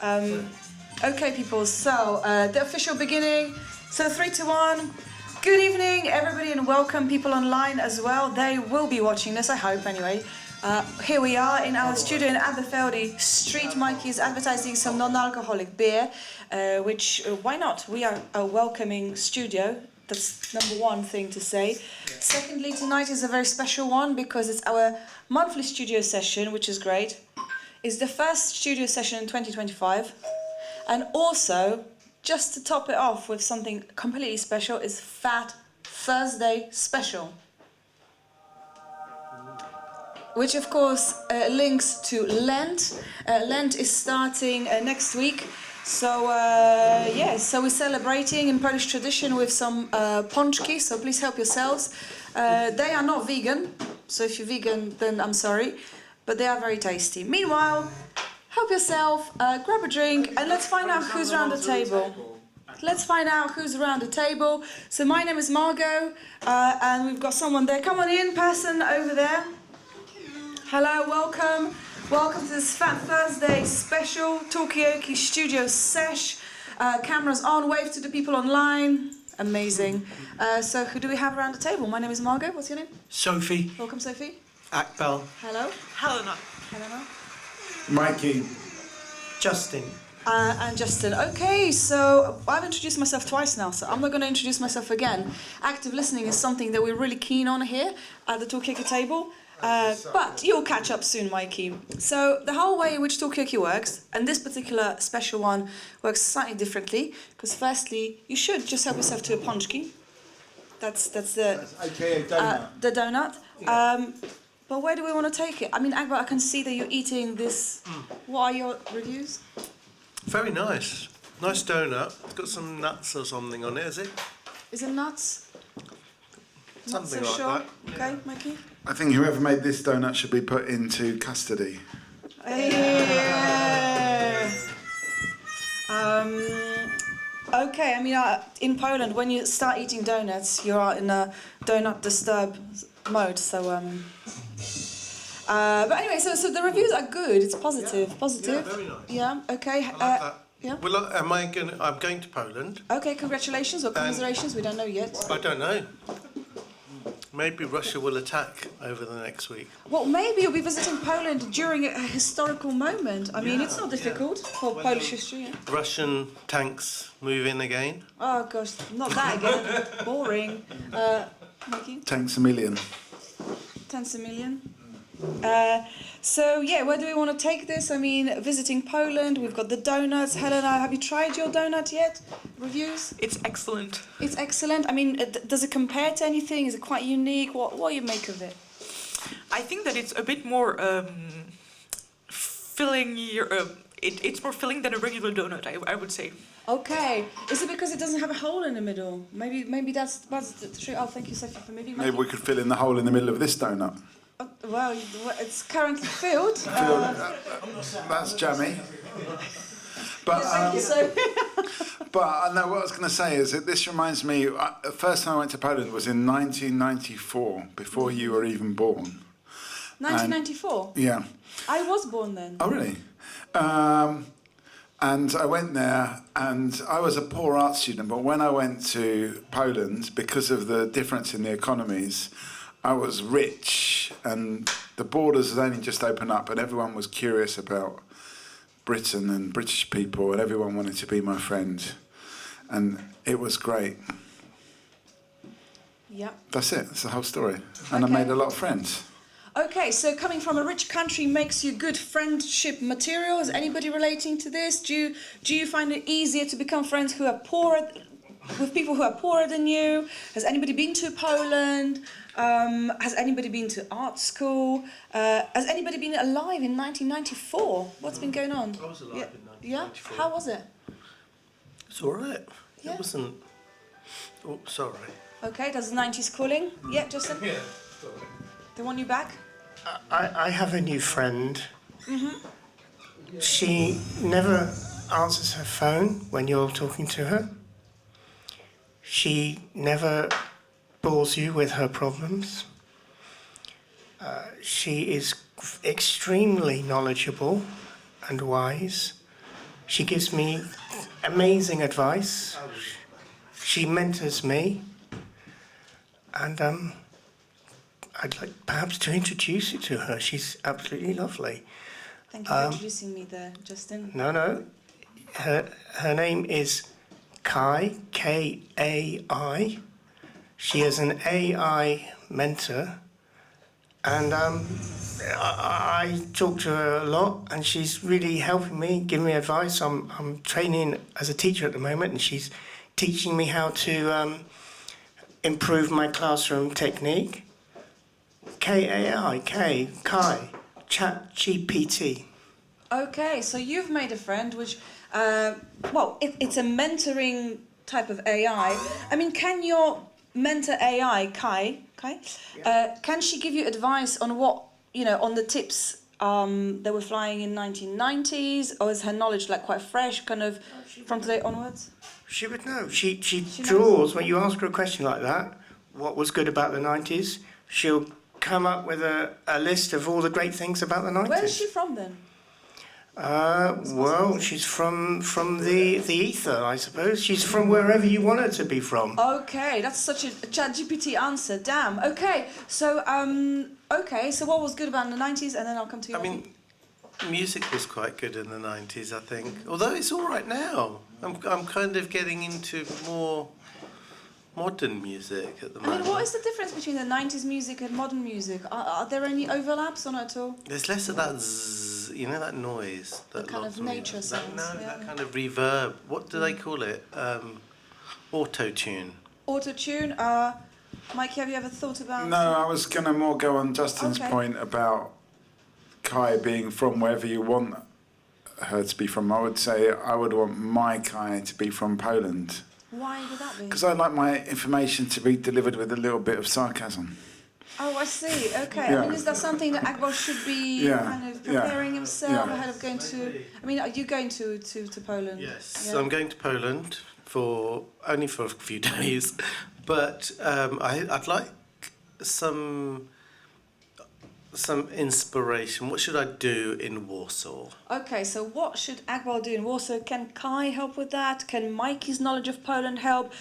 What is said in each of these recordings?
Okay, people, so the official beginning. So 3, 2, 1. Good evening, everybody, and welcome people online as well. They will be watching this, I hope, anyway. Here we are in our studio in Aberfeldy. Street Mikey is advertising some non-alcoholic beer, which, why not? We are a welcoming studio. That's number one thing to say. Secondly, tonight is a very special one because it's our monthly studio session, which is great. It's the first studio session in 2025. And also, just to top it off with something completely special, is Fat Thursday Special. Which of course links to Lent. Lent is starting next week. So so we're celebrating in Polish tradition with some pączki, so please help yourselves. They are not vegan, so if you're vegan then I'm sorry, but they are very tasty. Meanwhile, help yourself, grab a drink, and let's find out who's around the table. Let's find out who's around the table. So my name is Margot, and we've got someone there. Come on in, person over there. Hello, welcome. Welcome to this Fat Thursday special Talkioki studio sesh. Cameras on, wave to the people online. Amazing. So who do we have around the table? My name is Margot. What's your name? Sophie. Welcome, Sophie. Akbel. Hello. Helena. Helena. Mikey. Justin. And Justin. Okay, so I've introduced myself twice now, so I'm not going to introduce myself again. Active listening is something that we're really keen on here at the Talkioki table. But you'll catch up soon, Mikey. So the whole way in which Talkioki works, and this particular special one works slightly differently, because firstly, you should just help yourself to a pączki. That's the AKA donut. The donut. Yeah. But where do we want to take it? I mean, Akbar, I can see that you're eating this. What are your reviews? Very nice. Nice donut. It's got some nuts or something on it, is it? Is it nuts? Something Not so like sure. that. Okay, Mikey? I think whoever made this donut should be put into custody. Yeah. Okay, I mean, in Poland, when you start eating donuts, you are in a donut disturb mode. So, but anyway, so the reviews are good. It's positive, positive. Yeah, very nice. Yeah. Okay. I like that. Yeah. Well, I'm going to Poland. Okay. Congratulations or commiserations. We don't know yet. I don't know. Maybe Russia will attack over the next week. Well, maybe you'll be visiting Poland during a historical moment. I mean, it's not difficult for Polish history. Yeah? Russian tanks move in again. Oh gosh, not that again. Boring. Mikey? Tanks a million. Tens a million. So yeah, where do we want to take this? I mean, visiting Poland, we've got the donuts. Helena, have you tried your donut yet? Reviews? It's excellent. It's excellent. I mean, does it compare to anything? Is it quite unique? What do you make of it? I think that it's a bit more filling. It's more filling than a regular donut, I would say. Okay. Is it because it doesn't have a hole in the middle? Maybe that's the trick. Oh, thank you, Sophie, for maybe. Maybe we could fill in the hole in the middle of this donut. Well, it's currently filled. That's jammy. But Thank you, Sophie. but I know what I was going to say is that this reminds me. The first time I went to Poland was in 1994, before you were even born. 1994. Yeah. I was born then. Oh really? And I went there, and I was a poor art student. But when I went to Poland, because of the difference in the economies, I was rich, and the borders had only just opened up, and everyone was curious about Britain and British people, and everyone wanted to be my friend, and it was great. Yeah. That's it. That's the whole story. And Okay. I made a lot of friends. Okay, so coming from a rich country makes you good friendship material. Is anybody relating to this? Do you find it easier to become friends who are poorer, with people who are poorer than you? Has anybody been to Poland? Has anybody been to art school? Has anybody been alive in 1994? What's been going on? I was alive in 1994. Yeah? How was it? It's all right. Yeah. It wasn't... Oh, sorry. Okay, does the 90s calling? Yeah, Justin? Yeah, sorry. They want you back? I have a new friend. She never answers her phone when you're talking to her. She never bores you with her problems. She is extremely knowledgeable and wise. She gives me amazing advice. She mentors me. And I'd like perhaps to introduce you to her. She's absolutely lovely. Thank you for introducing me there, Justin. No. Her name is Kai, Kai. She is an AI mentor. And I talk to her a lot, and she's really helping me, giving me advice. I'm training as a teacher at the moment, and she's teaching me how to improve my classroom technique. Kai, ChatGPT. Okay, so you've made a friend which, it's a mentoring type of AI. I mean, can your mentor AI, Kai, can she give you advice on what, on the tips that were flying in 1990s, or is her knowledge like quite fresh, kind of from today onwards? She would know. She draws, when you ask her a question like that, what was good about the 90s, she'll come up with a list of all the great things about the 90s. Where is she from then? Well, she's from the ether, I suppose. She's from wherever you want her to be from. Okay, that's such a ChatGPT answer. Damn. Okay, so what was good about the 90s, and then I'll come to you. I mean, music was quite good in the 90s, I think. Although it's all right now. I'm kind of getting into more modern music at the moment. I mean, what is the difference between the 90s music and modern music? Are there any overlaps or not at all? There's less of that zzz, that noise. That kind of nature sounds. That kind of reverb. What do they call it? Auto-tune. Auto-tune. Mike, have you ever thought about... No, I was going to more go on Justin's point about Kai being from wherever you want her to be from. I would say I would want my Kai to be from Poland. Why would that be? Because I like my information to be delivered with a little bit of sarcasm. Oh, I see. Okay. Yeah. I mean, is that something that Akbar should be kind of preparing himself ahead of going to... I mean, are you going to Poland? Yes, Yeah. I'm going to Poland only for a few days, but I'd like some inspiration. What should I do in Warsaw? Okay, so what should Akbar do in Warsaw? Can Kai help with that? Can Mikey's knowledge of Poland help?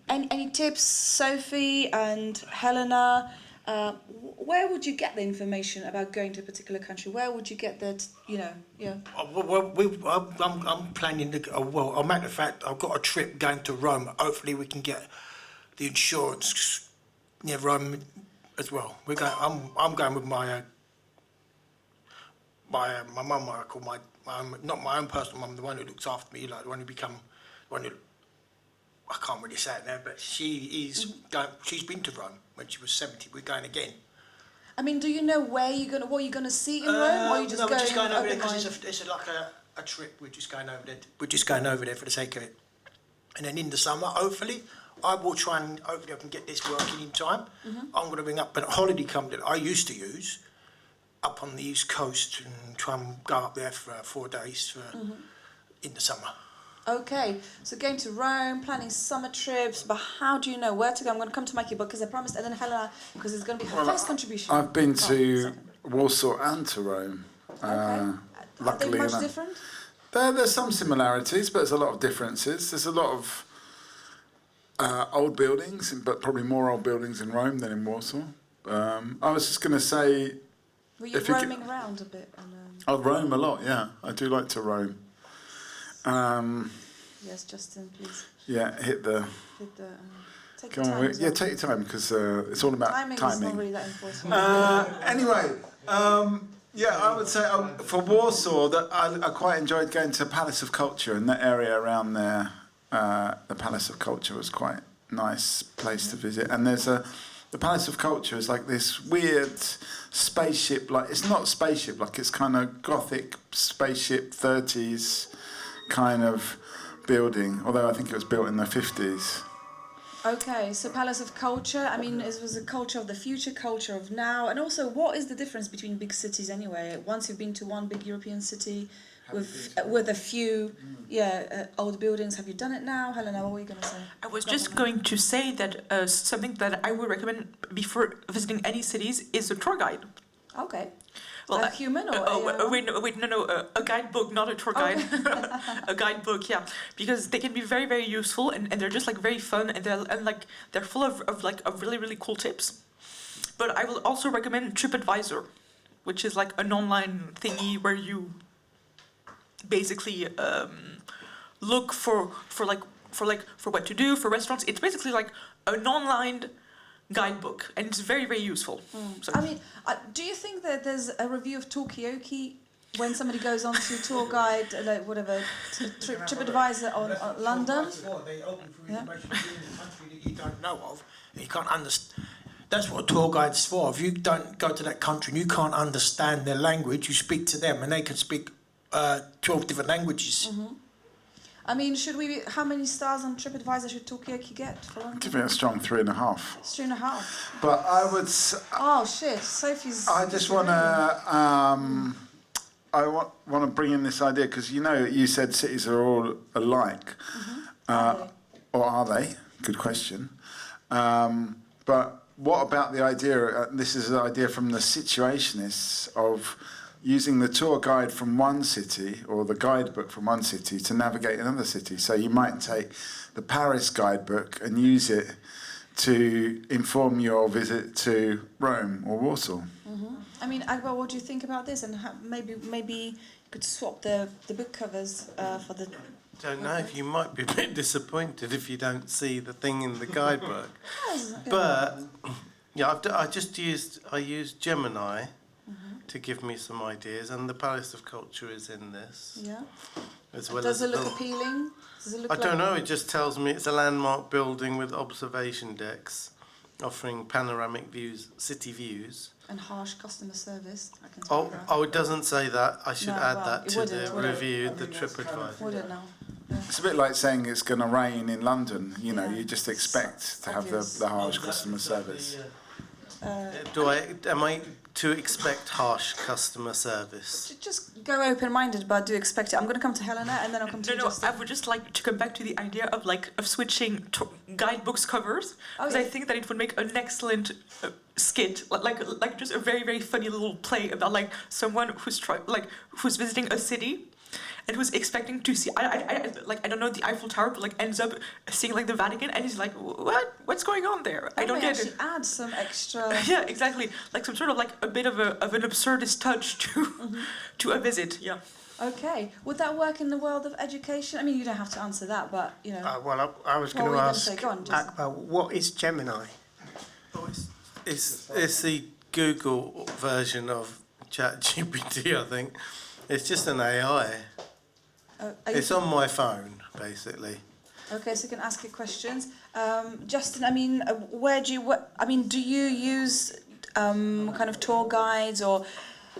Any tips, Sophie and Helena? Where would you get the information about going to a particular country? Where would you get that, I'm planning to. A matter of fact, I've got a trip going to Rome. Hopefully, we can get the insurance near Rome as well. We're going. I'm going with my mum. I call my not my own personal mum, the one who looks after me, like the one who I can't really say it now, but she's been to Rome when she was 70. We're going again. I mean, do you know what you're gonna see in Rome, or are you just we're just going over there open because mind? it's like a trip. We're just going over there. We're just going over there for the sake of it. And then in the summer, hopefully, I will try and hopefully I can get this working in time. I'm going to ring up a holiday company that I used to use up on the East Coast and try and go up there for 4 days in the summer. Okay, so going to Rome, planning summer trips, but how do you know where to go? I'm going to come to Mikey because I promised, and then Helena, because it's going to be her first contribution. I've been to Warsaw and to Rome. Are they much different? There's some similarities, but there's a lot of differences. There's a lot of old buildings, but probably more old buildings in Rome than in Warsaw. I was just going to say... Were you roaming around a bit? I roam a lot, yeah. I do like to roam. Yes, Justin, please. Yeah, take your time. As well. Take your time because it's all about timing. Is not really that important. Anyway, I would say for Warsaw that I quite enjoyed going to Palace of Culture, and that area around there. The Palace of Culture was quite a nice place to visit, and the Palace of Culture is like this weird spaceship. Like it's not spaceship, like it's kind of Gothic spaceship 30s. Kind of building, although I think it was built in the 50s. Okay, so Palace of Culture, I mean, it was a culture of the future, culture of now, and also what is the difference between big cities anyway? Once you've been to one big European city with a few old buildings, have you done it now? Helena, what were you going to say? I was just going to say that something that I would recommend before visiting any cities is a tour guide. Okay. A human or wait, no, a guidebook, not a tour guide. A guidebook, yeah, because they can be very, very useful, and they're just like very fun, and they're full of really, really cool tips. But I will also recommend TripAdvisor, which is like an online thingy where you basically look for what to do for restaurants. It's basically like an online guidebook, and it's very, very useful. So. I mean, do you think that there's a review of Talkioki when somebody goes on to tour guide, like whatever, TripAdvisor on London? They open for information in the country that you don't know of, and you can't understand. That's what a tour guide's for. If you don't go to that country and you can't understand their language, you speak to them, and they can speak 12 different languages. I mean, how many stars on TripAdvisor should Talkioki get for London? Give it a strong 3.5. It's 3.5. But I would. Oh shit, Sophie's. I just want to. I want to bring in this idea because you said cities are all alike, or are they? Good question. But what about the idea? This is an idea from the situationists of using the tour guide from one city or the guidebook from one city to navigate another city. So you might take the Paris guidebook and use it to inform your visit to Rome or Warsaw. I mean, Akbar, what do you think about this? And maybe you could swap the book covers for the. Don't know if you might be a bit disappointed if you don't see the thing in the guidebook. But yeah, I used Gemini to give me some ideas, and the Palace of Culture is in this. Yeah. As well Does as it look appealing? Does it look I don't know. It just tells me it's a landmark building with observation decks, offering panoramic views, city views. And harsh customer service. I can tell that. Oh, it doesn't say that. I should add that it to wouldn't, the would it? review, the TripAdvisor. Would it now? It's a bit like saying it's going to rain in London. You just expect to have Obvious. the harsh customer service. Am I to expect harsh customer service? Just go open-minded, but do expect it. I'm going to come to Helena, and then I'll come to Justin. I would just like to come back to the idea of switching guidebooks covers, because I think that it would make an excellent skit, like just a very, very funny little play about like someone who's visiting a city and who's expecting to see I don't know, the Eiffel Tower, but like ends up seeing like the Vatican, and he's like, what's going on there? I don't get it. Add some extra. Yeah, exactly. Like some sort of like a bit of an absurdist touch to a visit. Yeah. Okay. Would that work in the world of education? I mean, you don't have to answer that, but you know. Well, I was going to ask Akbar, what is Gemini? It's the Google version of ChatGPT, I think. It's just an AI. It's on my phone, basically. Okay, so you can ask it questions. Justin, I mean, do you use kind of tour guides or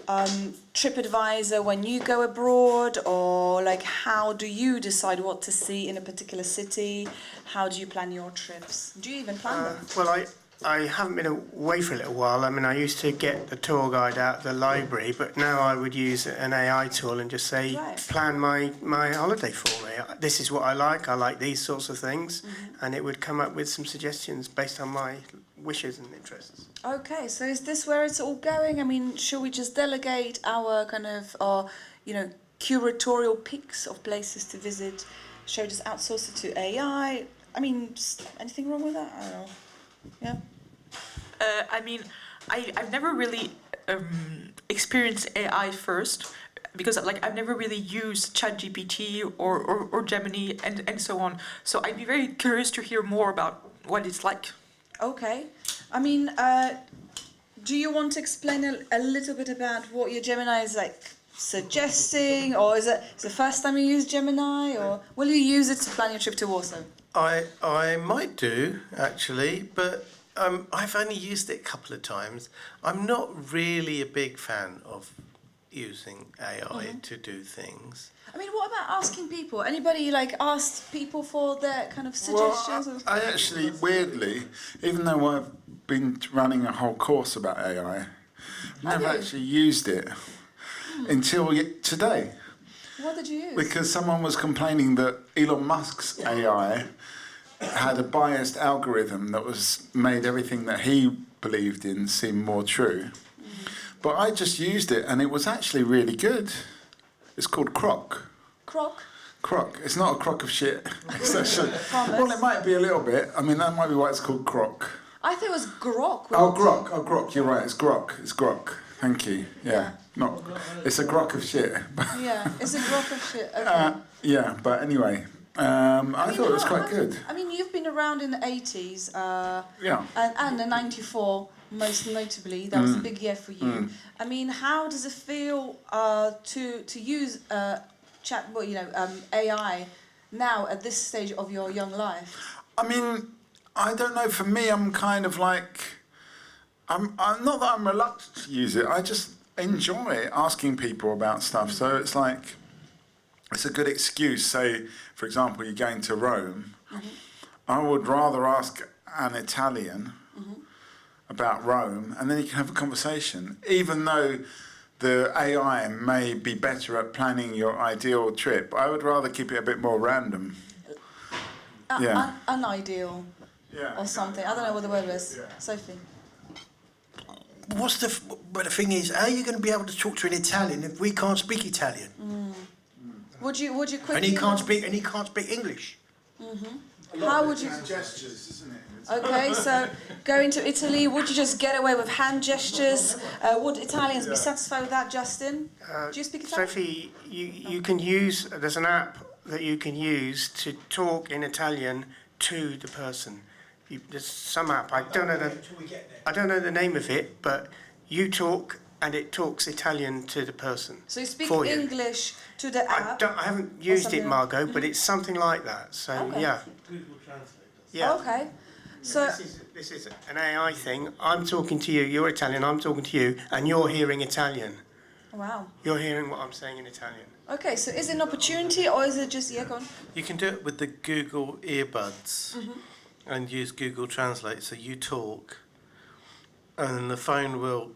TripAdvisor when you go abroad, or like how do you decide what to see in a particular city? How do you plan your trips? Do you even plan them? Well, I haven't been away for a little while. I mean, I used to get the tour guide out of the library, but now I would use an AI tool and just say, plan my holiday for me. This is what I like these sorts of things, and it would come up with some suggestions based on my wishes and interests. Okay, so is this where it's all going? I mean, should we just delegate our kind of, curatorial picks of places to visit? Should we just outsource it to AI? I mean, just anything wrong with that? I don't know. Yeah. I mean, I've never really experienced AI first, because I've never really used ChatGPT or Gemini and so on. So I'd be very curious to hear more about what it's like. Okay. I mean, do you want to explain a little bit about what your Gemini is like suggesting, or is it the first time you use Gemini, or will you use it to plan your trip to Warsaw? I might do, actually, but I've only used it a couple of times. I'm not really a big fan of using AI to do things. I mean, what about asking people? Anybody asked people for their kind of suggestions? Well, I actually, weirdly, even though I've been running a whole course about AI, I've never actually used it until today. What did you use? Because someone was complaining that Elon Musk's AI had a biased algorithm that made everything that he believed in seem more true. but I just used it and it was actually really good. It's called Croc. Croc? Croc. It's not a crock of shit. It's actually, Promise. well, it might be a little bit. I mean, that might be why it's called Croc. I thought it was grok. Oh, grok. Oh, grok. You're right. It's grok. It's grok. Thank you. Yeah. Not. It's a grok of shit. Yeah, it's a grok of shit. Okay. Yeah, but anyway, I thought it was quite good. I mean, you've been around in the 80s Yeah. and the 94, most notably. That was a big year for you. I mean, how does it feel to use AI now at this stage of your young life? I mean, I don't know. For me, I'm kind of like, I'm not that I'm reluctant to use it. I just enjoy asking people about stuff. So it's like, it's a good excuse. Say, for example, you're going to Rome. I would rather ask an Italian about Rome, and then you can have a conversation, even though the AI may be better at planning your ideal trip. I would rather keep it a bit more random. Yeah. Unideal Yeah. or something. I don't know what the word is. Yeah. Sophie. But the thing is, how are you going to be able to talk to an Italian if we can't speak Italian? Would you quickly... And he can't speak English. How would you... Gestures, isn't it? Okay, so going to Italy, would you just get away with hand gestures? Would Italians be satisfied with that, Justin? Do you speak Italian? Sophie, you can use, there's an app that you can use to talk in Italian to the person. There's some app, I don't know the name of it, but you talk and it talks Italian to the person. So you speak for you. English to the app? I haven't used it, something Margot, but it's something like that. So Okay. yeah. Google Translate does. Yeah. Okay. So This is an AI thing. I'm talking to you, you're Italian, I'm talking to you, and you're hearing Italian. wow. You're hearing what I'm saying in Italian. Okay, so is it an opportunity or is it just go on? You can do it with the Google earbuds and use Google Translate. So you talk, and then the phone will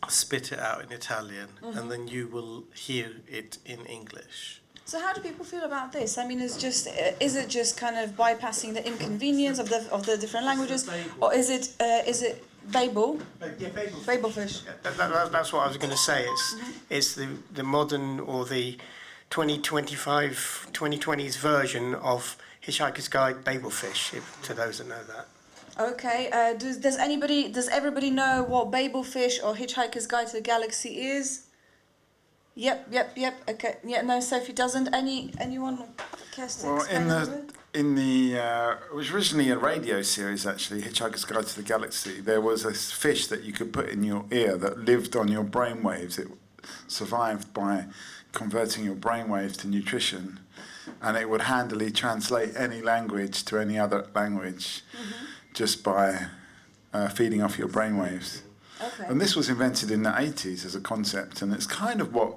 spit it out in Italian, and then you will hear it in English. So how do people feel about this? I mean, is it just kind of bypassing the inconvenience of the different languages, or is it Babel? Yeah, Babelfish. That's what I was going to say. It's the modern or the 2020s version of Hitchhiker's Guide Babelfish, to those that know that. Okay. Does everybody know what Babelfish or Hitchhiker's Guide to the Galaxy is? Yep. Okay. Yeah. No, Sophie doesn't. Anyone cares to Well, explain a little bit? it was originally a radio series actually, Hitchhiker's Guide to the Galaxy. There was a fish that you could put in your ear that lived on your brainwaves. It survived by converting your brainwaves to nutrition, and it would handily translate any language to any other language just by feeding off your brainwaves. Okay. And this was invented in the 80s as a concept, and it's kind of what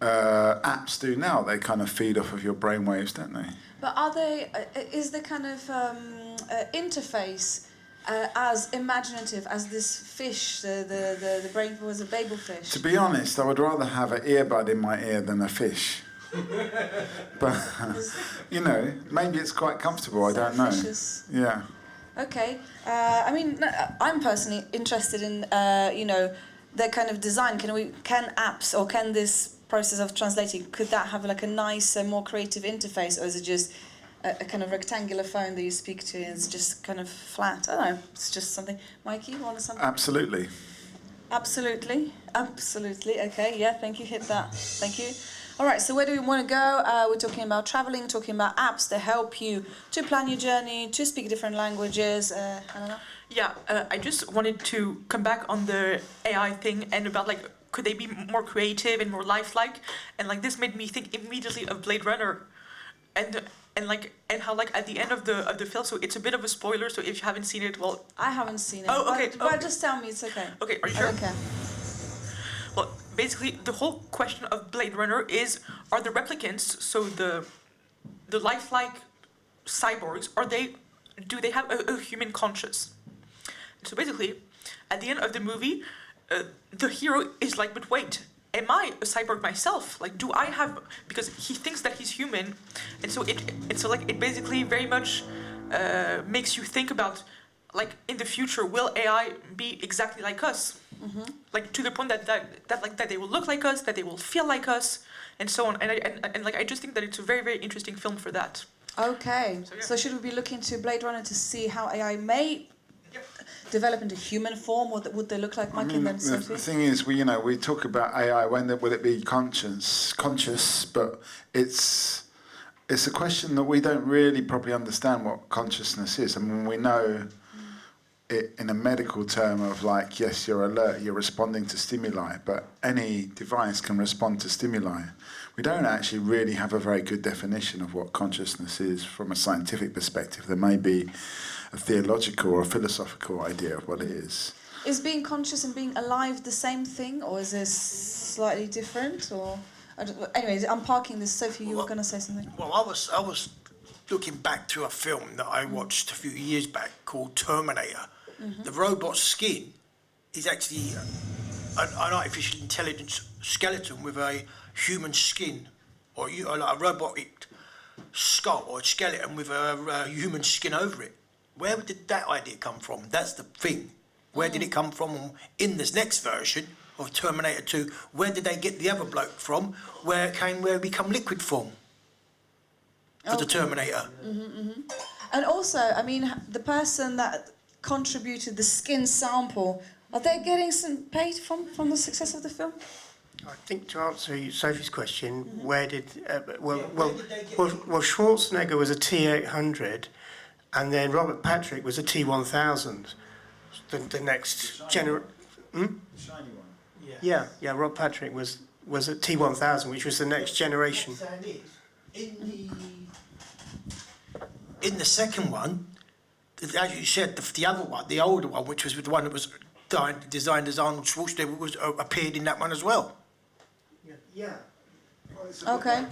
apps do now. They kind of feed off of your brainwaves, don't they? But is the kind of interface as imaginative as this fish, the brain was a Babelfish? To be honest, I would rather have an earbud in my ear than a fish. But, maybe it's quite comfortable, I don't know. Fishes. Yeah. Okay. I mean, I'm personally interested in, the kind of design. Can apps or can this process of translating, could that have like a nice, more creative interface, or is it just a kind of rectangular phone that you speak to and it's just kind of flat? I don't know. It's just something. Mikey, you want something? Absolutely. Absolutely. Okay. Yeah. Thank you. Hit that. Thank you. All right, so where do we want to go? We're talking about traveling, talking about apps that help you to plan your journey, to speak different languages. I don't know. Yeah, I just wanted to come back on the AI thing and about could they be more creative and more lifelike? And this made me think immediately of Blade Runner, and how at the end of the film. So it's a bit of a spoiler. So if you haven't seen it, well, I haven't seen it. Oh, okay. But just tell me, it's okay. Okay, are you I sure? don't care. Well, basically, the whole question of Blade Runner is: are the replicants, so the lifelike cyborgs, do they have a human conscience? So basically, at the end of the movie, the hero is like, but wait, am I a cyborg myself? Do I have? Because he thinks that he's human, and so it basically very much makes you think about like in the future, will AI be exactly like us? Like to the point that they will look like us, that they will feel like us, and so on. And like I just think that it's a very, very interesting film for that. Okay. So, yeah. So should we be looking to Blade Runner to see how AI may develop into human form? What would they look like, Mike? And then the Sophie? thing is, we talk about AI. Will it be conscious? But it's a question that we don't really probably understand what consciousness is. I mean, we know it in a medical term of like, yes, you're alert, you're responding to stimuli, but any device can respond to stimuli. We don't actually really have a very good definition of what consciousness is from a scientific perspective. There may be a theological or a philosophical idea of what it is. Is being conscious and being alive the same thing, or is this slightly different? Or anyways, I'm parking this. Sophie, you were going to say something. Well, I was looking back to a film that I watched a few years back called Terminator. The robot's skin is actually an artificial intelligence skeleton with a human skin, or like a robotic skull or skeleton with a human skin over it. Where did that idea come from? That's the thing. Where did it come from in this next version of Terminator 2? Where did they get the other bloke from? Where it become liquid form for the Terminator? And also, I mean, the person that contributed the skin sample, are they getting some paid from the success of the film? I think to answer Sophie's question, where did where did they get Schwarzenegger was a T800, and then Robert Patrick was a T1000. The next generation. The shiny one. Yeah. Rob Patrick was a T1000, which was the next generation. What I'm saying is, in the second one, as you said, the other one, the older one, which was the one that was designed as Arnold Schwarzenegger, was appeared in that one as well. Yeah. Okay.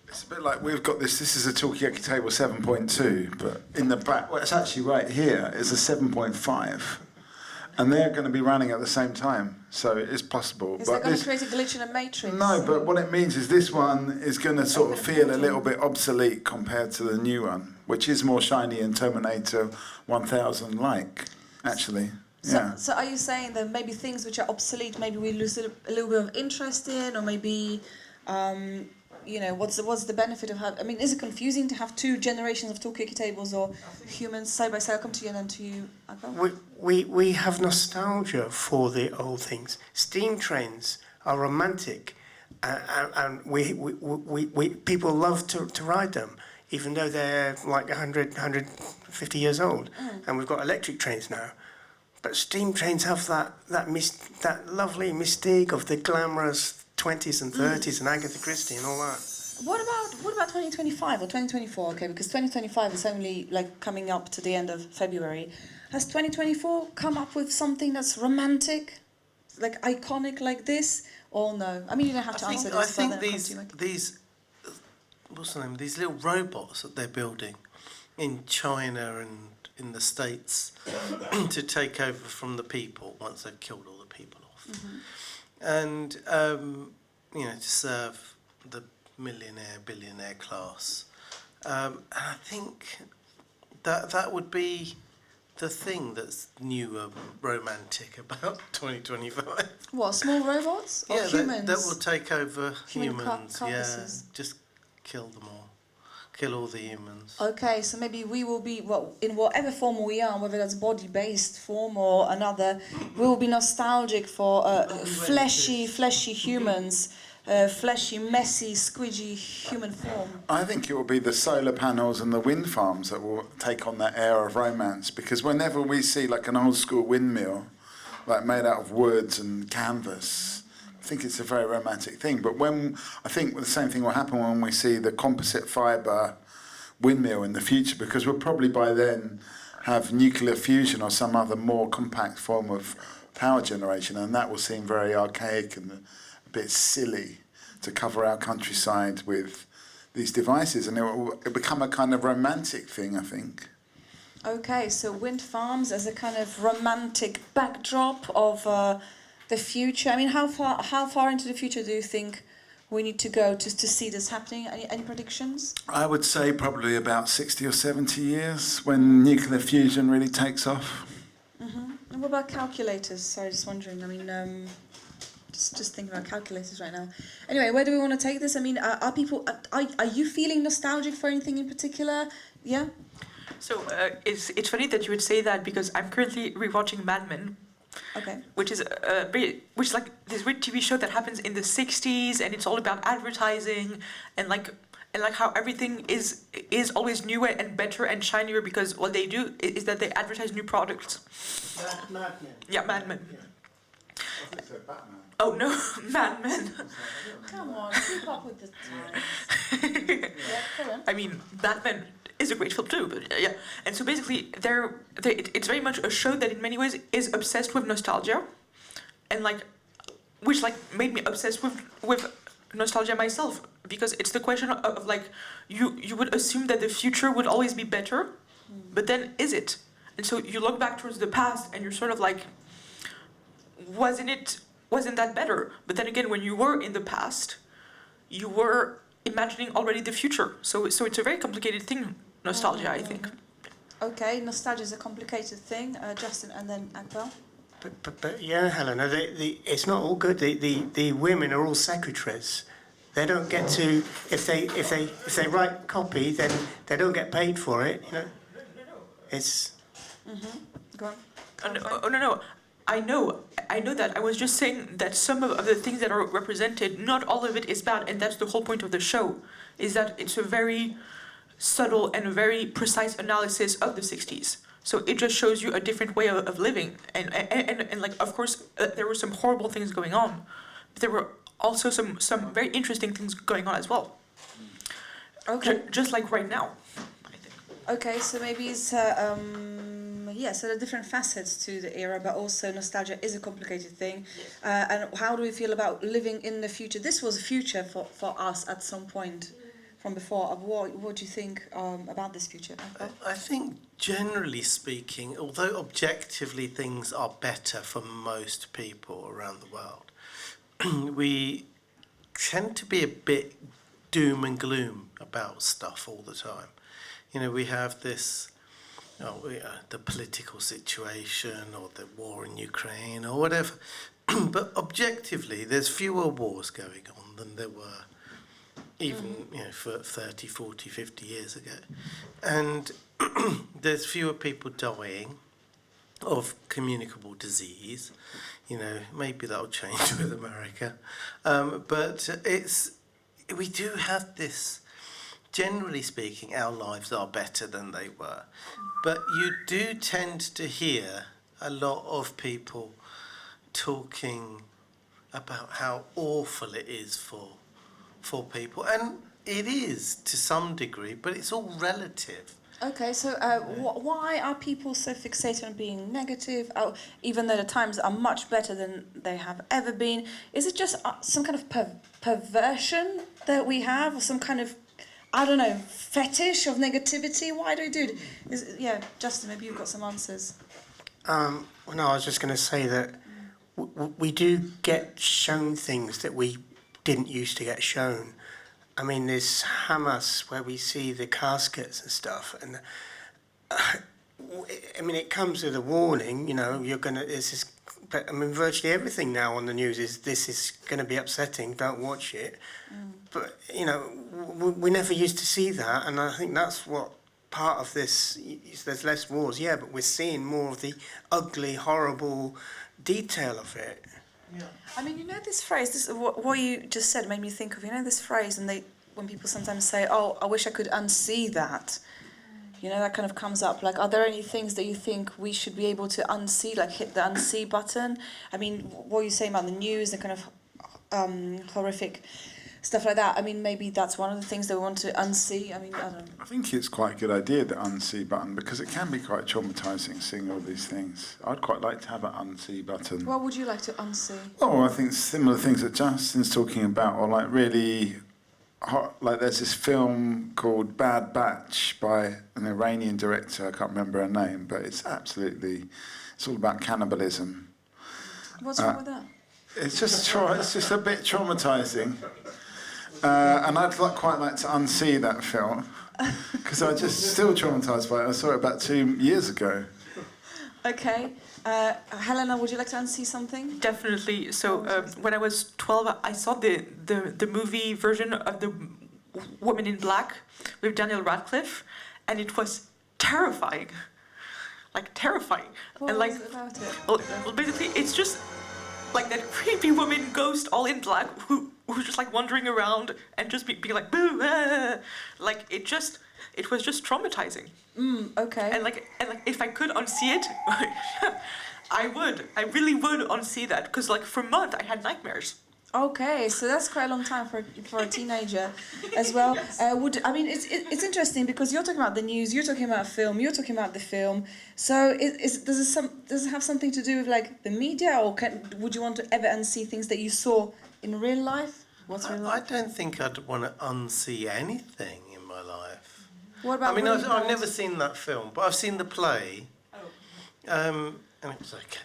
It's a bit like we've got this is a talkie-walkie table 7.2, but in the back, well, it's actually right here, is a 7.5. And they're going to be running at the same time, so it is possible. Is that going to create a glitch in a matrix? No, but what it means is this one is going to sort of feel a little bit obsolete compared to the new one, which is more shiny and Terminator 1000-like, actually. Yeah. So are you saying that maybe things which are obsolete, maybe we lose a little bit of interest in, or maybe, what's the benefit of having? I mean, is it confusing to have two generations of talkie tables or humans side by side? I'll come to you and then to you, Akko. We have nostalgia for the old things. Steam trains are romantic, and we people love to ride them, even though they're like 150 years old. And we've got electric trains now. But steam trains have that lovely mystique of the glamorous 20s and 30s and Agatha Christie and all that. What about 2025 or 2024? Okay, because 2025 is only like coming up to the end of February. Has 2024 come up with something that's romantic, like iconic like this, or no? I mean, you don't have to answer this. I think but then I'll come to you, Mike. these what's the name? These little robots that they're building in China and in the States to take over from the people once they've killed all the people off, and to serve the billionaire class. And I think that would be the thing that's new and romantic about 2025. What, small robots or humans? That will take over Human humans. carcasses. Just kill them all. Kill all the humans. Okay, so maybe we will be, in whatever form we are, whether that's body-based form or another, we will be nostalgic for fleshy humans, fleshy, messy, squidgy human form. I think it will be the solar panels and the wind farms that will take on that air of romance, because whenever we see like an old school windmill, like made out of woods and canvas, I think it's a very romantic thing. But I think the same thing will happen when we see the composite fibre windmill in the future, because we'll probably by then have nuclear fusion or some other more compact form of power generation, and that will seem very archaic and a bit silly to cover our countryside with these devices, and it will become a kind of romantic thing, I think. Okay, so wind farms as a kind of romantic backdrop of the future. I mean, how far into the future do you think we need to go to see this happening? Any predictions? I would say probably about 60 or 70 years when nuclear fusion really takes off. And what about calculators? Sorry, just wondering. I mean, just thinking about calculators right now. Anyway, where do we want to take this? I mean, are people? Are you feeling nostalgic for anything in particular? Yeah. So it's funny that you would say that because I'm currently rewatching Mad Men. Okay. Which is like this weird TV show that happens in the 60s, and it's all about advertising and like how everything is always newer and better and shinier because what they do is that they advertise new products. Mad Men. Yeah, Mad Men. I think so, Batman. Oh no, Mad Men. Come on, keep up with the times. Yeah, go on. I mean, Batman is a great film too, but yeah. And so basically, it's very much a show that in many ways is obsessed with nostalgia, and like, which like made me obsessed with nostalgia myself because it's the question of like, you would assume that the future would always be better, but then is it? And so you look back towards the past and you're sort of like, wasn't that better? But then again, when you were in the past, you were imagining already the future. So it's a very complicated thing, nostalgia, I think. Okay, nostalgia is a complicated thing. Justin and then Akbar. But yeah, Helena, it's not all good. The women are all secretaries. They don't get to if they write copy, then they don't get paid for it. You know, it's. Go on. Oh, no. I know that. I was just saying that some of the things that are represented, not all of it is bad, and that's the whole point of the show, is that it's a very subtle and a very precise analysis of the 60s. So it just shows you a different way of living. And like, of course, there were some horrible things going on, but there were also some very interesting things going on as well. Okay. Just like right now, I think. Okay, so maybe it's so there are different facets to the era, but also nostalgia is a complicated thing. And how do we feel about living in the future? This was a future for us at some point from before. What do you think about this future? I think generally speaking, although objectively things are better for most people around the world, we tend to be a bit doom and gloom about stuff all the time. You know, we have this, the political situation or the war in Ukraine or whatever. But objectively, there's fewer wars going on than there were even for 30, 40, 50 years ago. And there's fewer people dying of communicable disease. You know, maybe that'll change with America. But we do have this, generally speaking, our lives are better than they were. But you do tend to hear a lot of people talking about how awful it is for people. And it is to some degree, but it's all relative. Okay, so why are people so fixated on being negative, even though the times are much better than they have ever been? Is it just some kind of perversion that we have, or some kind of, I don't know, fetish of negativity? Why do we do it? Justin, maybe you've got some answers. Well, no, I was just going to say that we do get shown things that we didn't used to get shown. I mean, there's Hamas where we see the caskets and stuff, and I mean, it comes with a warning. You know, but I mean, virtually everything now on the news is this is going to be upsetting. Don't watch it. But you know, we never used to see that, and I think that's what part of this. There's less wars, yeah, but we're seeing more of the ugly, horrible detail of it. Yeah. I mean, you know this phrase, what you just said made me think of, this phrase, and when people sometimes say, oh, I wish I could unsee that, that kind of comes up. Like, are there any things that you think we should be able to unsee, like hit the unsee button? I mean, what are you saying about the news, the kind of horrific stuff like that? I mean, maybe that's one of the things that we want to unsee. I mean, I don't know. I think it's quite a good idea, the unsee button, because it can be quite traumatising seeing all these things. I'd quite like to have an unsee button. What would you like to unsee? Oh, I think similar things that Justin's talking about, or like really hot, like there's this film called Bad Batch by an Iranian director, I can't remember her name, but it's all about cannibalism. What's wrong with that? It's just a bit traumatising. And I'd quite like to unsee that film because I'm just still traumatised by it. I saw it about 2 years ago. Okay. Helena, would you like to unsee something? Definitely. So when I was 12, I saw the movie version of the Woman in Black with Daniel Radcliffe, and it was terrifying. Like terrifying. What and was like it about it? well, basically it's just like that creepy woman ghost all in black who's just like wandering around and just being like boo, like it was just traumatizing. Okay. And like if I could unsee it, I really would unsee that, because like for months I had nightmares. Okay, so that's quite a long time for a teenager, as well. It's interesting because you're talking about the news, you're talking about film, you're talking about the film. So does it have something to do with like the media, or would you want to ever unsee things that you saw in real life? What's real I life? don't think I'd want to unsee anything in my life. What about? I mean, real I've life? never seen that film, but I've seen the play. And it was okay.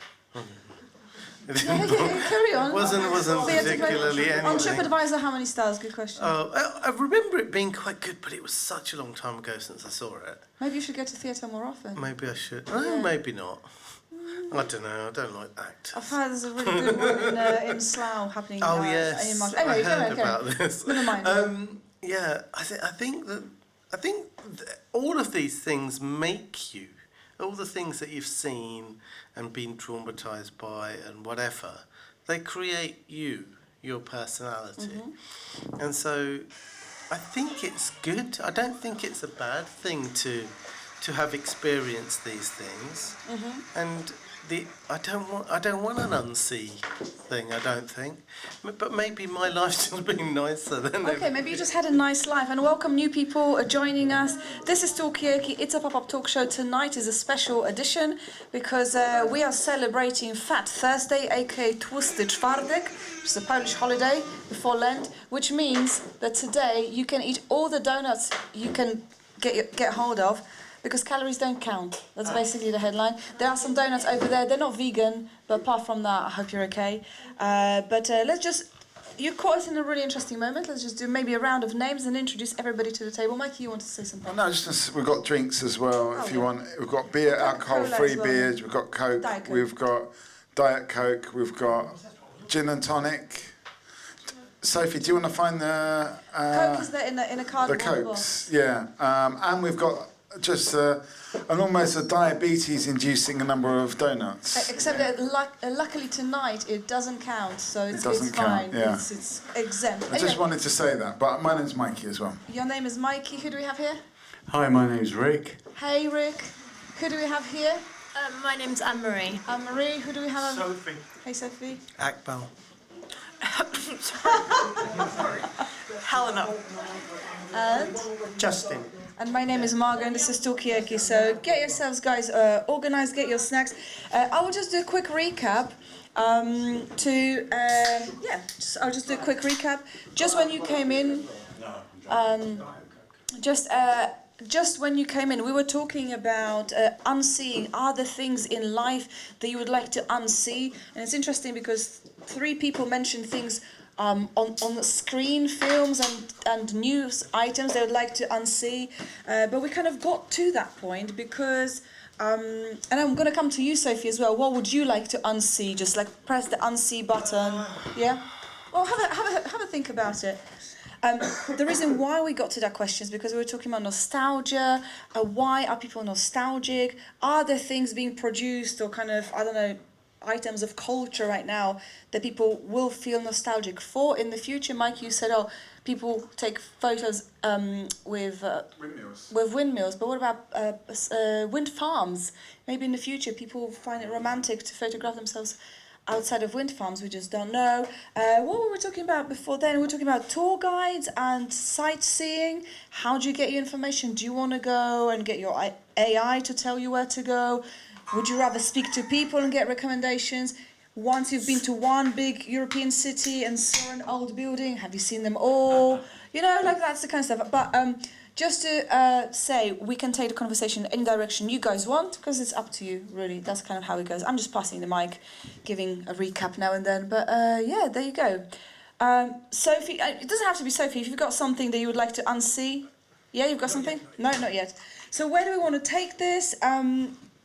Carry on. wasn't particularly On anything. TripAdvisor, how many stars? Good question. I remember it being quite good, but it was such a long time ago since I saw it. Maybe you should go to theatre more often. Maybe I should. Oh, maybe not. I don't know. I don't like actors. I've heard there's a really good one in Slough happening. Oh in yes, March. I Anyway, heard go about on. this. Never mind. Yeah, I think all of these things make you. All the things that you've seen and been traumatized by and whatever, they create you, your personality. And so I think it's good. I don't think it's a bad thing to have experienced these things. And I don't want an unsee thing, I don't think. But maybe my life's just been nicer than Okay, maybe you just had a nice life, and welcome new people joining us. This is Talkierki. It's a pop-up talk show. Tonight is a special edition because we are celebrating Fat Thursday, aka Tłusty Czwartek, which is a Polish holiday before Lent, which means that today you can eat all the donuts you can get hold of, because calories don't count. That's basically the headline. There are some donuts over there. They're not vegan, but apart from that, I hope you're okay. You caught us in a really interesting moment. Let's just do maybe a round of names and introduce everybody to the table. Mikey, you want to say something? No, we've got drinks as well, if you yeah. want. We've got beer, Cola alcohol-free as well. beers, we've got Coke, Diet Coke. we've got Diet Coke, we've got gin and tonic. Sophie, do you want to find the... Coke is there in a the cardboard Cokes, box. yeah. And we've got just an almost a diabetes-inducing number of donuts. Except that luckily tonight it doesn't count, so it's doesn't fine. count, yeah. It's exempt. I just wanted to say that, but my name's Mikey as well. Your name is Mikey. Who do we have here? Hi, my name's Rick. Hey, Rick. Who do we have here? My name's Anne-Marie. Marie. Who do we have? Sophie. Hey, Sophie. Akbal. Helena. And Justin. my name is Margot, and this is Talkierki. So get yourselves, guys, organised, get your snacks. I will just do a quick recap. I'll just do a quick recap. Just when you came in, just when you came in, we were talking about unseeing. Are there things in life that you would like to unsee? And it's interesting because 3 people mentioned things on the screen, films and news items they would like to unsee. But we kind of got to that point because, and I'm going to come to you, Sophie, as well. What would you like to unsee? Just like press the unsee button. Yeah? Well, have a think about it. The reason why we got to that question is because we were talking about nostalgia. Why are people nostalgic? Are there things being produced or kind of, I don't know, items of culture right now that people will feel nostalgic for in the future? Mike, you said, people take photos with windmills, but what about wind farms? Maybe in the future people find it romantic to photograph themselves outside of wind farms. We just don't know. What were we talking about before then? We were talking about tour guides and sightseeing. How do you get your information? Do you want to go and get your AI to tell you where to go? Would you rather speak to people and get recommendations? Once you've been to one big European city and saw an old building, have you seen them all? You know, like that's the kind of stuff. But just to say, we can take the conversation any direction you guys want, because it's up to you, really. That's kind of how it goes. I'm just passing the mic, giving a recap now and then. But yeah, there you go. Sophie, it doesn't have to be Sophie. If you've got something that you would like to unsee, yeah, you've got something. No, not yet. So where do we want to take this?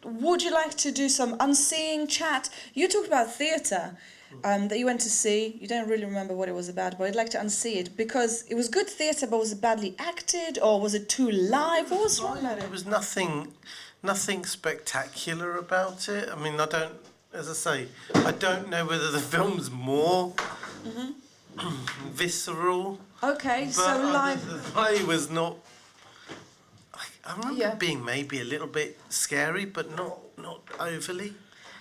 Would you like to do some unseeing chat? You talked about theatre that you went to see. You don't really remember what it was about, but I'd like to unsee it because it was good theatre, but was it badly acted or was it too live? What was wrong about it? There was nothing spectacular about it. I mean, as I say, I don't know whether the film's more visceral. Okay, But so live. The play was not. I remember Yeah. being maybe a little bit scary, but not overly.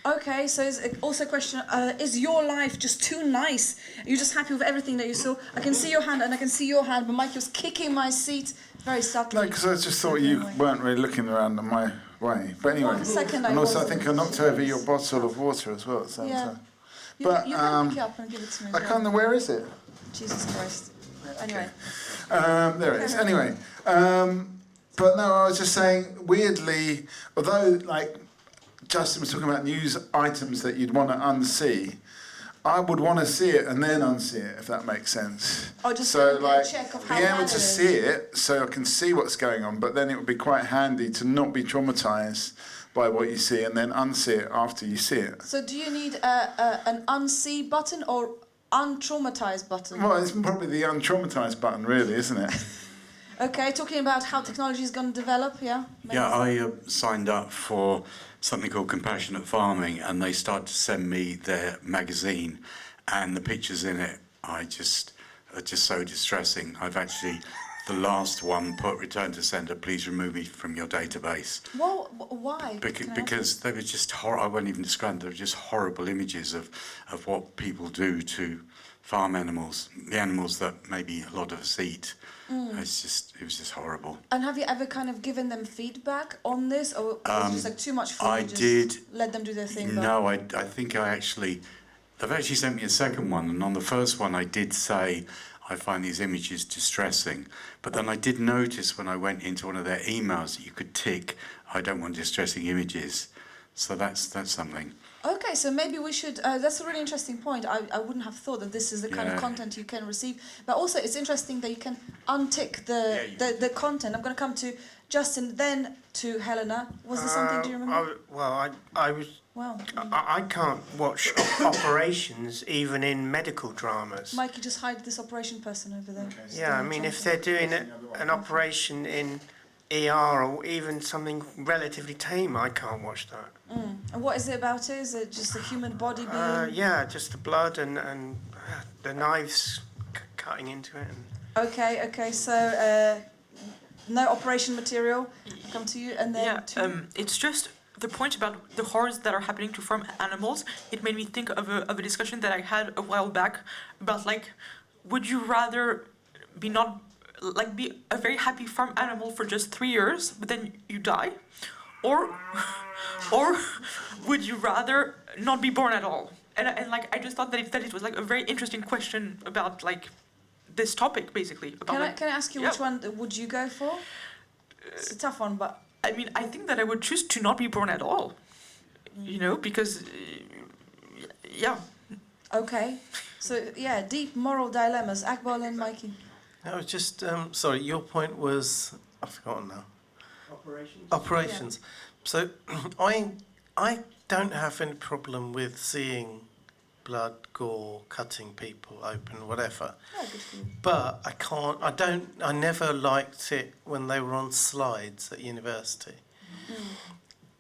Okay, so it's also a question, is your life just too nice? Are you just happy with everything that you saw? I can see your hand and I can see your hand, but Mikey was kicking my seat very subtly. No, because I just thought you weren't really looking around my way. But anyway, One second I and also I wasn't. think I knocked over your bottle of water as well at the same Yeah. time. You, But you can pick it up and give it to me. I can't. Where is it? Jesus Christ. Anyway. There it is. Anyway, but no, I was just saying. Weirdly, although like Justin was talking about news items that you'd want to unsee, I would want to see it and then unsee it, if that makes sense. Oh, just so get a like check of be how able bad to it is. see it, so I can see what's going on. But then it would be quite handy to not be traumatized by what you see and then unsee it after you see it. So do you need an unsee button or untraumatized button? Well, it's probably the untraumatized button, really, isn't it? Okay, talking about how technology is going to develop, yeah? Maybe Yeah, so. I signed up for something called Compassionate Farming, and they started to send me their magazine, and the pictures in it are just so distressing. I've actually, the last one put return to sender, please remove me from your database. Well, why? Can I ask Because they were just I won't even describe them. They were just horrible images of what people do to farm animals, the animals that maybe a lot of us eat. It was just horrible. And have you ever kind of given them feedback on this, or was it just like too much for I you? Just did. let them do their thing. but- No, I think they've actually sent me a second one, and on the first one I did say I find these images distressing, but then I did notice when I went into one of their emails that you could tick, I don't want distressing images, so that's something. Okay, so maybe we should. That's a really interesting point. I wouldn't have thought that this is the kind of Yeah. content you can receive, but also it's interesting that you can untick the content. I'm going to come to Justin, then to Helena. Was there something? Do you remember? I was. Wow. I can't watch operations even in medical dramas. Mikey, just hide this operation person over there. Yeah, I mean, if they're doing an operation in ER or even something relatively tame, I can't watch that. And what is it about it? Is it just the human body being... Yeah, just the blood and the knives cutting into it. Okay, so no operation material. I'll come to you, and then Yeah, it's just the point about the horrors that are happening to farm animals. It made me think of a discussion that I had a while back about like, would you rather be a very happy farm animal for just 3 years, but then you die, or would you rather not be born at all? And like I just thought that it was like a very interesting question about like this topic basically. About, can I ask you which one would you go for? It's a tough one, but I mean, I think that I would choose to not be born at all. You know, because yeah. okay. So yeah, deep moral dilemmas. Akbal and Mikey. I was just sorry. Your point was I've forgotten now. Operations. So I don't have any problem with seeing blood, gore, cutting people open, whatever. Oh, good for you. But I never liked it when they were on slides at university.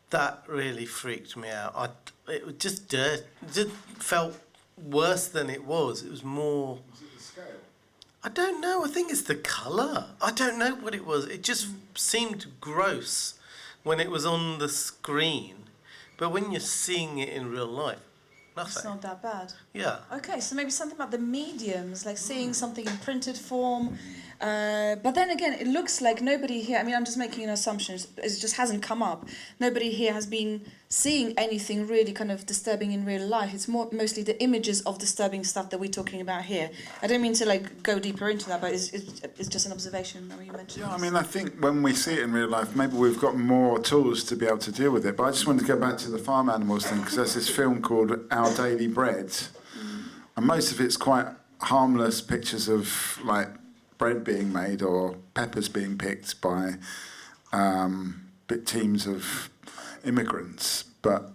That really freaked me out. It was just dirt. It just felt worse than it was. It was more... Was it the scale? I don't know. I think it's the colour. I don't know what it was. It just seemed gross when it was on the screen. But when you're seeing it in real life, It's nothing. not that bad. Yeah. Okay, so maybe something about the mediums, like seeing something in printed form. But then again, it looks like nobody here, I mean, I'm just making an assumption, it just hasn't come up. Nobody here has been seeing anything really kind of disturbing in real life. It's mostly the images of disturbing stuff that we're talking about here. I don't mean to like go deeper into that, but it's just an observation. I mean, you mentioned Yeah, I this. mean, I think when we see it in real life, maybe we've got more tools to be able to deal with it. But I just wanted to go back to the farm animals thing, because there's this film called Our Daily Bread, and most of it's quite harmless pictures of like bread being made or peppers being picked by teams of immigrants, but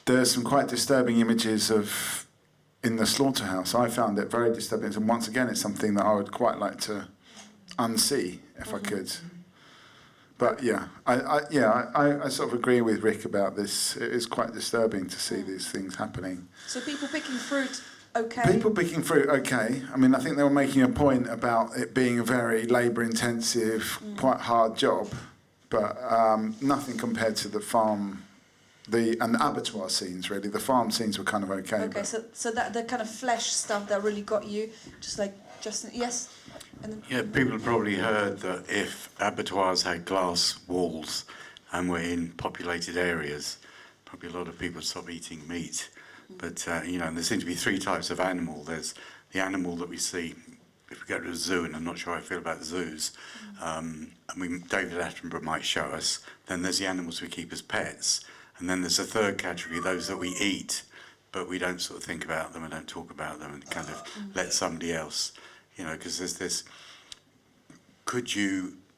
there's some quite disturbing images of in the slaughterhouse. I found it very disturbing, and once again, it's something that I would quite like to unsee if I could. But yeah, I sort of agree with Rick about this. It is quite disturbing to see these things happening. So people picking fruit, okay. People picking fruit, okay. I mean, I think they were making a point about it being a very labour-intensive, quite hard job, but nothing compared to the farm, and the abattoir scenes. Really, the farm scenes were kind of okay. Okay, so that the kind of flesh stuff that really got you, just like Justin, yes. And then, Yeah, people have probably heard that if abattoirs had glass walls and were in populated areas, probably a lot of people would stop eating meat. But, there seem to be three types of animal. There's the animal that we see if we go to a zoo, and I'm not sure how I feel about zoos, David Attenborough might show us. Then there's the animals we keep as pets. And then there's a third category, those that we eat, but we don't sort of think about them and don't talk about them and kind of let somebody else... because there's this,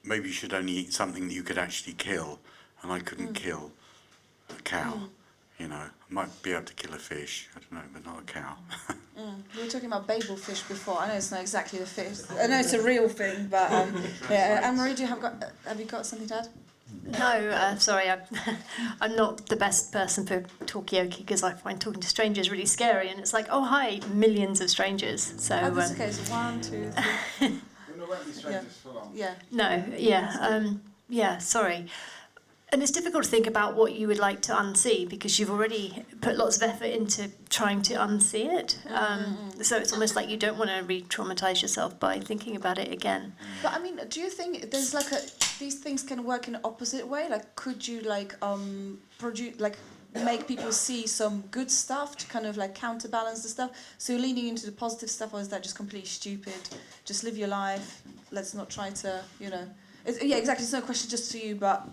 maybe you should only eat something that you could actually kill, and I couldn't kill a cow, I might be able to kill a fish, I don't know, but not a cow. We were talking about Babel fish before. I know it's not exactly the fish. I know it's a real thing, but Anne-Marie, have you got something to add? No, sorry, I'm not the best person for talkie-okie because I find talking to strangers really scary, and it's like, oh hi, millions of strangers. So That's okay. So 1, 2, 3. Yeah. No, sorry. And it's difficult to think about what you would like to unsee because you've already put lots of effort into trying to unsee it. So it's almost like you don't want to re-traumatise yourself by thinking about it again. But I mean, do you think there's like these things can work in the opposite way? Like, could you make people see some good stuff to kind of like counterbalance the stuff? So you're leaning into the positive stuff, or is that just completely stupid? Just live your life. Let's not try to, exactly. It's no question just to you, but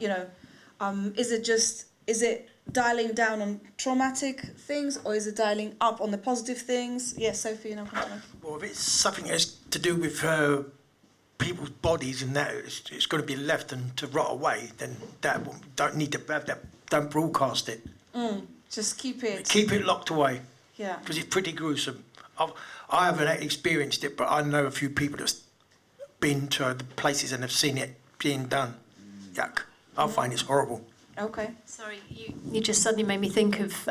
is it dialing down on traumatic things, or is it dialing up on the positive things? Yes, Sophie, and I'm going to... Well, if it's something that's to do with people's bodies and that, it's going to be left and to rot away, then don't need to have that. Don't broadcast it. Just keep it... Keep it locked away. Yeah. Because it's pretty gruesome. I haven't experienced it, but I know a few people that's been to the places and have seen it being done. Yuck. I find it's horrible. Okay. Sorry, you just suddenly made me think of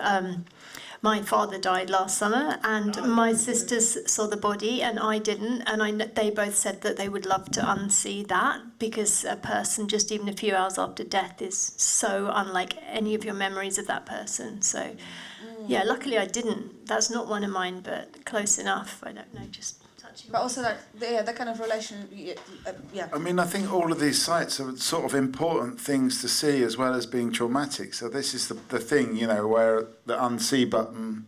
my father died last summer, and my sisters saw the body and I didn't, and they both said that they would love to unsee that because a person just even a few hours after death is so unlike any of your memories of that person. So yeah, luckily I didn't. That's not one of mine, but close enough. I don't know, just touching. But also that kind of relation, yeah. I mean, I think all of these sites are sort of important things to see as well as being traumatic. So this is the thing, where the unsee button,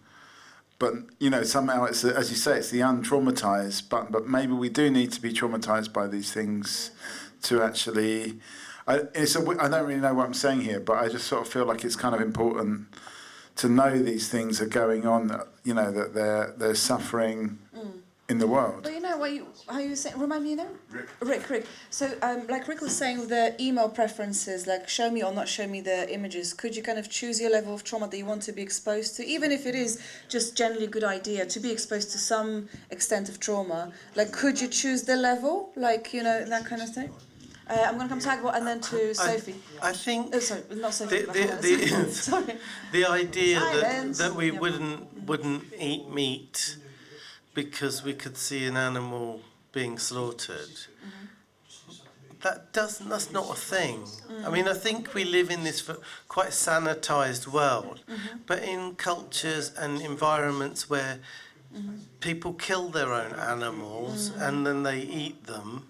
but, somehow it's, as you say, it's the untraumatized button, but maybe we do need to be traumatized by these things to actually... I don't really know what I'm saying here, but I just sort of feel like it's kind of important to know these things are going on, that they're suffering... in the world. But how you saying? Remind me, Rick. So, like Rick was saying with the email preferences, like show me or not show me the images. Could you kind of choose your level of trauma that you want to be exposed to, even if it is just generally a good idea to be exposed to some extent of trauma? Like, could you choose the level, that kind of thing? I'm going to come to Agbo and then to Sophie. I think... Oh, sorry, not Sophie. Sorry. The idea Silence. that we wouldn't eat meat because we could see an animal being slaughtered. That's not a thing. I mean, I think we live in this quite sanitised world, but in cultures and environments where people kill their own animals and then they eat them,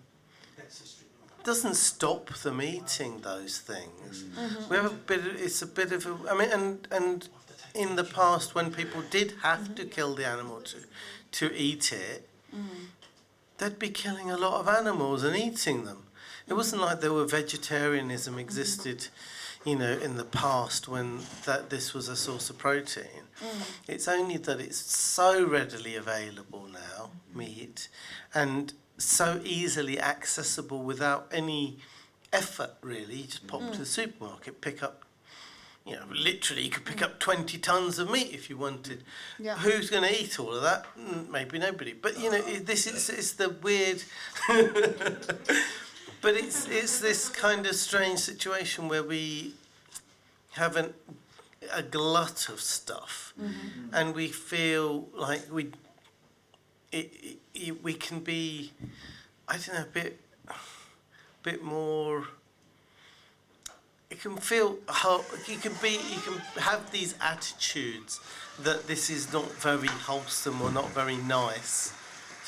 doesn't stop them eating those things. We have it's a bit of a... I mean, and in the past when people did have to kill the animal to eat it, they'd be killing a lot of animals and eating them. It wasn't like vegetarianism existed, in the past when this was a source of protein. It's only that it's so readily available now, meat, and so easily accessible without any effort, really. You just pop to the supermarket, pick up, literally you could pick up 20 tons of meat if you wanted. Yeah. Who's going to eat all of that? Maybe nobody. But, it's the weird... But it's this kind of strange situation where we have a glut of stuff, and we feel like we can be, I don't know, a bit more. It can feel you can have these attitudes that this is not very wholesome or not very nice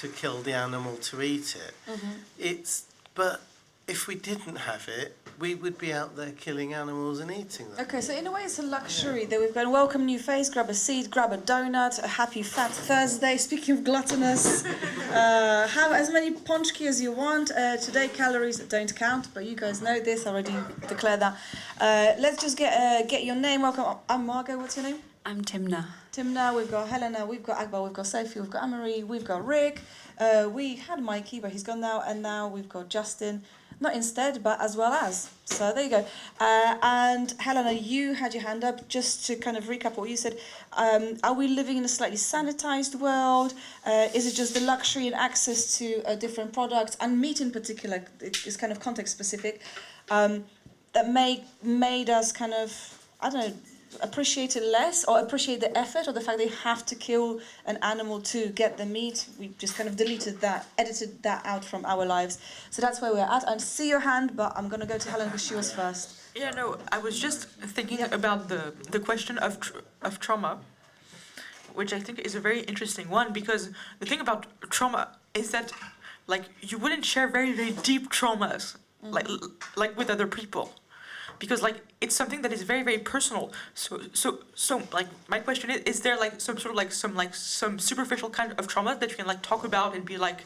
to kill the animal to eat it. But if we didn't have it, we would be out there killing animals and eating them. Okay, so in a way it's a luxury that we've got. Welcome new face, grab a seat, grab a donut, a happy fat Thursday. Speaking of gluttonous, have as many ponchki as you want. Today calories don't count, but you guys know this, I already declared that. Let's just get your name. Welcome. I'm Margot, what's your name? I'm Timna. Timna, we've got Helena, we've got Akbar, we've got Sophie, we've got Amory, we've got Rick. We had Mikey, but he's gone now, and now we've got Justin. Not instead, but as well as. So there you go. And Helena, you had your hand up. Just to kind of recap what you said, are we living in a slightly sanitized world? Is it just the luxury and access to different products, and meat in particular, is kind of context specific, that made us kind of, I don't know, appreciate it less, or appreciate the effort, or the fact they have to kill an animal to get the meat? We just kind of edited that out from our lives. So that's where we're at. I see your hand, but I'm going to go to Helen because she was first. Yeah, no, I was just thinking about the question of trauma, which I think is a very interesting one, because the thing about trauma is that, like, you wouldn't share very, very deep traumas like with other people, because like it's something that is very, very personal. So like my question is there like some sort of like some superficial kind of trauma that you can like talk about and be like,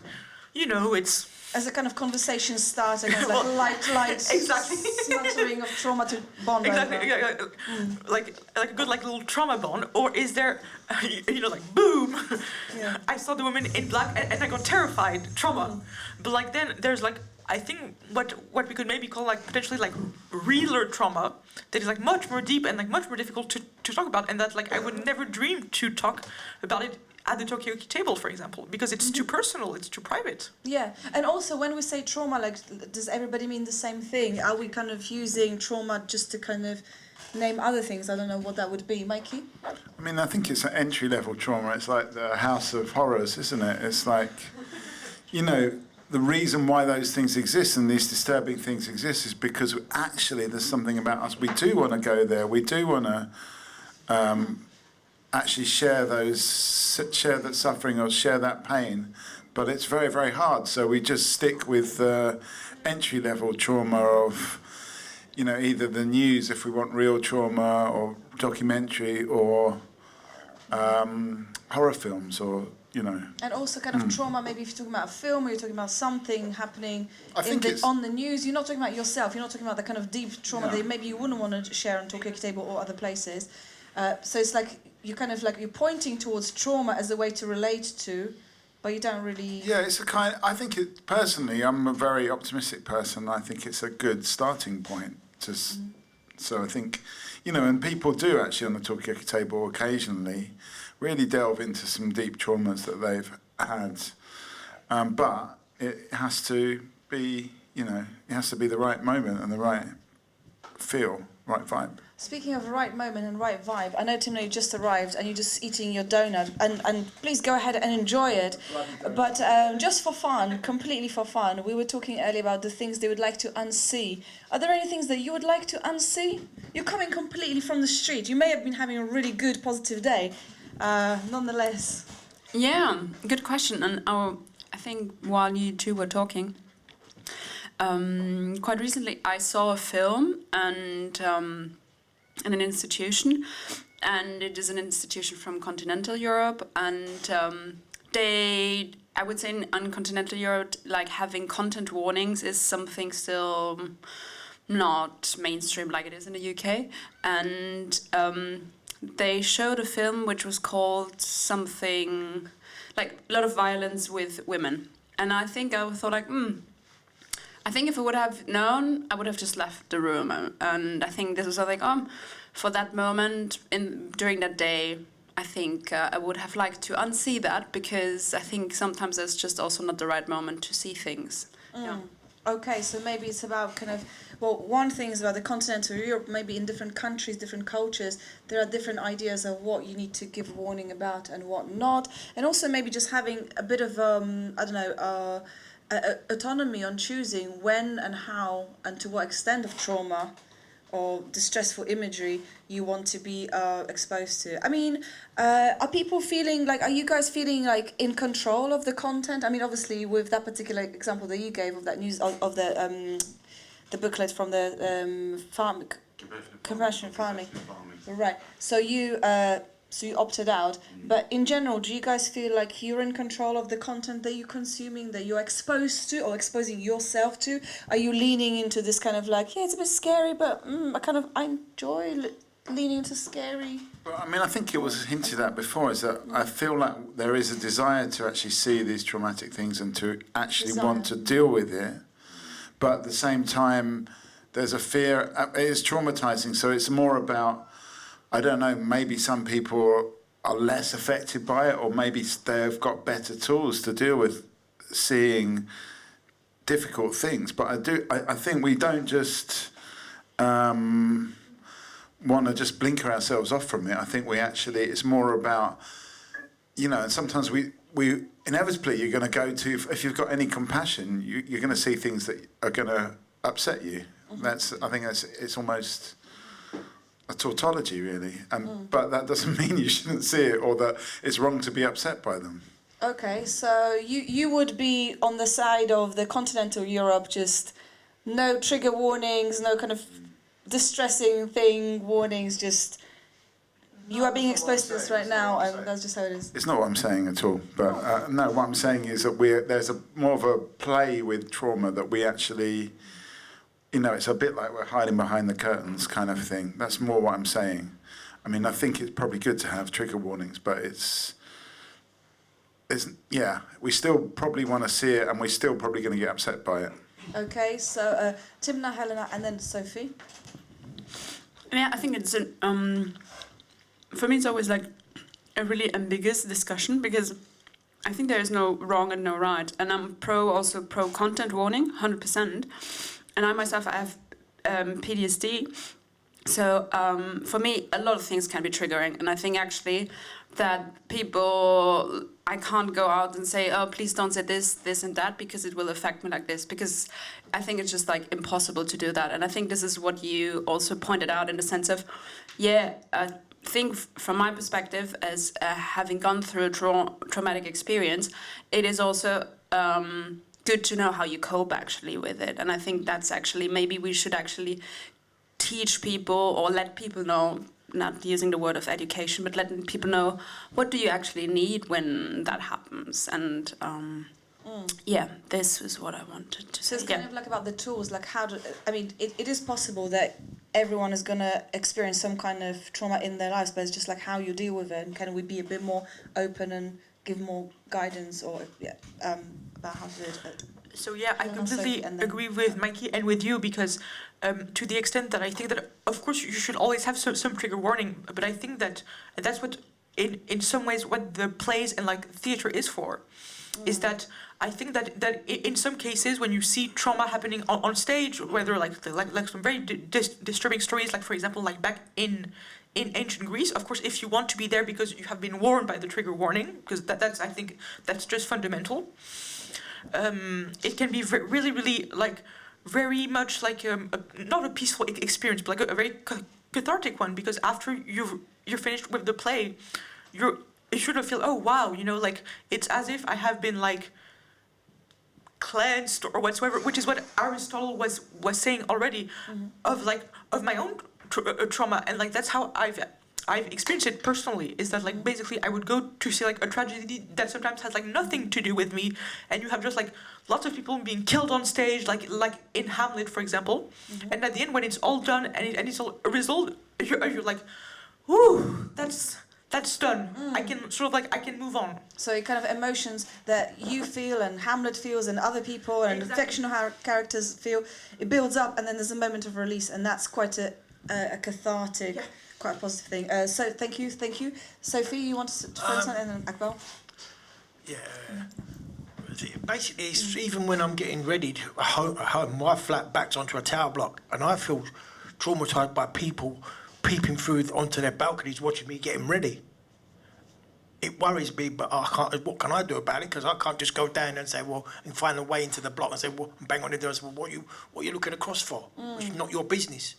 it's as a kind of conversation starter, kind of like light exactly smattering of trauma to bond exactly over. like a good like little trauma bond, or is there like boom, I saw the woman in black and I got terrified, trauma. But like then there's like, I think what we could maybe call like potentially like realer trauma that is like much more deep and like much more difficult to talk about, and that like I would never dream to talk about it at the Tokyoki table, for example, because it's too personal, it's too private. Yeah, and also when we say trauma, like, does everybody mean the same thing? Are we kind of using trauma just to kind of name other things? I don't know what that would be. Mikey? I mean, I think it's an entry-level trauma. It's like the House of Horrors, isn't it? It's like, the reason why those things exist and these disturbing things exist is because actually there's something about us. We do want to go there. We do want to actually share that suffering or share that pain, but it's very, very hard. So we just stick with entry-level trauma of, either the news if we want real trauma, or documentary, or horror films, or And also kind of trauma, maybe if you're talking about a film or you're talking about something happening I on the news, you're not talking about yourself, you're not talking about the kind of deep trauma that maybe you wouldn't want to share on Tokyoki Table or other places. So it's like you're pointing towards trauma as a way to relate to, but you don't really... Yeah, I think personally, I'm a very optimistic person. I think it's a good starting point. So I think, and people do actually on the Tokyoki Table occasionally really delve into some deep traumas that they've had, but it has to be, it has to be the right moment and the right feel, right vibe. Speaking of right moment and right vibe, I know, Timna, you just arrived and you're just eating your donut, and please go ahead and enjoy it. But just for fun, completely for fun, we were talking earlier about the things they would like to unsee. Are there any things that you would like to unsee? You're coming completely from the street. You may have been having a really good, positive day. Nonetheless. Yeah, good question. And I think while you two were talking, quite recently I saw a film and in an institution, and it is an institution from continental Europe, and I would say in continental Europe, like having content warnings is something still not mainstream like it is in the UK. And they showed a film which was called something like a lot of violence with women. And I think I thought like, I think if I would have known, I would have just left the room. And I think this was something, for that moment during that day, I think I would have liked to unsee that, because I think sometimes it's just also not the right moment to see things. Yeah. Okay, so maybe it's about kind of, well, one thing is about the continental Europe, maybe in different countries, different cultures, there are different ideas of what you need to give warning about and what not. And also maybe just having a bit of, autonomy on choosing when and how and to what extent of trauma or distressful imagery you want to be exposed to. I mean, are people feeling like, are you guys feeling like in control of the content? I mean, obviously with that particular example that you gave of that news of the booklet from the compassion farming. Right. So you opted out, but in general, do you guys feel like you're in control of the content that you're consuming, that you're exposed to or exposing yourself to? Are you leaning into this kind of like, yeah, it's a bit scary, but I enjoy leaning into scary? Well, I mean, I think it was hinted at before, is that I feel like there is a desire to actually see these traumatic things and to actually want to deal with it, but at the same time, there's a fear. It is traumatizing, so it's more about, I don't know, maybe some people are less affected by it, or maybe they've got better tools to deal with seeing difficult things. But I think we don't just want to just blinker ourselves off from it. I think we actually, it's more about, and sometimes we inevitably you're going to go to, if you've got any compassion, you're going to see things that are going to upset you. I think it's almost a tautology, really, but that doesn't mean you shouldn't see it or that it's wrong to be upset by them. Okay, so you would be on the side of the continental Europe, just no trigger warnings, no kind of distressing warnings, just you are being exposed to this right now, and that's just how it is. It's not what I'm saying at all, but no, what I'm saying is that there's more of a play with trauma that we actually, it's a bit like we're hiding behind the curtains kind of thing. That's more what I'm saying. I mean, I think it's probably good to have trigger warnings, but we still probably want to see it, and we're still probably going to get upset by it. Okay, so Timna, Helena, and then Sophie. Yeah, I think it's for me it's always like a really ambiguous discussion, because I think there is no wrong and no right, and I'm pro content warning, 100%. And I myself, I have PTSD, so for me, a lot of things can be triggering. And I think actually that I can't go out and say, oh, please don't say this, this and that, because it will affect me like this, because I think it's just like impossible to do that. And I think this is what you also pointed out in the sense of, I think from my perspective as having gone through a traumatic experience, it is also good to know how you cope actually with it. And I think that's actually, maybe we should actually teach people or let people know, not using the word of education, but letting people know what do you actually need when that happens. And this is what I wanted to say. So it's kind of like about the tools, like it is possible that everyone is going to experience some kind of trauma in their lives, but it's just like how you deal with it, and can we be a bit more open and give more guidance or about how to do it. So I completely agree with Mikey and with you, because to the extent that I think that of course you should always have some trigger warning, but I think that that's what in some ways what the plays and like theatre is for, is that I think that in some cases when you see trauma happening on stage, whether like some very disturbing stories, like for example like back in ancient Greece, of course, if you want to be there because you have been warned by the trigger warning, because that's I think that's just fundamental. It can be really, really like very much like not a peaceful experience, but like a very cathartic one, because after you're finished with the play, you should feel, oh wow, like it's as if I have been like cleansed or whatsoever, which is what Aristotle was saying already, of my own trauma, and like that's how I've experienced it personally, is that like basically I would go to see like a tragedy that sometimes has like nothing to do with me, and you have just like lots of people being killed on stage, like in Hamlet, for example, and at the end when it's all done and it's all resolved, you're like, whew, that's done. I can sort of like I can move on. So it kind of emotions that you feel and Hamlet feels and other people and Exactly. fictional characters feel, it builds up and then there's a moment of release, and that's quite a cathartic, quite a positive thing. So thank you. Sophie, you want to find something, and then Akbar? Yeah. Basically, it's even when I'm getting ready to home, my flat backs onto a tower block, and I feel traumatised by people peeping through onto their balconies watching me getting ready. It worries me, but I can't. What can I do about it? Because I can't just go down and say, well, and find a way into the block and say, well, and bang on the door and say, well, what are you looking across for? It's not your business.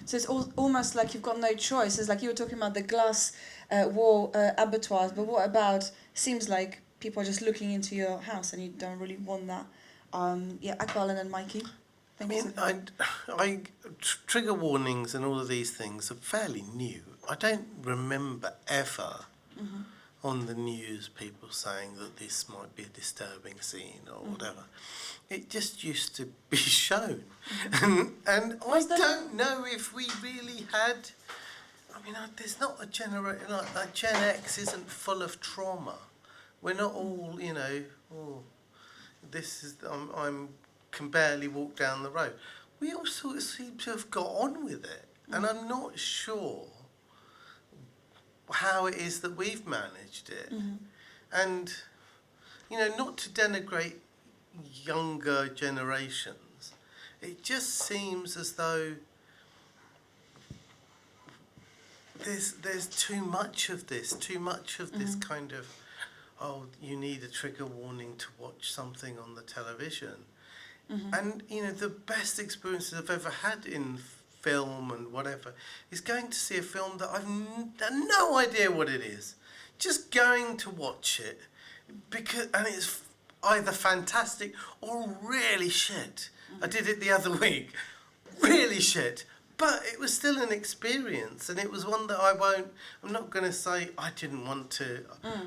So it's almost like you've got no choice. It's like you were talking about the glass wall abattoirs, but what about, seems like people are just looking into your house and you don't really want that. Akbar and then Mikey. I mean, trigger warnings and all of these things are fairly new. I don't remember ever on the news people saying that this might be a disturbing scene or whatever. It just used to be shown. And I don't know if we really had... I mean, there's not a generation... Like Gen X isn't full of trauma. We're not all, you know, this is... I'm can barely walk down the road. We all sort of seem to have got on with it. And I'm not sure how it is that we've managed it. And, you know, not to denigrate younger generations, it just seems as though there's too much of this kind of, you need a trigger warning to watch something on the television. And, you know, the best experiences I've ever had in film and whatever is going to see a film that I've no idea what it is. Just going to watch it, and it's either fantastic or really shit. I did it the other week. Really shit. But it was still an experience, and it was one that I'm not going to say I didn't want to,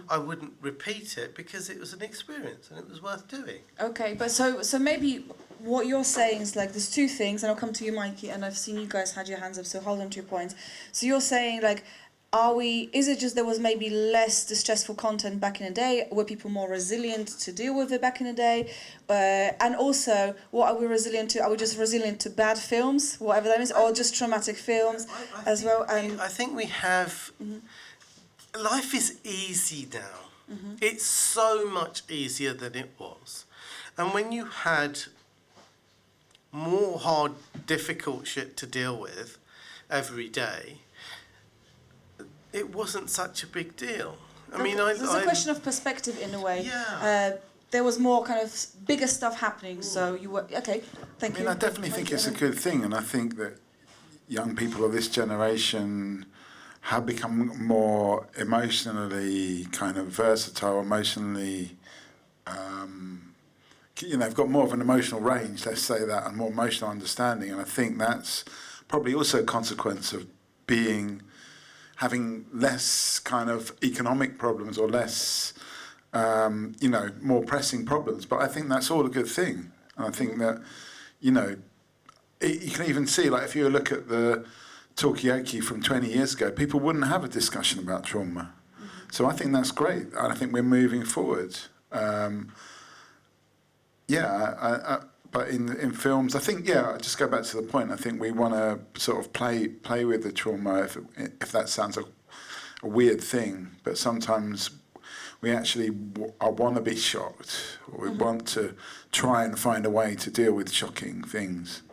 I wouldn't repeat it, because it was an experience and it was worth doing. Okay, but so maybe what you're saying is like there's two things, and I'll come to you, Mikey, and I've seen you guys had your hands up, so hold on to your points. So you're saying like, is it just there was maybe less distressful content back in the day? Were people more resilient to deal with it back in the day? And also, what are we resilient to? Are we just resilient to bad films, whatever that means, or just traumatic films as well? I think we have... Life is easy now. It's so much easier than it was. And when you had more hard, difficult shit to deal with every day, it wasn't such a big deal. I mean, there's a question of perspective in a way. Yeah. There was more kind of bigger stuff happening, so you were... Okay, thank you. I definitely think it's a good thing, and I think that young people of this generation have become more emotionally kind of versatile, emotionally... they've got more of an emotional range, let's say that, and more emotional understanding, and I think that's probably also a consequence of having less kind of economic problems or less, more pressing problems. But I think that's all a good thing. And I think that, you can even see, like, if you look at the talkie-walkie from 20 years ago, people wouldn't have a discussion about trauma. So I think that's great. And I think we're moving forward. But in films, I think, I just go back to the point. I think we want to sort of play with the trauma, if that sounds a weird thing. But sometimes we actually want to be shocked, or we want to try and find a way to deal with shocking things.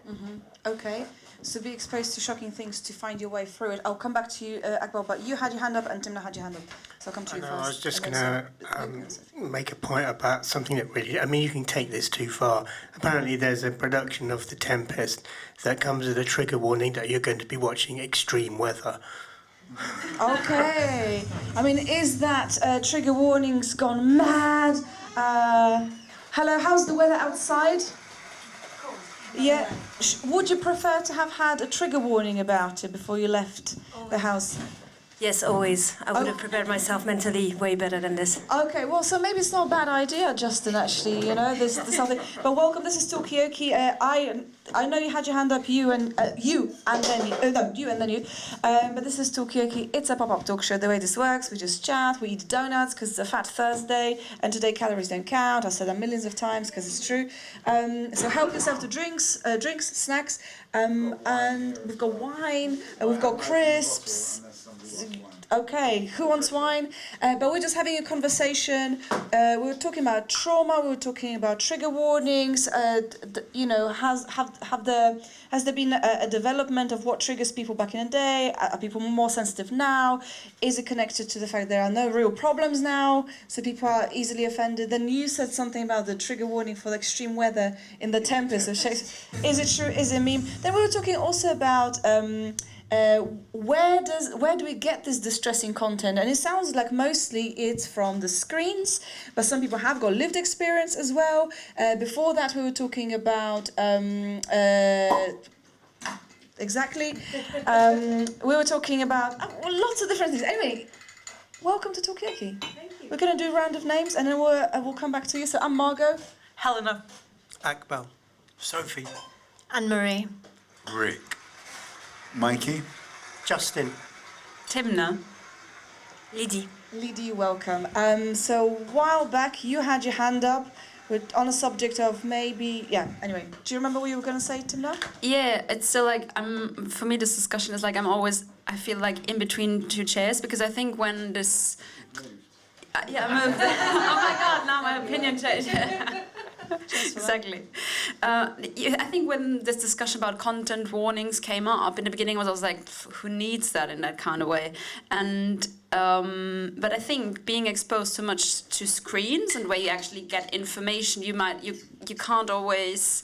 Okay, so be exposed to shocking things to find your way through it. I'll come back to you, Akbar, but you had your hand up and Timna had your hand up. So I'll come to you first. I was just going to make a point about something that really... I mean, you can take this too far. Apparently there's a production of The Tempest that comes with a trigger warning that you're going to be watching extreme weather. Okay. I mean, is that trigger warnings gone mad? Hello, how's the weather outside? Yeah. Would you prefer to have had a trigger warning about it before you left the house? Yes, always. I would have prepared myself mentally way better than this. Okay, well, so maybe it's not a bad idea, Justin, actually, you know, there's something. But welcome, this is Tokioki. I know you had your hand up, you and then you. But this is Tokioki. It's a pop-up talk show. The way this works, we just chat, we eat donuts because it's a Fat Thursday, and today calories don't count. I've said that millions of times because it's true. So help yourself to drinks, snacks, and we've got wine, we've got crisps. Okay, who wants wine? But we're just having a conversation. We were talking about trauma. We were talking about trigger warnings. You know, has there been a development of what triggers people back in the day? Are people more sensitive now? Is it connected to the fact there are no real problems now, so people are easily offended? Then you said something about the trigger warning for the extreme weather in the Tempest of Shakespeare. Is it true? Is it a meme? Then we were talking also about. Where do we get this distressing content? And it sounds like mostly it's from the screens, but some people have got lived experience as well. Before that, we were talking about exactly. We were talking about lots of different things. Anyway, welcome to Tokioki. Thank you. We're going to do a round of names, and then we'll come back to you. So I'm Margot. Helena. Akbal. Sophie. Anne-Marie. Rick. Mikey? Justin. Timna. Lydie. Lydie, welcome. So a while back, you had your hand up on a subject of maybe, anyway. Do you remember what you were going to say, Timna? Yeah, it's so like for me this discussion is like I feel like in between two chairs because I think when this I moved. Oh my God! Now my opinion changed. Exactly. I think when this discussion about content warnings came up in the beginning, I was like, who needs that in that kind of way? And but I think being exposed so much to screens and where you actually get information, you can't always.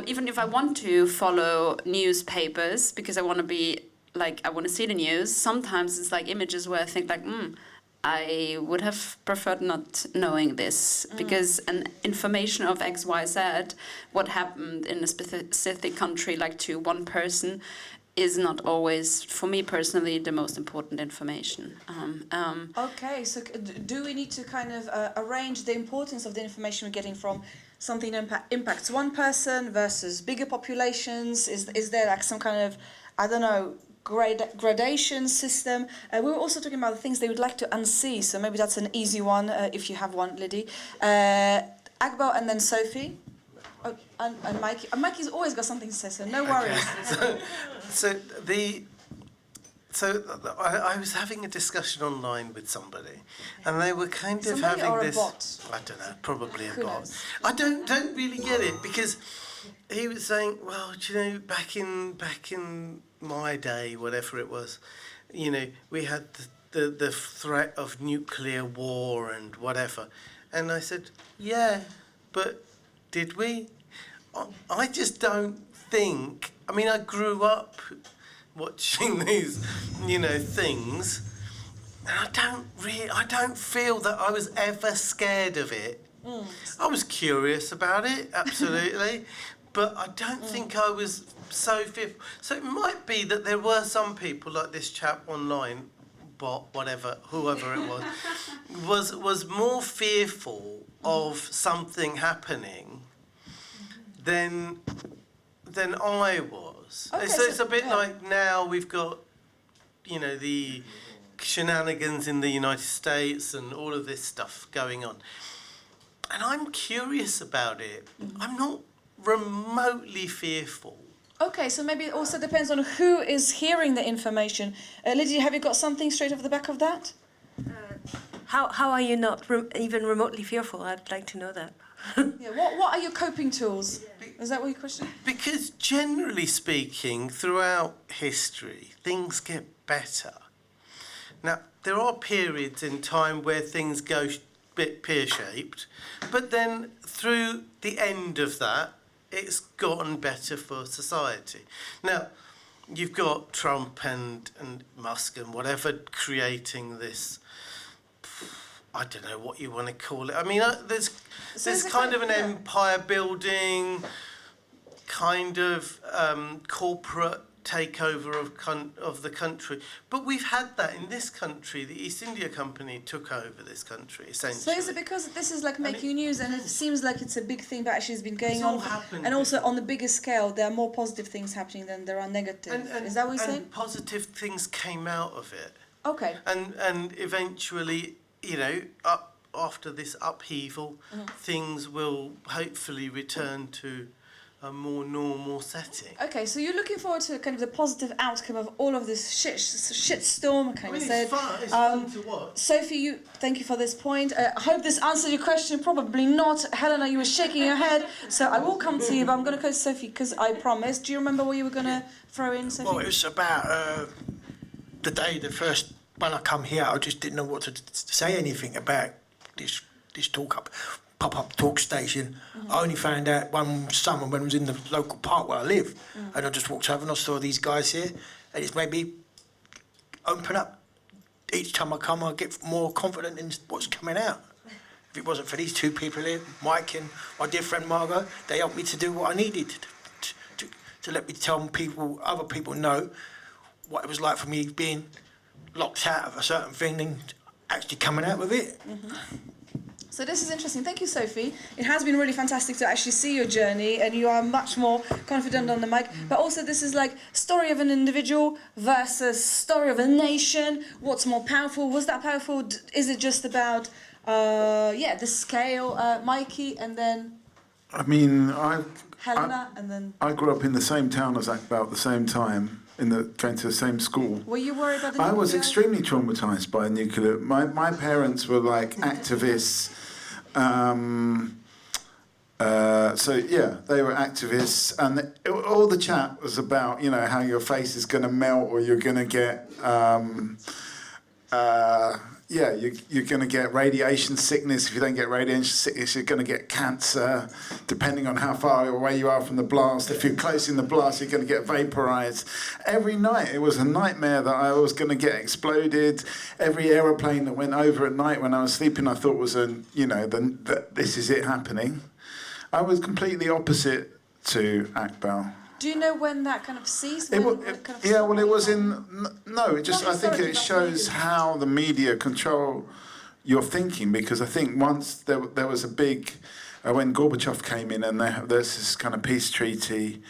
Even if I want to follow newspapers because I want to be like I want to see the news, sometimes it's like images where I think like, I would have preferred not knowing this because an information of X, Y, Z, what happened in a specific country, like to one person, is not always, for me personally, the most important information. Okay, so do we need to kind of arrange the importance of the information we're getting from something that impacts one person versus bigger populations? Is there like some kind of, I don't know, gradation system? We were also talking about the things they would like to unsee, so maybe that's an easy one if you have one, Lydie. Akbar and then Sophie. Oh, and Mikey. Mikey's always got something to say, so no worries. I was having a discussion online with somebody, and they were kind of Somebody having or a this. bot? I don't know, probably a Who bot. knows? I don't really get it because he was saying, well, do you know, back in my day, whatever it was, you know, we had the threat of nuclear war and whatever, and I said, yeah, but did we? I just don't think. I mean, I grew up watching these, you know, things, and I don't feel that I was ever scared of it. I was curious about it, absolutely, but I don't think I was so fearful. So it might be that there were some people like this chap online, bot, whatever, whoever it was more fearful of something happening than I was. Okay, So it's a bit yeah. like now we've got, you know, the shenanigans in the United States and all of this stuff going on. And I'm curious about it. I'm not remotely fearful. Okay, so maybe it also depends on who is hearing the information. Lydia, have you got something straight off the back of that? How are you not even remotely fearful? I'd like to know that. Yeah. What are your coping tools? Is that what your question? Because generally speaking, throughout history, things get better. Now, there are periods in time where things go a bit pear-shaped, but then through the end of that, it's gotten better for society. Now, you've got Trump and Musk and whatever creating this, I don't know what you want to call it. I mean, there's kind of an empire building, kind of corporate takeover of the country. But we've had that in this country. The East India Company took over this country, essentially. So is it because this is like making news and it seems like it's a big thing, but actually it's been going It's on? all happened And also before. on the bigger scale, there are more positive things happening than there are negative. Is that what you're saying? And positive things came out of it. Okay. And eventually, after this upheaval, things will hopefully return to a more normal setting. Okay, so you're looking forward to kind of the positive outcome of all of this shit storm, kind of said. It's fun to watch. Sophie, thank you for this point. I hope this answered your question. Probably not. Helena, you were shaking your head, so I will come to you, but I'm going to go to Sophie because I promised. Do you remember what you were going to throw in, Sophie? Well, it was about the day, the first when I come here, I just didn't know what to say anything about this pop-up talk station. I only found out one summer when I was in the local park where I live, and I just walked over and I saw these guys here, and it's made me open up. Each time I come, I get more confident in what's coming out. If it wasn't for these two people here, Mike and my dear friend Margot, they helped me to do what I needed to let me tell other people know what it was like for me being locked out of a certain thing and actually coming out with it. So this is interesting. Thank you, Sophie. It has been really fantastic to actually see your journey, and you are much more confident on the mic. But also, this is like story of an individual versus story of a nation. What's more powerful? Was that powerful? Is it just about the scale? Mikey, and then I mean, Helena, and then. I grew up in the same town as Akbar at the same time, going to the same school. Were you worried about the I was nuclear? extremely traumatised by nuclear. My parents were like activists. They were activists, and all the chat was about how your face is going to melt, or you're going to get you're going to get radiation sickness. If you don't get radiation sickness, you're going to get cancer, depending on how far away you are from the blast. If you're close in the blast, you're going to get vaporized. Every night, it was a nightmare that I was going to get exploded. Every aeroplane that went over at night when I was sleeping, I thought was this is it happening. I was completely opposite to Akbar. Do you know when that kind of ceased? I think it shows how the media control your thinking, because I think once there was a big, when Gorbachev came in and there's this kind of peace treaty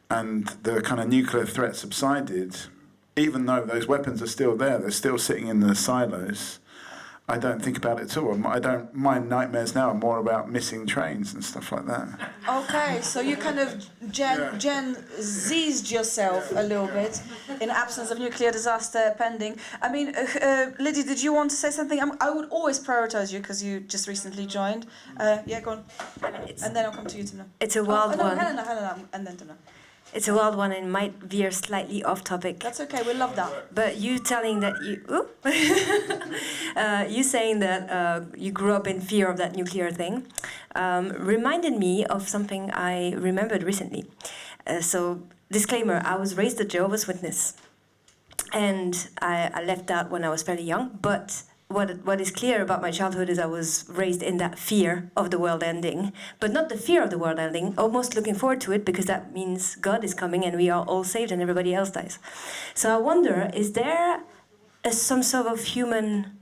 and the kind of nuclear threat subsided, even though those weapons are still there, they're still sitting in the silos. I don't think about it at all. My nightmares now are more about missing trains and stuff like that. Okay, so you kind of Gen Z'd yourself a little bit in absence of nuclear disaster pending. I mean, Lydia, did you want to say something? I would always prioritise you because you just recently joined. Go on. And then I'll come to you, Timna. It's a wild one. Helena, and then Timna. It's a wild one and might veer slightly off topic. That's okay, we love that. But you telling that you saying that you grew up in fear of that nuclear thing reminded me of something I remembered recently. So, disclaimer, I was raised a Jehovah's Witness. And I left that when I was fairly young, but what is clear about my childhood is I was raised in that fear of the world ending, but not the fear of the world ending, almost looking forward to it because that means God is coming and we are all saved and everybody else dies. So I wonder, is there some sort of human,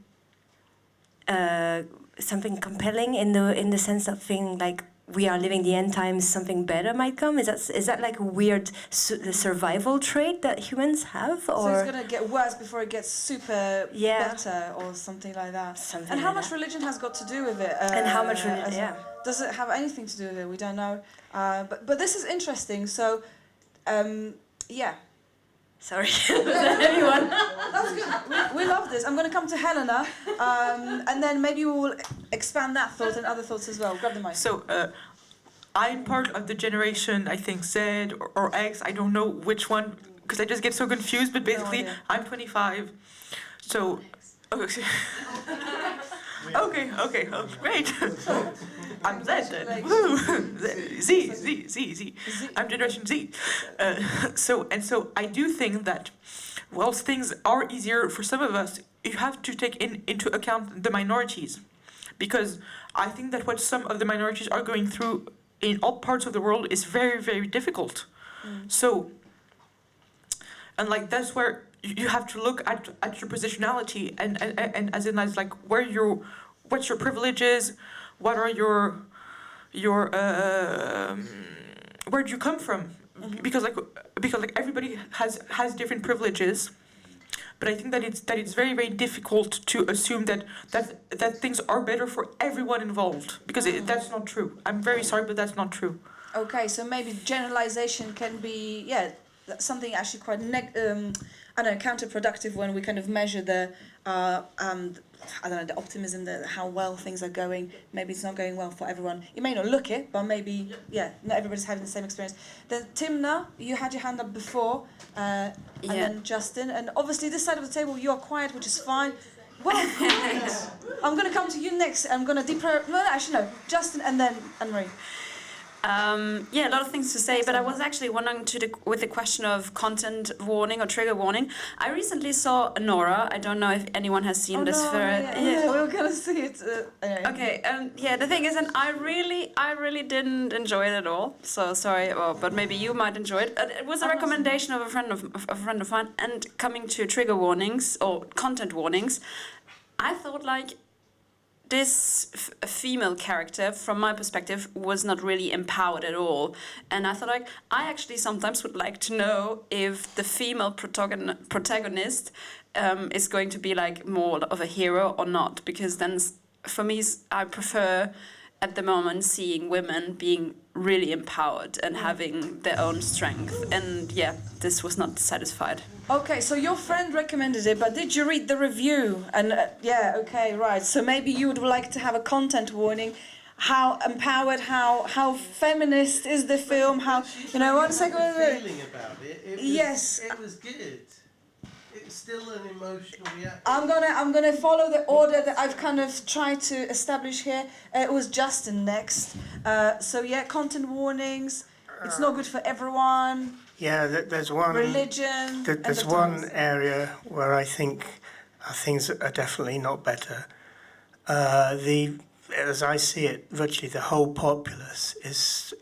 something compelling in the sense of feeling like we are living the end times, something better might come? Is that like a weird survival trait that humans have? Or? So it's going to get worse before it gets super better or something like that. And how much religion has got to do with it? And how much religion, Does it have anything to do with it? We don't know. But this is interesting. So, Sorry, everyone. That's good. We love this. I'm going to come to Helena, and then maybe we will expand that thought and other thoughts as well. Grab the mic. So, I'm part of the generation, I think, Z or X. I don't know which one, because I just get so confused. But basically, idea. I'm 25. So, okay. Okay, oh, great. I'm Z then. Woo! Z. I'm Generation Z. So I do think that whilst things are easier for some of us, you have to take into account the minorities. Because I think that what some of the minorities are going through in all parts of the world is very, very difficult. So and like that's where you have to look at your positionality and as in as like what's your privileges, what are your where do you come from? Because everybody has different privileges, but I think that it's very very difficult to assume that things are better for everyone involved, because that's not true. I'm very sorry, but that's not true. Okay, so maybe generalization can be, that's something actually quite counterproductive when we kind of measure the the optimism, how well things are going. Maybe it's not going well for everyone. You may not look it, but maybe not everybody's having the same experience. Then Timna, you had your hand up before, and then Justin, and obviously this side of the table you are quiet, which is fine. Well, great. I'm going to come to you next. I'm going to Justin and then Anne-Marie. A lot of things to say, but I was actually wondering with the question of content warning or trigger warning. I recently saw Nora. I don't know if anyone has seen this. We were gonna see it. Anyway. Okay, the thing is, and I really didn't enjoy it at all. So sorry, but maybe you might enjoy it. It was a recommendation of a friend of mine, and coming to trigger warnings or content warnings, I thought like, this female character, from my perspective, was not really empowered at all. And I thought, like, I actually sometimes would like to know if the female protagonist is going to be, like, more of a hero or not. Because then, for me, I prefer, at the moment, seeing women being really empowered and having their own strength. And, this was not satisfied. Okay, so your friend recommended it, but did you read the review? And okay, right. So maybe you would like to have a content warning. How empowered, how feminist is the film? How 1 second. Feeling about it. Yes. It was good. It's still an emotional reaction. I'm gonna follow the order that I've kind of tried to establish here. It was Justin next. Content warnings. It's not good for everyone. Yeah, there's one religion. There's one area where I think things are definitely not better. As I see it, virtually the whole populace is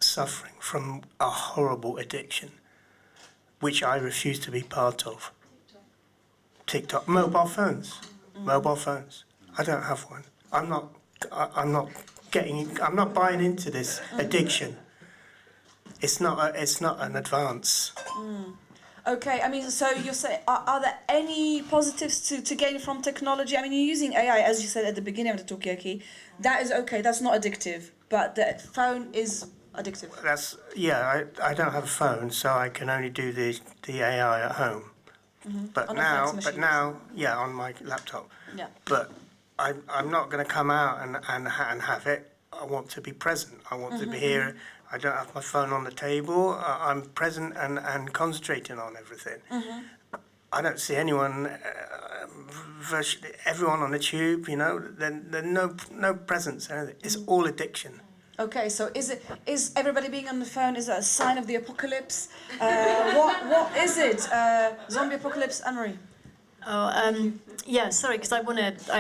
suffering from a horrible addiction, which I refuse to be part of. TikTok, mobile phones. I don't have one. I'm not buying into this addiction. It's not an advance. Okay, I mean, so you're saying, are there any positives to gain from technology? I mean, you're using AI, as you said at the beginning of the Tokyoki. That is okay, that's not addictive, but the phone is addictive. I don't have a phone, so I can only do the AI at home. Mm-hmm. But now, on my laptop. Yeah. But I'm not going to come out and have it. I want to be present. I want to be here. I don't have my phone on the table. I'm present and concentrating on everything. Mm-hmm. I don't see anyone, virtually everyone on the tube, there's no presence. It's all addiction. Okay, so is everybody being on the phone, is that a sign of the apocalypse? What is it? Zombie apocalypse, Anne-Marie? Sorry, because I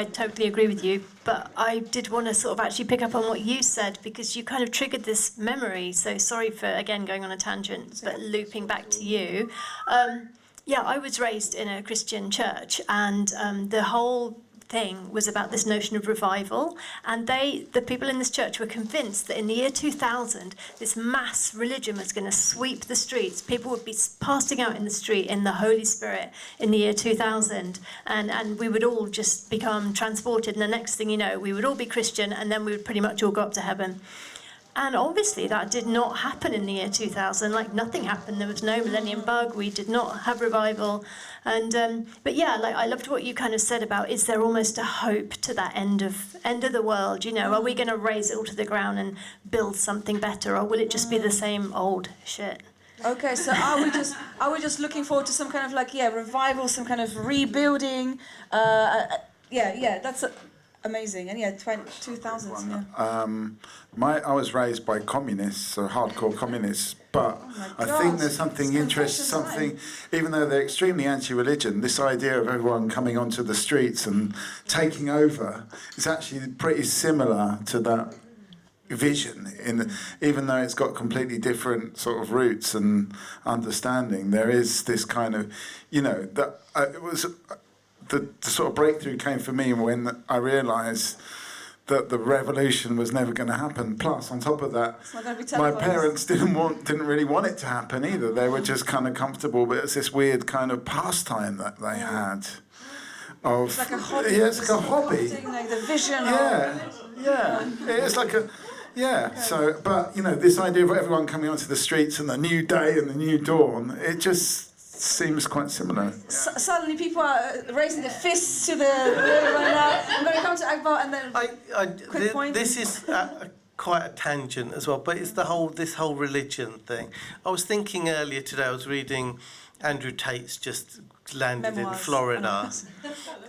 totally agree with you, but I did want to sort of actually pick up on what you said, because you kind of triggered this memory, so sorry for, again, going on a tangent, but looping back to you. I was raised in a Christian church, and the whole thing was about this notion of revival, and the people in this church were convinced that in the year 2000 this mass religion was going to sweep the streets. People would be passing out in the street in the Holy Spirit in the year 2000, and we would all just become transported, and the next thing you know we would all be Christian, and then we would pretty much all go up to heaven. And obviously that did not happen in the year 2000. Like, nothing happened. There was no millennium bug. We did not have revival. And I loved what you kind of said about, is there almost a hope to that end of the world? Are we going to raise it all to the ground and build something better, or will it just be the same old shit? Okay, so are we just looking forward to some kind of revival, some kind of rebuilding? That's amazing. And 2000s. I was raised by communists, so hardcore communists, but I think there's something interesting, even though they're extremely anti-religion, this idea of everyone coming onto the streets and taking over is actually pretty similar to that vision even though it's got completely different sort of roots and understanding. There is this kind of, that it was the sort of breakthrough came for me when I realised that the revolution was never going to happen. Plus, on top of that, my parents didn't really want it to happen either. They were just kind of comfortable, but it's this weird kind of pastime that they had. It's like a hobby. Yeah, it's like a hobby. Like the vision. It's like a. Yeah, okay. So, but, this idea of everyone coming onto the streets and the new day and the new dawn, it just seems quite similar. Suddenly people are raising their fists to the right now. I'm going to come to Akbar and then quick point. This is quite a tangent as well, but it's this whole religion thing. I was thinking earlier today, I was reading Andrew Tate's just landed Memoirs. in Florida.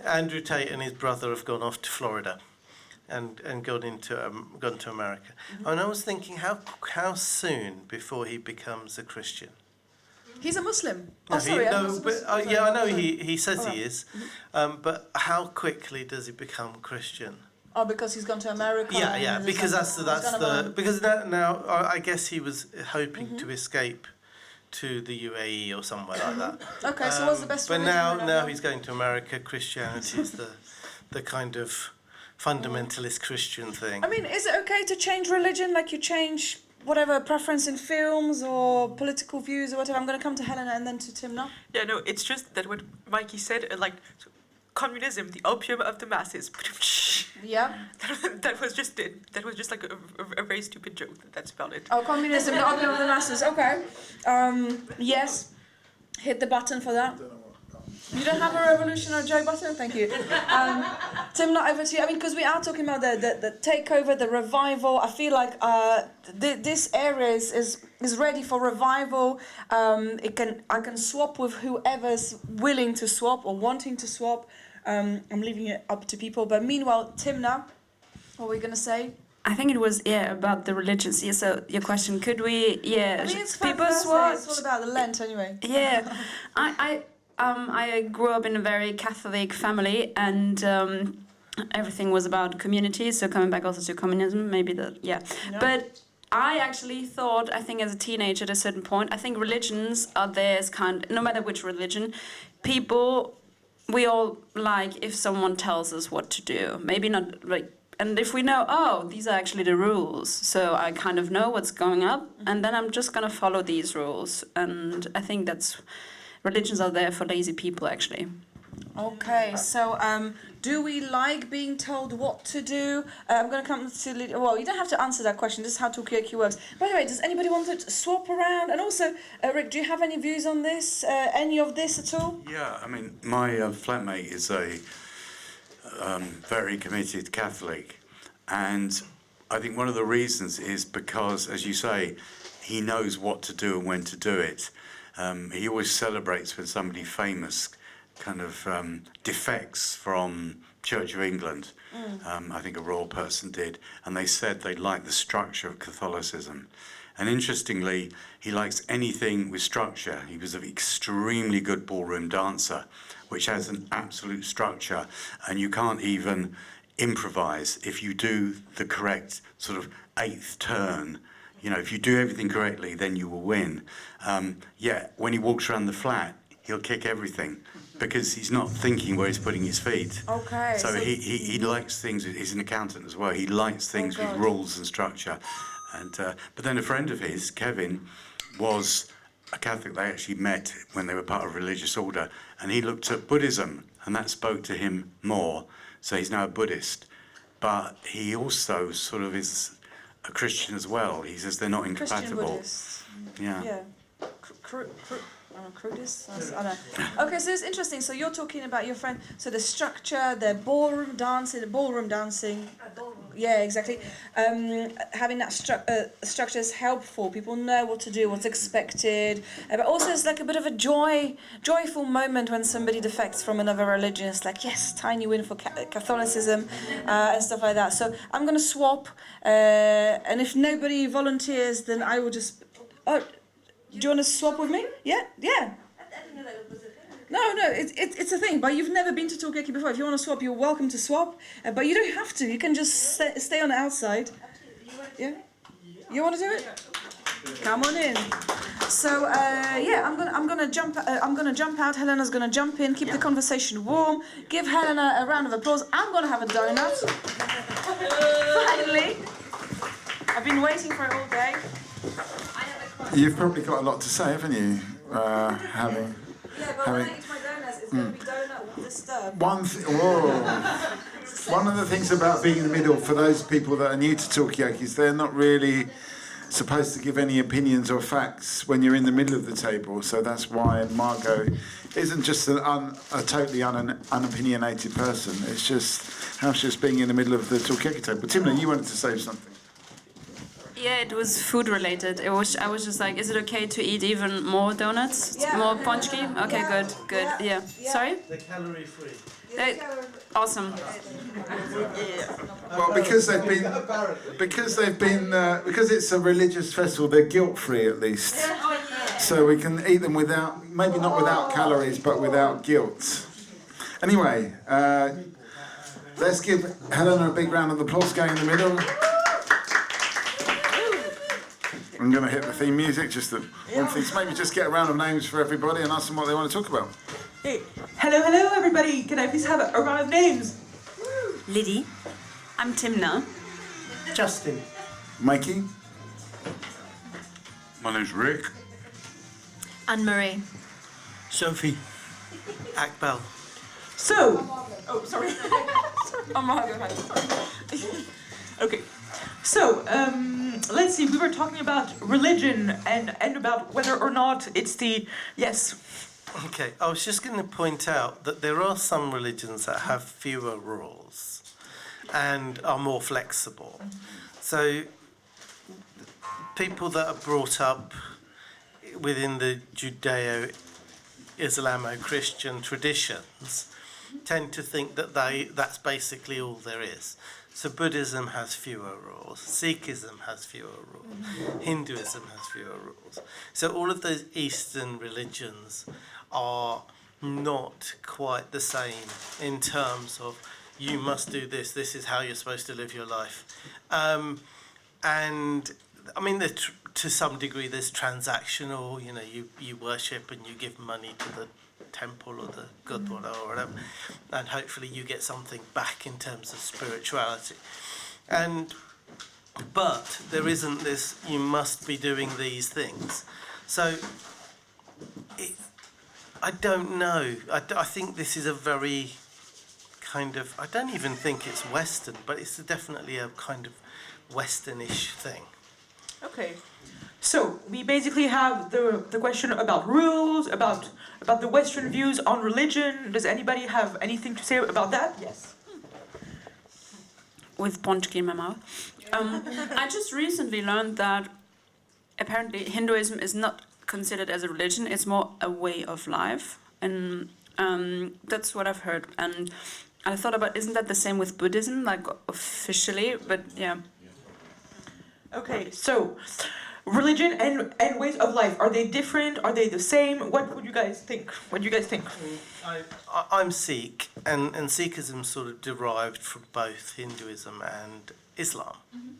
Andrew Tate and his brother have gone off to Florida. And gone to America. Mm-hmm. And I was thinking, how soon before he becomes a Christian? He's a Muslim. No, sorry. I know he says he is. Mm-hmm. But how quickly does he become Christian? Oh, because he's gone to America. Yeah. Because because now I guess he was hoping to escape to the UAE or somewhere like that. Okay, so what's the best? But now he's going to America. Christianity is the kind of fundamentalist Christian thing. I mean, is it okay to change religion like you change whatever preference in films or political views or whatever? I'm going to come to Helena and then to Tim now. Yeah, no, it's just that what Mikey said, communism, the opium of the masses. Yeah. That was just it. That was just like a very stupid joke. That's about it. Oh, communism, the opium of the masses. Okay. Yes. Hit the button for that. You don't have a revolutionary joke button? Thank you. Tim, not over to you. I mean, because we are talking about the takeover, the revival. I feel like this area is ready for revival. I can swap with whoever's willing to swap or wanting to swap. I'm leaving it up to people. But meanwhile, Tim, now, what are we going to say? I think it was about the religions. Yeah, so your question, could we? Yeah, I mean, it's people swap. It's all about the Lent anyway. Yeah, I grew up in a very Catholic family, and everything was about community. So coming back also to communism, maybe that, yeah. No. But I actually thought, I think as a teenager at a certain point, I think religions are there as no matter which religion, we all like if someone tells us what to do. Maybe not and if we know, these are actually the rules, so I kind of know what's going up, and then I'm just gonna follow these rules. And I think religions are there for lazy people, actually. Okay, so do we like being told what to do? I'm going to come to... Well, you don't have to answer that question. This is how Tukiyaki works. By the way, does anybody want to swap around? And also, Rick, do you have any views on this? Any of this at all? Yeah, I mean, my flatmate is a very committed Catholic. And I think one of the reasons is because, as you say, he knows what to do and when to do it. He always celebrates when somebody famous kind of defects from Church of England. I think a royal person did, and they said they liked the structure of Catholicism. And interestingly, he likes anything with structure. He was an extremely good ballroom dancer, which has an absolute structure, and you can't even improvise if you do the correct sort of eighth turn. If you do everything correctly, then you will win. When he walks around the flat, he'll kick everything because he's not thinking where he's putting his feet. Okay. So he likes things. He's an accountant as well. He likes things with rules and structure. And but then a friend of his, Kevin, was a Catholic. They actually met when they were part of a religious order, and he looked at Buddhism, and that spoke to him more. So he's now a Buddhist, but he also sort of is a Christian as well. He says they're not incompatible. Yeah. Crudists? I don't know. Okay, so it's interesting. So you're talking about your friend. So the structure, the ballroom dancing. Yeah, exactly. Having that structure is helpful. People know what to do, what's expected. But also it's like a bit of a joyful moment when somebody defects from another religion. It's like, yes, tiny win for Catholicism and stuff like that. So I'm going to swap. And if nobody volunteers, then I will just... Oh, do you want to swap with me? Yeah? Yeah. No, it's a thing, but you've never been to Tukiyaki before. If you want to swap, you're welcome to swap, but you don't have to. You can just stay on the outside. Yeah? You want to do it? Come on in. So I'm gonna jump out. Helena's gonna jump in. Keep the conversation warm. Give Helena a round of applause. I'm gonna have a donut. Finally, I've been waiting for it all day. You've probably got a lot to say, haven't you? Having. Yeah, but when I eat my donuts, it's gonna be donut disturbed. One of the things about being in the middle, for those people that are new to talkiyakis, they're not really supposed to give any opinions or facts when you're in the middle of the table. So that's why Margot isn't just a totally unopinionated person. It's just how she's being in the middle of the talkiyaki table. Timna, you wanted to say something. Yeah, it was food related. I was just like, is it okay to eat even more donuts? Yeah. More ponchki? Okay, Yeah. good. Yeah. Sorry? They're calorie free. Awesome. Well, because it's a religious festival, they're guilt-free at least. So we can eat them without, maybe not without calories, but without guilt. Anyway, let's give Helena a big round of applause going in the middle. I'm going to hit the theme music, just one thing. Maybe just get a round of names for everybody and ask them what they want to talk about. Hey, hello, everybody. Can I please have a round of names? Liddy. I'm Timna. Justin. Mikey? My name's Rick. Anne-Marie. Sophie. Akbal. So, sorry. Okay. So, let's see. We were talking about religion and about whether or not it's the yes. Okay, I was just going to point out that there are some religions that have fewer rules and are more flexible. So people that are brought up within the Judeo-Islamo-Christian traditions tend to think that that's basically all there is. So Buddhism has fewer rules, Sikhism has fewer rules, Hinduism has fewer rules. So all of those Eastern religions are not quite the same in terms of you must do this is how you're supposed to live your life. And I mean, to some degree there's transactional, you worship and you give money to the temple or the Gurdwara or whatever, and hopefully you get something back in terms of spirituality. But there isn't this, you must be doing these things. So I don't know. I think this is a very kind of, I don't even think it's Western, but it's definitely a kind of Westernish thing. Okay. So we basically have the question about rules, about the Western views on religion. Does anybody have anything to say about that? Yes. With ponchki in my mouth. I just recently learned that apparently Hinduism is not considered as a religion, it's more a way of life. And that's what I've heard. And I thought about, isn't that the same with Buddhism, like officially? But yeah. Okay, so religion and ways of life, are they different? Are they the same? What would you guys think? I'm Sikh, and Sikhism sort of derived from both Hinduism and Islam. Mm-hmm.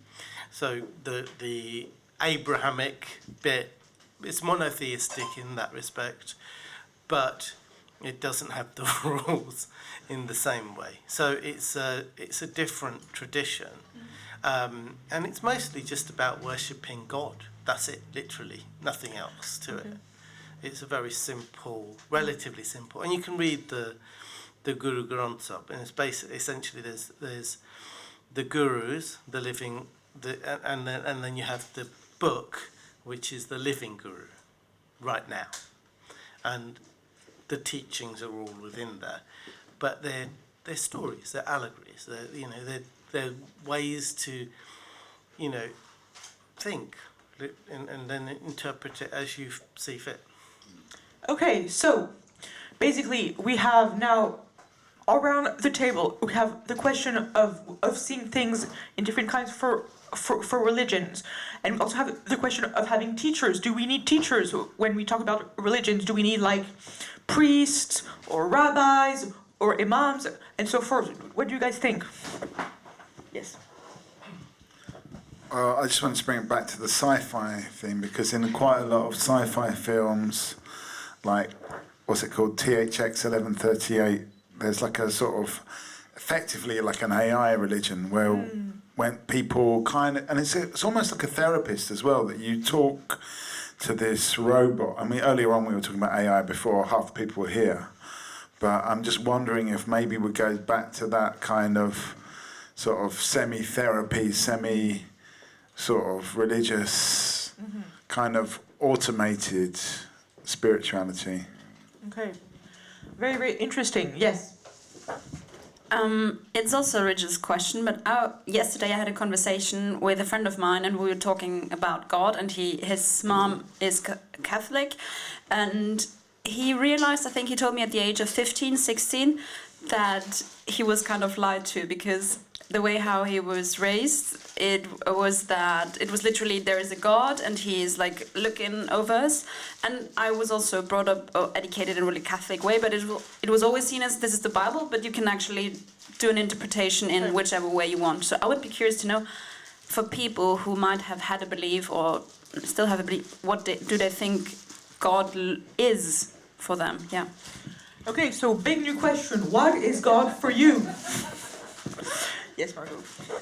So the Abrahamic bit, it's monotheistic in that respect, but it doesn't have the rules in the same way. So it's a different tradition, and it's mostly just about worshipping God. That's it, literally, nothing else to it. It's a very simple, relatively simple, and you can read the Guru Granth Sahib, and it's basically essentially there's the gurus, the living, and then you have the book, which is the living guru, right now, and the teachings are all within there, but they're stories, they're allegories, they're ways to, think and then interpret it as you see fit. Okay, so basically we have now around the table we have the question of seeing things in different kinds for religions, and we also have the question of having teachers. Do we need teachers when we talk about religions? Do we need like priests or rabbis or imams and so forth? What do you guys think? Yes. I just wanted to bring it back to the sci-fi thing, because in quite a lot of sci-fi films, like, what's it called, THX 1138, there's like a sort of, effectively like an AI religion where when people kind of, and it's almost like a therapist as well, that you talk to this robot. I mean, earlier on we were talking about AI before half the people were here, but I'm just wondering if maybe we go back to that kind of sort of semi-therapy, sort of religious, kind of automated spirituality. Okay. Very, very interesting. Yes. It's also a religious question, but yesterday I had a conversation with a friend of mine, and we were talking about God, and his mom is Catholic, and he realized, I think he told me at the age of 15, 16, that he was kind of lied to, because the way how he was raised, it was literally there is a God and he is like looking over us. And I was also brought up, educated in a really Catholic way, but it was always seen as this is the Bible, but you can actually do an interpretation in whichever way you want. So I would be curious to know, for people who might have had a belief or still have a belief, do they think God is for them? Yeah. Okay, so big new question. What is God for you? Yes, Margot.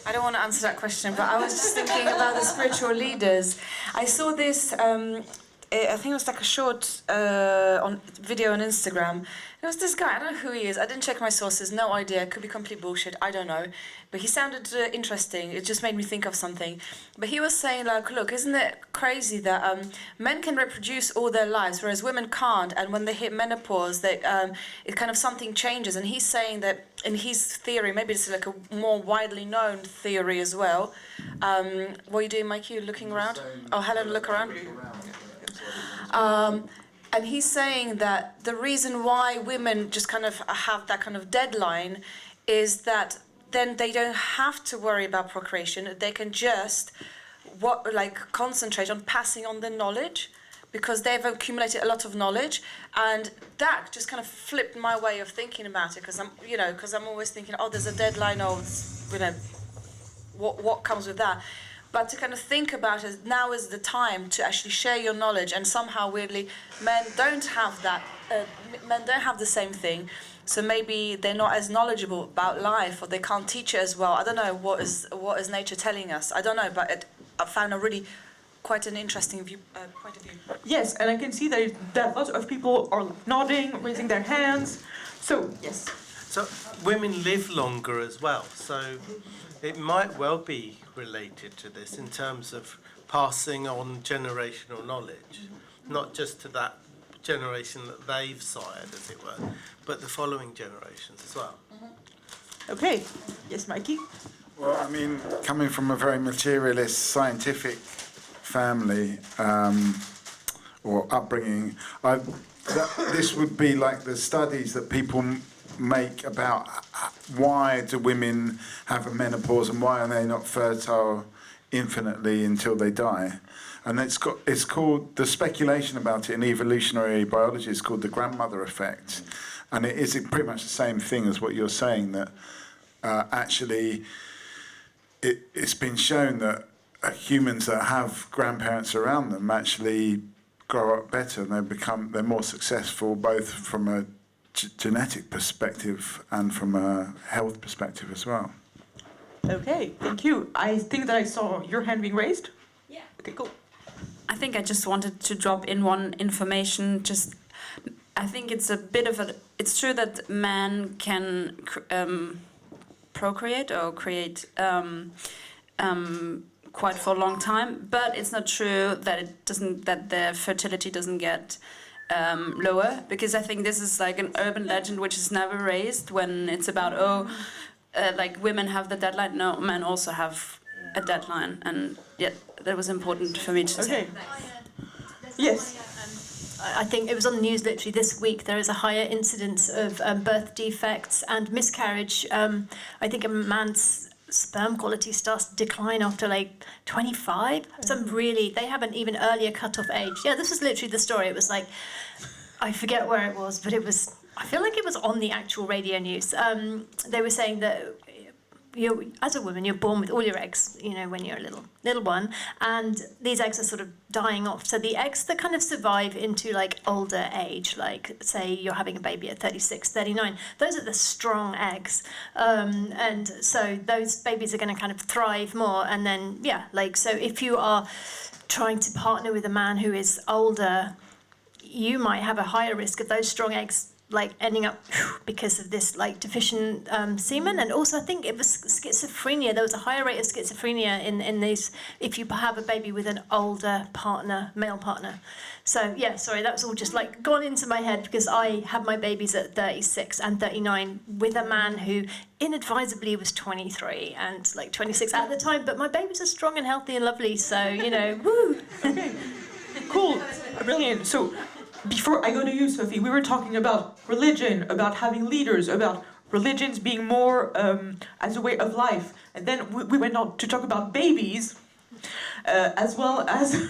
I don't want to answer that question, but I was just thinking about the spiritual leaders. I saw this, I think it was like a short video on Instagram. It was this guy, I don't know who he is, I didn't check my sources, no idea, could be complete bullshit, I don't know. But he sounded interesting, it just made me think of something. But he was saying like, look, isn't it crazy that men can reproduce all their lives, whereas women can't, and when they hit menopause, it kind of something changes. And he's saying that in his theory, maybe it's like a more widely known theory as well. What are you doing, Mike? You looking around? Oh, Helen, look around. And he's saying that the reason why women just kind of have that kind of deadline is that then they don't have to worry about procreation. They can just concentrate on passing on the knowledge, because they've accumulated a lot of knowledge. And that just kind of flipped my way of thinking about it, because I'm always thinking, oh, there's a deadline, what comes with that. But to kind of think about it, now is the time to actually share your knowledge, and somehow weirdly, men don't have that. Men don't have the same thing, so maybe they're not as knowledgeable about life, or they can't teach it as well. I don't know what is nature telling us. I don't know, but I found quite an interesting point of view. Yes, and I can see that lots of people are nodding, raising their hands. So yes. So women live longer as well. So it might well be related to this in terms of passing on generational knowledge, not just to that generation that they've sired, as it were, but the following generations as well. Okay. Yes, Mikey? Well, I mean, coming from a very materialist, scientific family or upbringing, this would be like the studies that people make about why do women have a menopause and why are they not fertile infinitely until they die. And it's called, the speculation about it in evolutionary biology is called the grandmother effect. And it is pretty much the same thing as what you're saying, that actually it's been shown that humans that have grandparents around them actually grow up better, and they're more successful, both from a genetic perspective and from a health perspective as well. Okay, thank you. I think that I saw your hand being raised. Yeah. Okay, cool. I think I just wanted to drop in one information. I think it's a bit of a. It's true that man can procreate or create quite for a long time, but it's not true that their fertility doesn't get lower, because I think this is like an urban legend which is never raised when it's about like women have the deadline. No, men also have a deadline, and that was important for me to say. Yes. I think it was on the news literally this week. There is a higher incidence of birth defects and miscarriage. I think a man's sperm quality starts to decline after like 25. They have an even earlier cut-off age. Yeah, this was literally the story. It was like, I forget where it was, but I feel like it was on the actual radio news. They were saying that as a woman, you're born with all your eggs, when you're a little one, and these eggs are sort of dying off. So the eggs that kind of survive into like older age, like say you're having a baby at 36, 39, those are the strong eggs. And so those babies are going to kind of thrive more. And then, so if you are trying to partner with a man who is older, you might have a higher risk of those strong eggs like ending up because of this like deficient semen. And also I think it was schizophrenia. There was a higher rate of schizophrenia in these if you have a baby with an older partner, male partner. So sorry, that was all just like gone into my head because I had my babies at 36 and 39 with a man who inadvisably was 23 and like 26 at the time, but my babies are strong and healthy and lovely, so woo. Okay, cool, brilliant. So before I go to you, Sophie, we were talking about religion, about having leaders, about religions being more as a way of life. And then we went on to talk about babies, as well as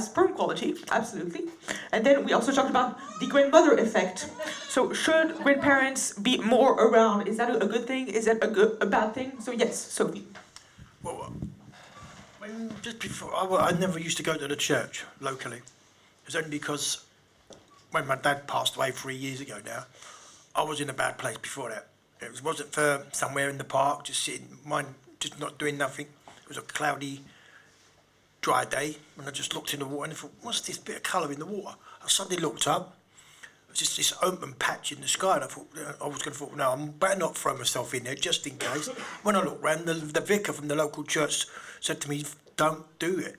sperm quality, absolutely. And then we also talked about the grandmother effect. So should grandparents be more around? Is that a good thing? Is that a bad thing? So yes, Sophie. Well, just before, I never used to go to the church locally. It was only because when my dad passed away 3 years ago now, I was in a bad place before that. It wasn't for somewhere in the park, just sitting, just not doing nothing. It was a cloudy, dry day, and I just looked in the water and I thought, what's this bit of colour in the water? I suddenly looked up, it was just this open patch in the sky, and I was going to thought, no, I better not throw myself in there, just in case. When I looked round, the vicar from the local church said to me, don't do it.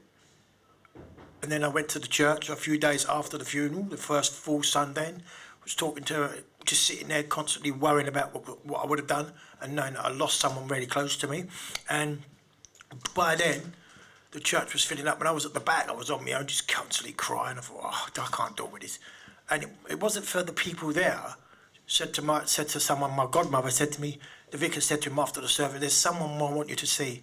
And then I went to the church a few days after the funeral, the first full Sunday, and was talking to her, just sitting there constantly worrying about what I would have done, and knowing that I lost someone really close to me. And by then, the church was filling up. When I was at the back, I was on my own, just constantly crying. I thought, I can't deal with this. And it wasn't for the people there. Said to someone, my godmother said to me, the vicar said to him after the service, there's someone I want you to see.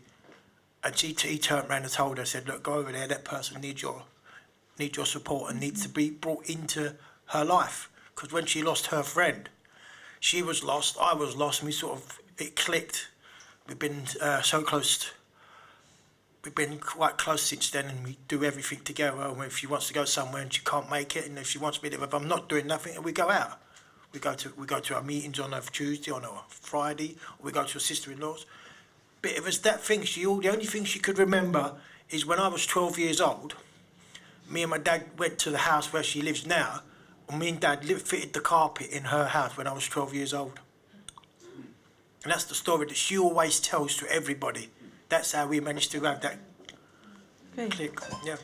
And he turned around and told her, said, look, go over there, that person needs your support and needs to be brought into her life. Because when she lost her friend, she was lost, I was lost, and it clicked. We've been so close. We've been quite close since then, and we do everything together. And if she wants to go somewhere and she can't make it, and if she wants me to, if I'm not doing nothing, we go out. We go to our meetings on a Tuesday, on a Friday, or we go to her sister-in-law's. But it was that thing, the only thing she could remember is when I was 12 years old, me and my dad went to the house where she lives now, and me and Dad fitted the carpet in her house when I was 12 years old. And that's the story that she always tells to everybody. That's how we managed to have that click. Yeah.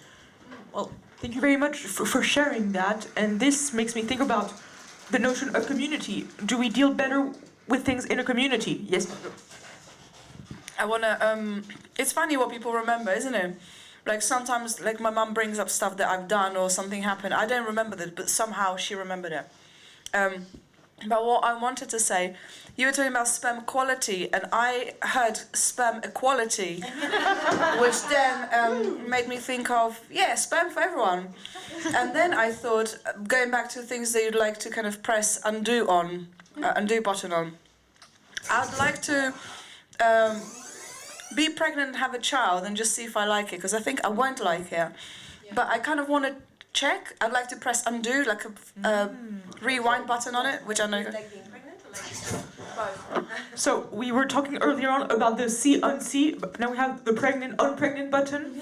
Well, thank you very much for sharing that. And this makes me think about the notion of community. Do we deal better with things in a community? Yes. I wanna. It's funny what people remember, isn't it? Like sometimes, like my mum brings up stuff that I've done or something happened. I don't remember that, but somehow she remembered it. But what I wanted to say, you were talking about sperm quality, and I heard sperm equality, which then made me think of, sperm for everyone. And then I thought, going back to things that you'd like to kind of press undo button on. I'd like to be pregnant and have a child and just see if I like it, because I think I won't like it. Yeah. But I kind of want to check. I'd like to press undo, like a rewind button on it, which I know. Like being pregnant or like both? So we were talking earlier on about the see unsee, but now we have the pregnant unpregnant button.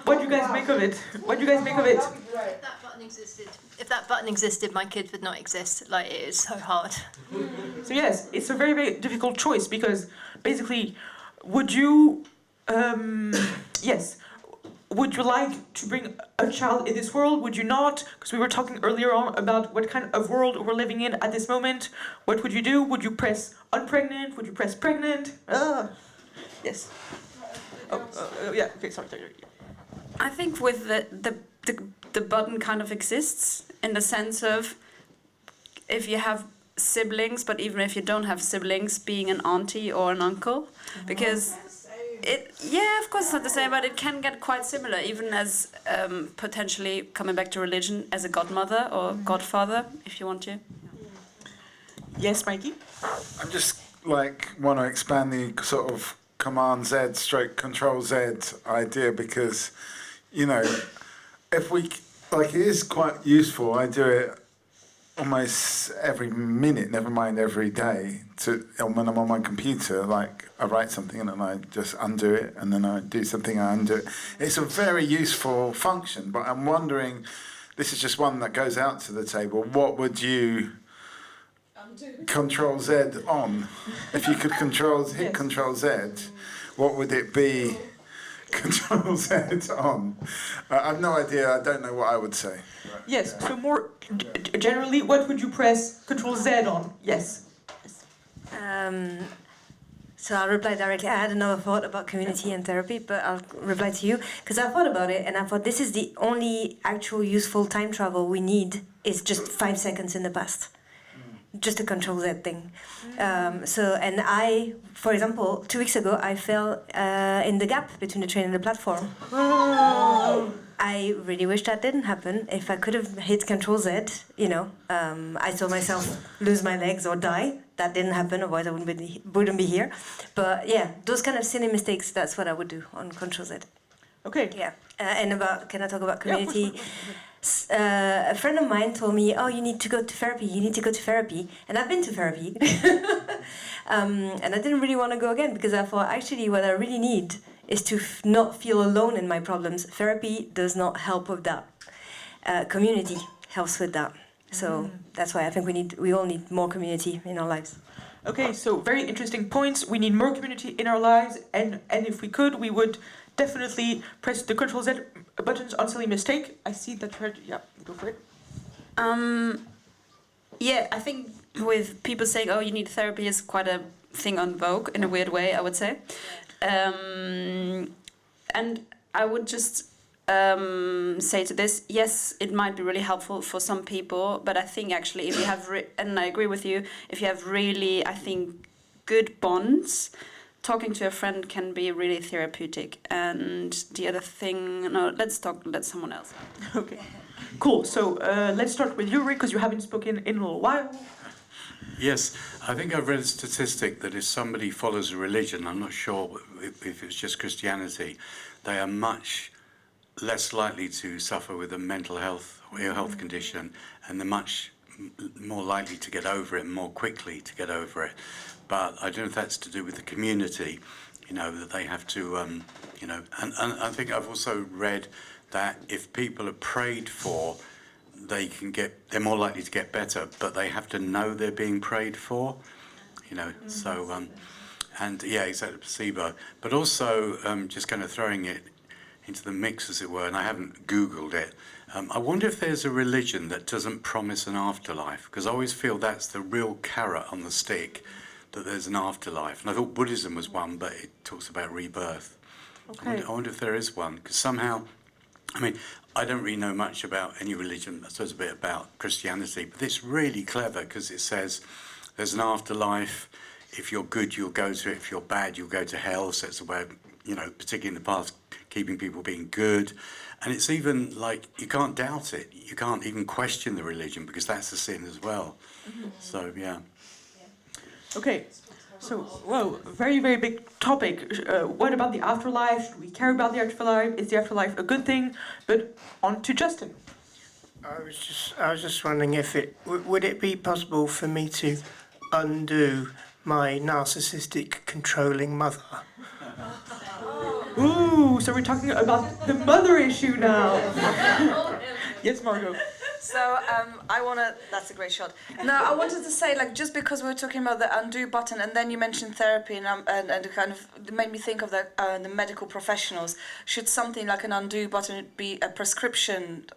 What do you guys make of it? What do you guys make of it? If that button existed, my kid would not exist. Like, it is so hard. So yes, it's a very, very difficult choice, because basically, would you like to bring a child in this world? Would you not? Because we were talking earlier on about what kind of world we're living in at this moment. What would you do? Would you press unpregnant? Would you press pregnant? Yes. Yeah. Okay. Sorry. I think with the button kind of exists in the sense of if you have siblings, but even if you don't have siblings, being an auntie or an uncle, because of course it's not the same, but it can get quite similar, even as potentially coming back to religion as a godmother or godfather, if you want to. Yes, Mikey? I just want to expand the sort of Command Z stroke Control Z idea because, if we it is quite useful. I do it almost every minute, never mind every day. When I'm on my computer, I write something and then I just undo it, and then I do something, I undo it. It's a very useful function, but I'm wondering, this is just one that goes out to the table. What would you Control Z on? If you could hit Control Z, what would it be? Control Z on. I've no idea. I don't know what I would say. Yes. So more generally, what would you press Control Z on? Yes. So I'll reply directly. I had another thought about community and therapy, but I'll reply to you because I thought about it and I thought this is the only actual useful time travel we need is just 5 seconds in the past. Just a Control Z thing. And I, for example, 2 weeks ago, I fell in the gap between the train and the platform. I really wish that didn't happen. If I could have hit Control Z, I saw myself lose my legs or die. That didn't happen, otherwise I wouldn't be here. But yeah, those kind of silly mistakes, that's what I would do on Control Z. Okay. Yeah. Can I talk about community? A friend of mine told me, you need to go to therapy. And I've been to therapy. And I didn't really want to go again because I thought, actually, what I really need is to not feel alone in my problems. Therapy does not help with that. Community helps with that. So that's why I think we all need more community in our lives. Okay, so very interesting points. We need more community in our lives, and if we could, we would definitely press the Control Z buttons on silly mistake. I see that. Yeah, go for it. Yeah, I think with people saying, "Oh, you need therapy," is quite a thing on Vogue in a weird way, I would say. And I would just say to this, yes, it might be really helpful for some people, but I think actually if you have, and I agree with you, if you have really, I think, good bonds, talking to a friend can be really therapeutic. And the other thing, let someone else. Okay, cool. So let's start with you, Rick, because you haven't spoken in a little while. Yes, I think I've read a statistic that if somebody follows a religion, I'm not sure if it's just Christianity, they are much less likely to suffer with a mental health or ill health condition, and they're much more likely to get over it, more quickly to get over it. But I don't know if that's to do with the community, that they have to, and I think I've also read that if people are prayed for, they're more likely to get better, but they have to know they're being prayed for, so, and yeah, exactly, placebo. But also, just kind of throwing it into the mix, as it were, and I haven't Googled it. I wonder if there's a religion that doesn't promise an afterlife, because I always feel that's the real carrot on the stick, that there's an afterlife. And I thought Buddhism was one, but it talks about rebirth. Okay. I wonder if there is one, because somehow, I don't really know much about any religion. I suppose a bit about Christianity, but it's really clever because it says there's an afterlife. If you're good, you'll go to it. If you're bad, you'll go to hell. So it's a way of, particularly in the past, keeping people being good. And it's even you can't doubt it. You can't even question the religion because that's a sin as well. Mm-hmm. So, yeah. Okay. So, whoa, very, very big topic. What about the afterlife? Do we care about the afterlife? Is the afterlife a good thing? But on to Justin. I was just wondering if would it be possible for me to undo my narcissistic, controlling mother? Ooh, so we're talking about the mother issue now. Yes, Margot. So that's a great shot. No, I wanted to say, just because we were talking about the undo button, and then you mentioned therapy, and it kind of made me think of the medical professionals. Should something like an undo button be a prescription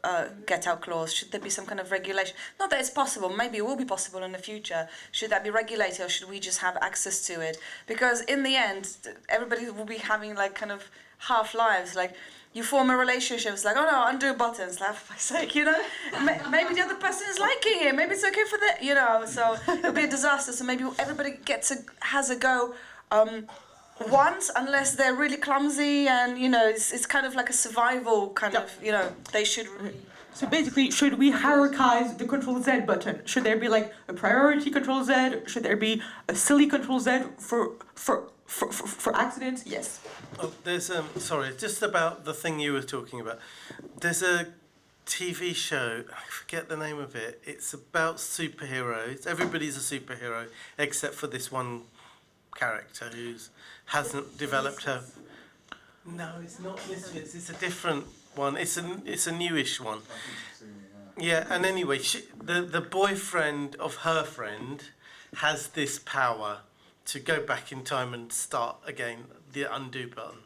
get-out clause? Should there be some kind of regulation? Not that it's possible. Maybe it will be possible in the future. Should that be regulated, or should we just have access to it? Because in the end, everybody will be having kind of half lives, You form a relationship, it's oh no, undo buttons, for fuck's sake, Maybe the other person is liking it, maybe it's okay for that, so it'll be a disaster. So maybe everybody has a go once, unless they're really clumsy and, it's kind of like a survival kind of, they should So basically, should we hierarchize the Control Z button? Should there be like a priority Control Z? Should there be a silly Control Z for accidents? Yes. Oh, there's sorry, just about the thing you were talking about. There's a TV show, I forget the name of it. It's about superheroes. Everybody's a superhero except for this one character who hasn't developed her. No, it's not Misfits. It's a different one. It's a newish one. Yeah, and anyway, the boyfriend of her friend has this power to go back in time and start again, the undo button.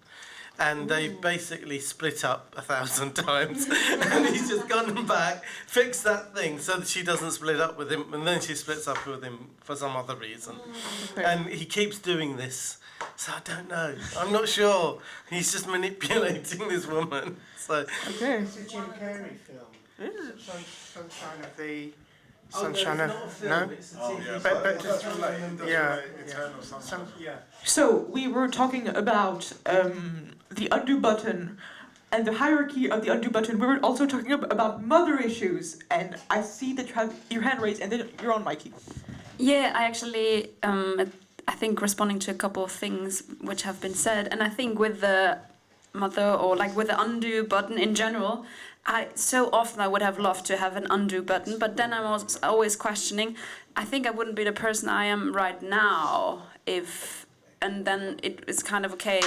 And they basically split up 1,000 times, and he's just gone back, fixed that thing so that she doesn't split up with him, and then she splits up with him for some other reason. Okay. And he keeps doing this, so I don't know. I'm not sure. He's just manipulating this woman. So. Okay. It's a Jim Carrey film. Sunshine of the... Oh, Sunshine no, of... it's not a film, No? it's a Oh, TV yeah, show. but that's related. yeah, Eternal Sunshine. yeah. So we were talking about the undo button and the hierarchy of the undo button. We were also talking about mother issues, and I see that you have your hand raised, and then you're on, Mikey. Yeah, I actually, I think responding to a couple of things which have been said, and I think with the mother or like with the undo button in general, so often I would have loved to have an undo button, but then I'm always questioning. I think I wouldn't be the person I am right now if, and then it's kind of okay.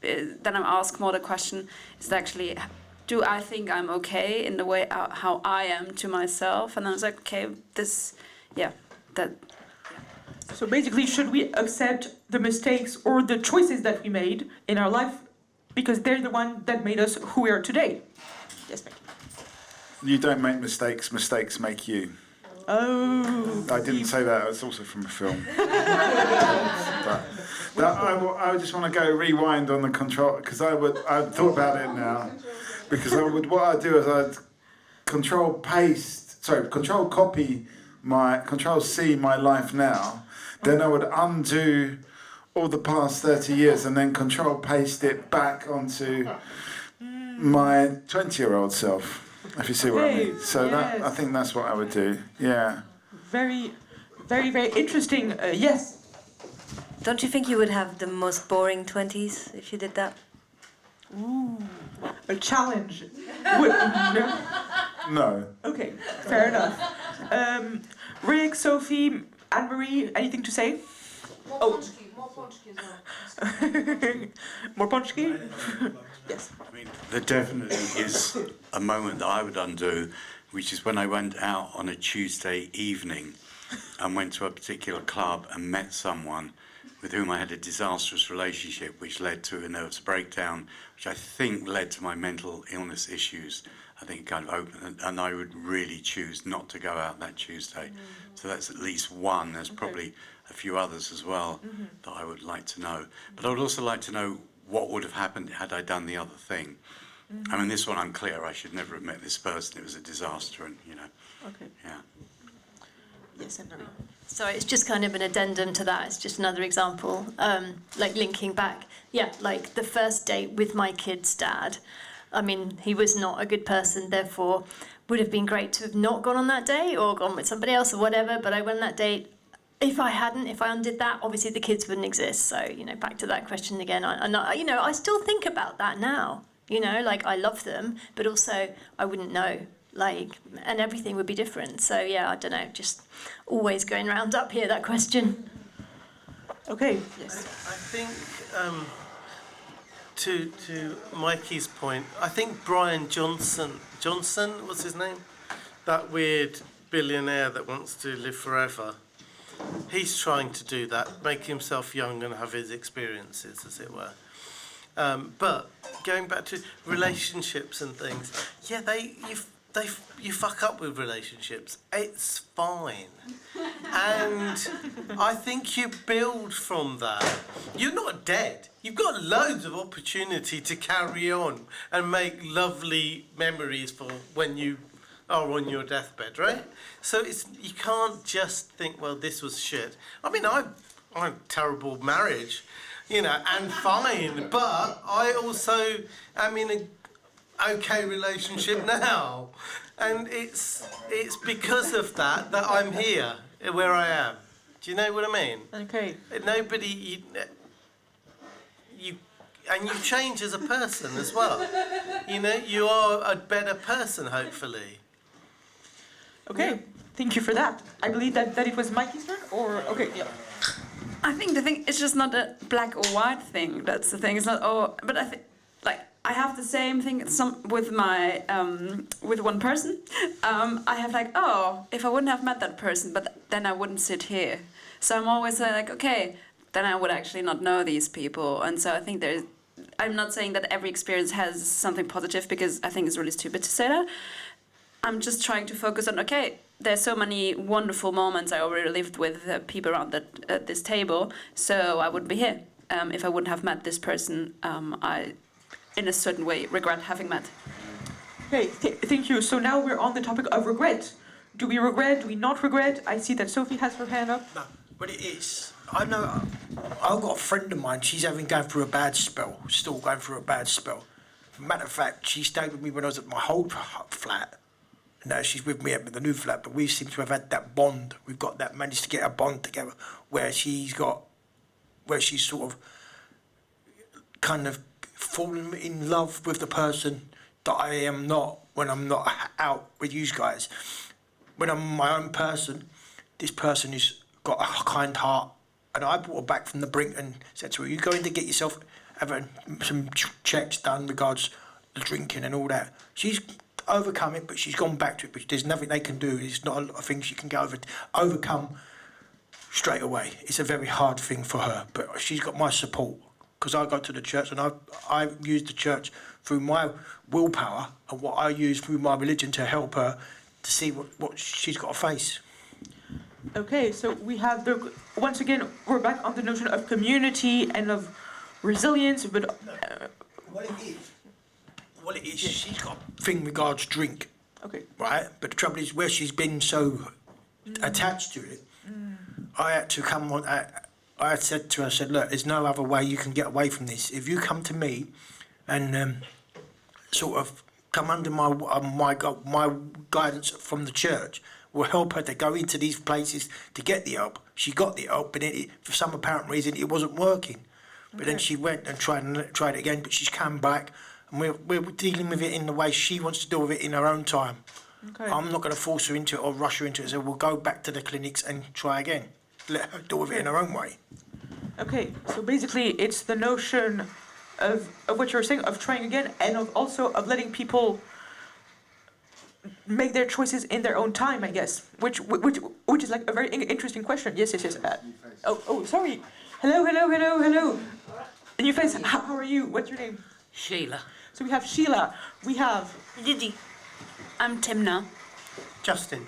Then I'm asked more the question is actually, do I think I'm okay in the way how I am to myself? And then I was like, okay, that. So basically, should we accept the mistakes or the choices that we made in our life because they're the one that made us who we are today? Yes, Mikey. You don't make mistakes, mistakes make you. Oh. I didn't say that, it's also from a film. but I just want to go rewind on the control, because I thought about it now, because what I'd do is I'd control C my life now, then I would undo all the past 30 years and then control paste it back onto my 20-year-old self. If you see what I mean. So yes. I think that's what I would do. Yeah. Very, very, very interesting. Yes. Don't you think you would have the most boring 20s if you did that? Ooh, a challenge. No? No. Okay, fair enough. Rick, Sophie, Anne-Marie, anything to say? More ponchki as well. More ponchki? Yes. I mean, there definitely is a moment that I would undo, which is when I went out on a Tuesday evening and went to a particular club and met someone with whom I had a disastrous relationship, which led to a nervous breakdown, which I think led to my mental illness issues. I think it kind of opened, and I would really choose not to go out that Tuesday. So that's at least one. There's probably a few others as well that I would like to know. But I would also like to know what would have happened had I done the other thing. I mean, this one I'm clear. I should never have met this person. It was a disaster, and Okay. yeah. Yes, Anne-Marie. Sorry, it's just kind of an addendum to that. It's just another example, like linking back. Yeah, like the first date with my kid's dad. I mean, he was not a good person, therefore would have been great to have not gone on that date or gone with somebody else or whatever, but I went on that date. If I undid that, obviously the kids wouldn't exist. So, back to that question again. I still think about that now. Like I love them, but also I wouldn't know. And everything would be different. So yeah, I don't know. Just always going round up here, that question. Okay. Yes. I think to Mikey's point, I think Brian Johnson was his name, that weird billionaire that wants to live forever. He's trying to do that, make himself young and have his experiences, as it were. But going back to relationships and things, yeah, you fuck up with relationships. It's fine. And I think you build from that. You're not dead. You've got loads of opportunity to carry on and make lovely memories for when you are on your deathbed, right? So you can't just think, well, this was shit. I mean, I'm a terrible marriage, and fine, but I also am in okay relationship now, and it's because of that I'm here where I am. Do you know what I mean? Okay. Nobody you and you change as a person as well. You know, you are a better person, hopefully. Okay. Thank you for that. I believe that it was Mikey's turn, or okay, yeah. I think the thing it's just not a black or white thing. That's the thing. It's not. Oh, but I think like I have the same thing with my with one person. I have like, oh, if I wouldn't have met that person, but then I wouldn't sit here. So I'm always like, okay, then I would actually not know these people. And so I think there's. I'm not saying that every experience has something positive, because I think it's really stupid to say that. I'm just trying to focus on, okay, there's so many wonderful moments I already lived with people around this table, so I wouldn't be here if I wouldn't have met this person. I, in a certain way, regret having met. Okay, thank you. So now we're on the topic of regret. Do we regret? Do we not regret? I see that Sophie has her hand up. No, but it is. I know. I've got a friend of mine. She's going through a bad spell. Still going through a bad spell. Matter of fact, she stayed with me when I was at my old flat. Now she's with me at the new flat, but we seem to have had that bond. We've got that, managed to get a bond together where she's sort of kind of fallen in love with the person that I am not when I'm not out with you guys. When I'm my own person, this person has got a kind heart, and I brought her back from the brink and said to her, "You going to get yourself having some checks done regards the drinking and all that." She's overcome it, but she's gone back to it, but there's nothing they can do. It's not a lot of things she can overcome straight away. It's a very hard thing for her, but she's got my support, because I go to the church, and I've used the church through my willpower and what I use through my religion to help her to see what she's got to face. Okay, so we have once again, we're back on the notion of community and of resilience, but Well, it is. She's got a thing regards drink. Okay. Right? But the trouble is, where she's been so attached to it, I had to come on. I had said to her, I said, "Look, there's no other way you can get away from this. If you come to me and sort of come under my guidance from the church, will help her to go into these places to get the help." She got the help, but for some apparent reason, it wasn't working. But then she went and tried it again, but she's come back. And we're dealing with it in the way she wants to deal with it in her own time. Okay. I'm not going to force her into it or rush her into it. So we'll go back to the clinics and try again. Let her deal with it in her own way. Okay, so basically it's the notion of what you're saying, of trying again, and of letting people make their choices in their own time, I guess. Which is like a very interesting question. Yes. Oh, sorry. Hello. New face. How are you? What's your name? Sheila. So we have Sheila. We have Didi. I'm Timna. Justin.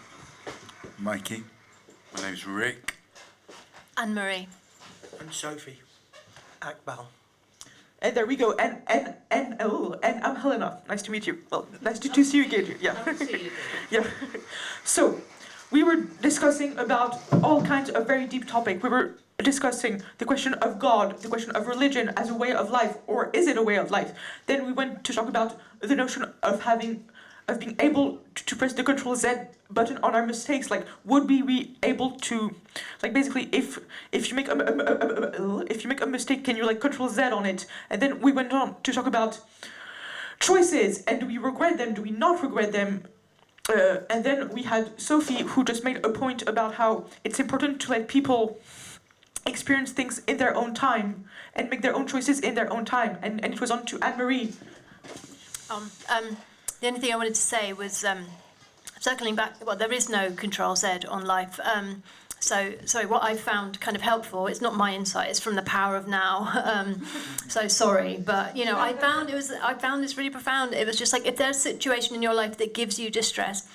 Mikey. My name's Rick. Anne-Marie. And Sophie. Akbal. And there we go. And I'm Helena. Nice to meet you. Well, nice to see you again. Yeah. Yeah. So, we were discussing about all kinds of very deep topics. We were discussing the question of God, the question of religion as a way of life, or is it a way of life? Then we went to talk about the notion of being able to press the Control Z button on our mistakes. Like, would we be able to, like, basically, if you make a mistake, can you like Control Z on it? And then we went on to talk about choices, and do we regret them? Do we not regret them? And then we had Sophie, who just made a point about how it's important to let people experience things in their own time and make their own choices in their own time. And it was on to Anne-Marie. The only thing I wanted to say was circling back. Well, there is no Control Z on life. So what I found kind of helpful, it's not my insight, it's from the Power of Now. So sorry, but you know, I found this really profound. It was just like, if there's a situation in your life that gives you distress,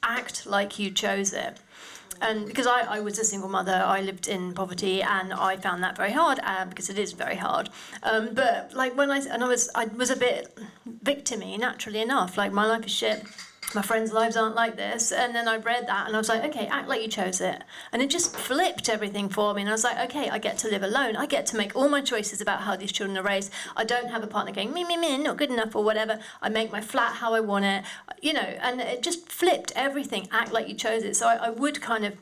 act like you chose it. And because I was a single mother, I lived in poverty, and I found that very hard, because it is very hard. But like I was a bit victim-y, naturally enough. Like, my life is shit. my friends' lives aren't like this. And then I read that and I was like, okay, act like you chose it. And it just flipped everything for me. And I was like, okay, I get to live alone. I get to make all my choices about how these children are raised. I don't have a partner going, me, not good enough or whatever. I make my flat how I want it, you know, and it just flipped everything. Act like you chose it. So I would kind of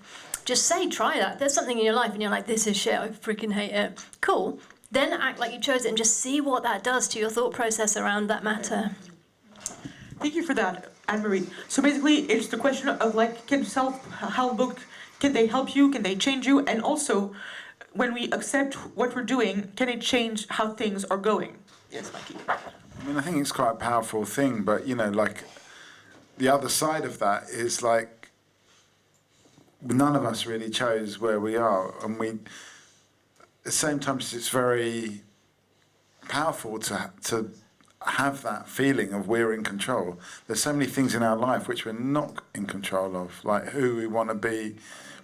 just say, try that. There's something in your life and you're like, this is shit, I freaking hate it. Cool. Then act like you chose it and just see what that does to your thought process around that matter. Thank you for that, Anne-Marie. So basically, it's the question of like, can self-help book, can they help you? Can they change you? And also, when we accept what we're doing, can it change how things are going? Yes, Mikey. I mean, I think it's quite a powerful thing, but, you know, like, the other side of that is, like, none of us really chose where we are, and at the same time, it's very powerful to have that feeling of we're in control. There's so many things in our life which we're not in control of, like who we want to be.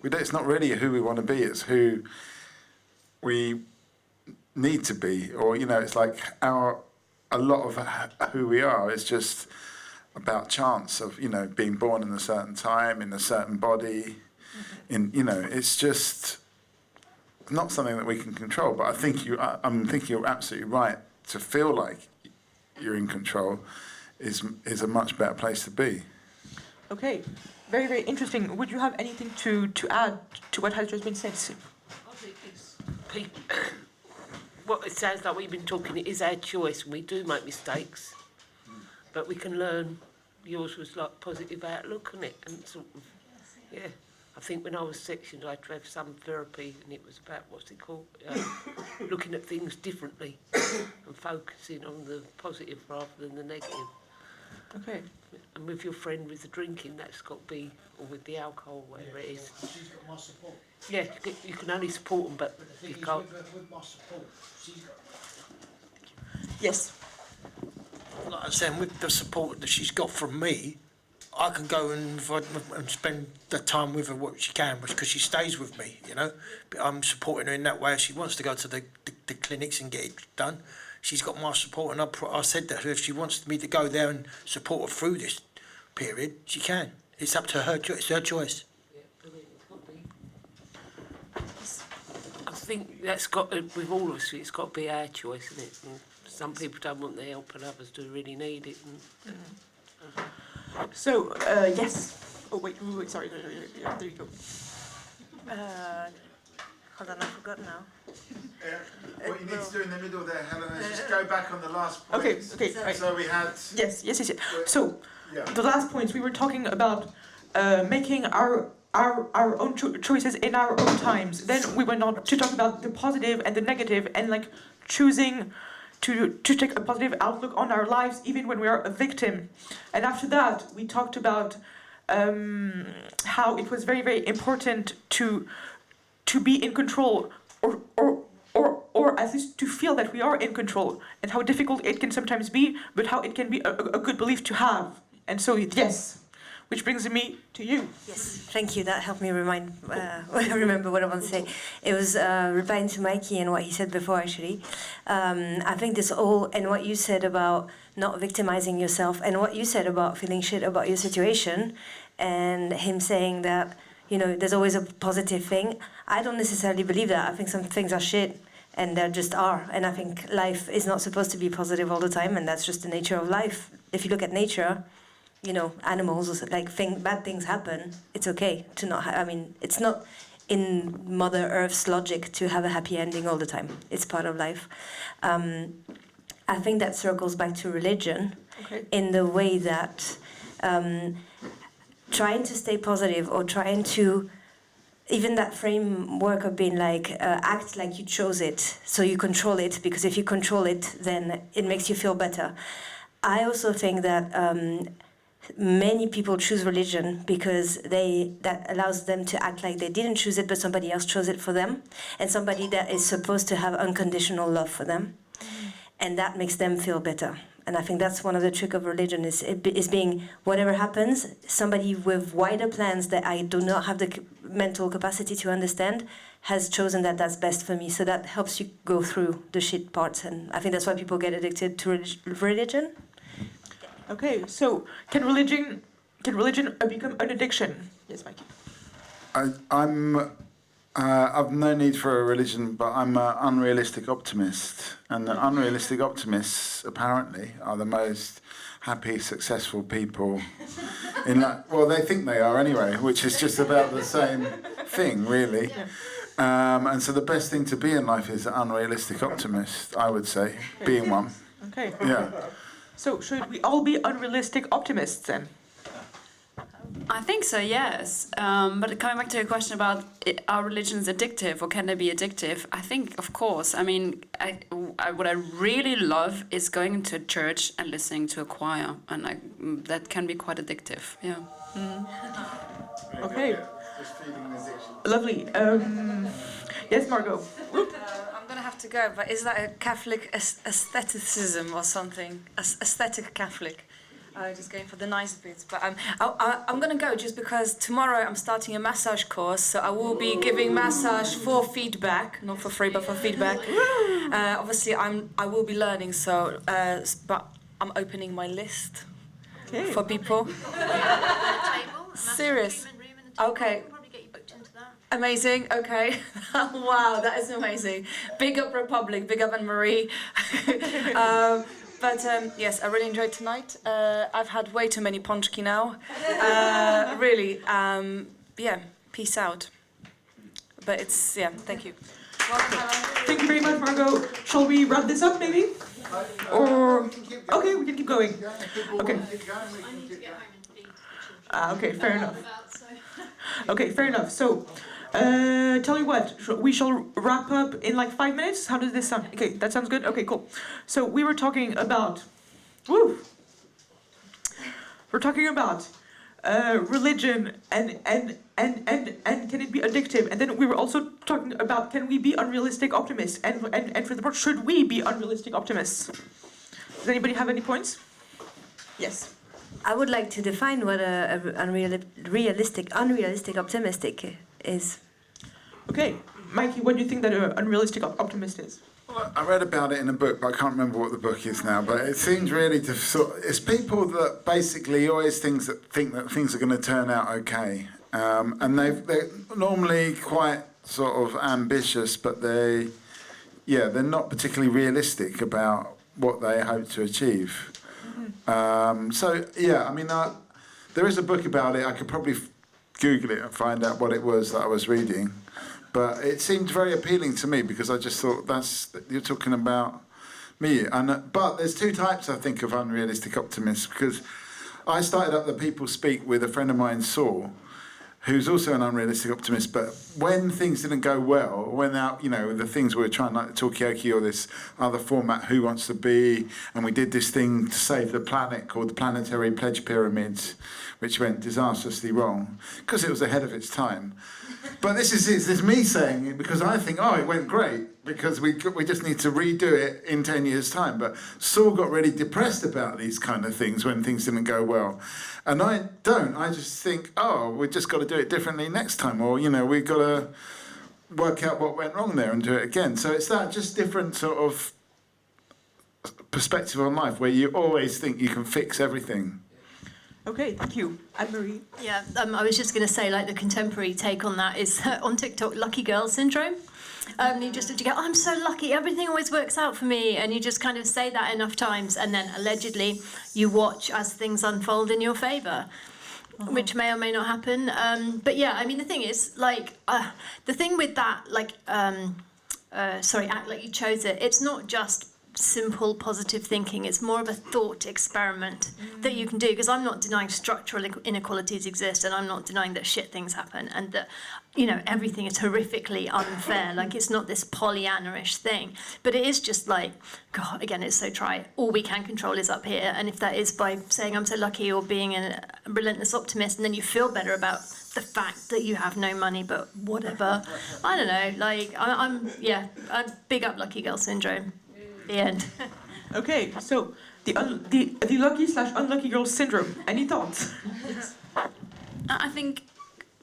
It's not really who we want to be, it's who we need to be. Or, you know, it's like a lot of who we are is just about chance of, you know, being born in a certain time, in a certain body. You know, it's just not something that we can control. But I think I'm thinking you're absolutely right. To feel like you're in control is a much better place to be. Okay, very, very interesting. Would you have anything to add to what has just been said? I think it's what it sounds like we've been talking. It is our choice, and we do make mistakes, but we can learn. Yours was like positive outlook on it, and sort of, yeah. I think when I was sectioned, I had to have some therapy, and it was about, what's it called, looking at things differently and focusing on the positive rather than the negative. Okay. And with your friend with the drinking, that's got to be, or with the alcohol, whatever it is. She's got my support. Yeah, you can only support them, but But the thing you is, can't. with my support, she's got... Yes. Like I said, with the support that she's got from me, I can go and spend the time with her what she can, because she stays with me, you know. But I'm supporting her in that way. If she wants to go to the clinics and get it done, she's got my support. And I said to her, if she wants me to go there and support her through this period, she can. It's up to her. It's her choice. I think that's got to, with all of us, it's got to be our choice, isn't it? And some people don't want the help, and others do really need it. And, So, yes. Oh, wait, sorry. No, yeah, there you go. Hold on, I forgot now. What you need to do in the middle there, Helena, is just go back on the last point. Okay, right. So we had... Yes. So, Yeah. the last points, we were talking about making our own choices in our own times. Then we went on to talk about the positive and the negative, and like choosing to take a positive outlook on our lives even when we are a victim. And after that, we talked about how it was very, very important to be in control, or at least to feel that we are in control, and how difficult it can sometimes be, but how it can be a good belief to have. And so, yes, which brings me to you. Yes, thank you. That helped me remember what I want to say. It was replying to Mikey and what he said before, actually. I think this all, and what you said about not victimizing yourself, and what you said about feeling shit about your situation, and him saying that, you know, there's always a positive thing. I don't necessarily believe that. I think some things are shit, and they just are. And I think life is not supposed to be positive all the time, and that's just the nature of life. If you look at nature, you know, animals, like bad things happen. It's okay to not. I mean, it's not in Mother Earth's logic to have a happy ending all the time. It's part of life. I think that circles back to religion, in the way that trying to stay positive, or trying to, even that framework of being like, act like you chose it, so you control it, because if you control it, then it makes you feel better. I also think that many people choose religion because that allows them to act like they didn't choose it, but somebody else chose it for them, and somebody that is supposed to have unconditional love for them, and that makes them feel better. And I think that's one of the tricks of religion, is being, whatever happens, somebody with wider plans that I do not have the mental capacity to understand has chosen that that's best for me. So that helps you go through the shit parts, and I think that's why people get addicted to religion. Okay, so can religion can religion become an addiction? Yes, Mikey. I've no need for a religion, but I'm an unrealistic optimist. And the unrealistic optimists, apparently, are the most happy, successful people in life. Well, they think they are anyway, which is just about the same thing, really. And so the best thing to be in life is an unrealistic optimist, I would say, being one. Okay. Yeah. So should we all be unrealistic optimists then? I think so, yes. But coming back to your question about are religions addictive or can they be addictive? I think, of course. I mean, what I really love is going into a church and listening to a choir, and that can be quite addictive. Yeah. Okay. Lovely. Yes, Margot. I'm gonna have to go, but is that a Catholic aestheticism or something? Aesthetic Catholic? Just going for the nice bits, but I'm gonna go just because tomorrow I'm starting a massage course, so I will be giving massage for feedback, not for free, but for feedback. Obviously, I will be learning, so but I'm opening my list for people. Serious? Okay. Amazing. Okay. Wow, that is amazing. Big up Republic. Big up Anne-Marie. But yes, I really enjoyed tonight. I've had way too many ponchki now. Really, yeah, peace out. But it's, yeah, thank you. Welcome. Thank you very much, Margot. Shall we wrap this up, maybe? Or okay, we can keep going. Okay. Okay, fair enough. Okay, fair enough. So, tell you what, we shall wrap up in like 5 minutes. How does this sound? Okay, that sounds good. Okay, cool. So we were talking about, we're talking about religion and can it be addictive? And then we were also talking about can we be unrealistic optimists? And for the part, should we be unrealistic optimists? Does anybody have any points? Yes. I would like to define what unrealistic optimistic is. Okay, Mikey, what do you think that an unrealistic optimist is? Well, I read about it in a book, but I can't remember what the book is now. But it seems really to it's people that basically always think that things are going to turn out okay, and they're normally quite sort of ambitious, but they're not particularly realistic about what they hope to achieve. There is a book about it. I could probably Google it and find out what it was that I was reading. But it seemed very appealing to me because I just thought you're talking about me. But there's two types, I think, of unrealistic optimists because I started up the People Speak with a friend of mine, Saul, who's also an unrealistic optimist, but when things didn't go well, when the things we were trying, like the Talkie-Okie or this other format, Who Wants to Be, and we did this thing to save the planet called the Planetary Pledge Pyramids, which went disastrously wrong, because it was ahead of its time. But this is me saying it because I think, it went great, because we just need to redo it in 10 years' time. But Saul got really depressed about these kind of things when things didn't go well. And I don't. I just think, we just got to do it differently next time. Or, we've got to work out what went wrong there and do it again. So it's that just different sort of perspective on life where you always think you can fix everything. Okay, thank you. Anne-Marie? Yeah, I was just going to say, like, the contemporary take on that is on TikTok, lucky girl syndrome. You go, I'm so lucky, everything always works out for me, and you just kind of say that enough times, and then allegedly you watch as things unfold in your favour, which may or may not happen. But yeah, I mean, the thing is, like, the thing with that, like, act like you chose it, it's not just simple positive thinking, it's more of a thought experiment that you can do, because I'm not denying structural inequalities exist, and I'm not denying that shit things happen, and that everything is horrifically unfair. Like, it's not this Pollyanna-ish thing, but it is just like, God, again, it's so trite. All we can control is up here, and if that is by saying I'm so lucky or being a relentless optimist, and then you feel better about the fact that you have no money, but whatever. I don't know, like, I'm big up lucky girl syndrome. The end. Okay, so the lucky/unlucky girl syndrome. Any thoughts? I think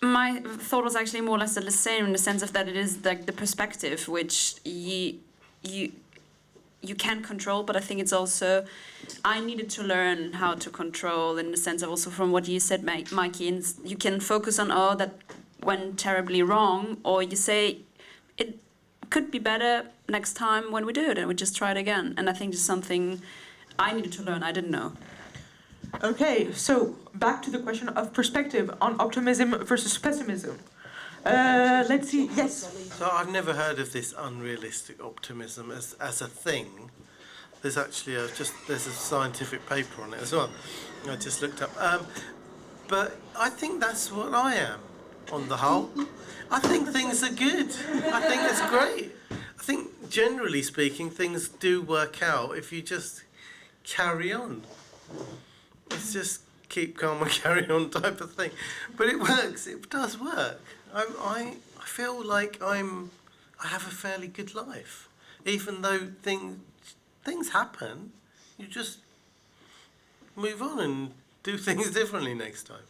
my thought was actually more or less the same, in the sense of that it is like the perspective which you you can control, but I think it's also, I needed to learn how to control in the sense of also from what you said, Mikey, and you can focus on, oh, that went terribly wrong, or you say, it could be better next time when we do it, and we just try it again. And I think it's something I needed to learn, I didn't know. Okay, so back to the question of perspective on optimism versus pessimism. Let's see, yes. So I've never heard of this unrealistic optimism as a thing. There's actually there's a scientific paper on it as well. I just looked up. But I think that's what I am, on the whole. I think things are good. I think it's great. I think, generally speaking, things do work out if you just carry on. It's just keep calm and carry on type of thing. But it works. It does work. I feel like I have a fairly good life, even though things happen. You just move on and do things differently next time.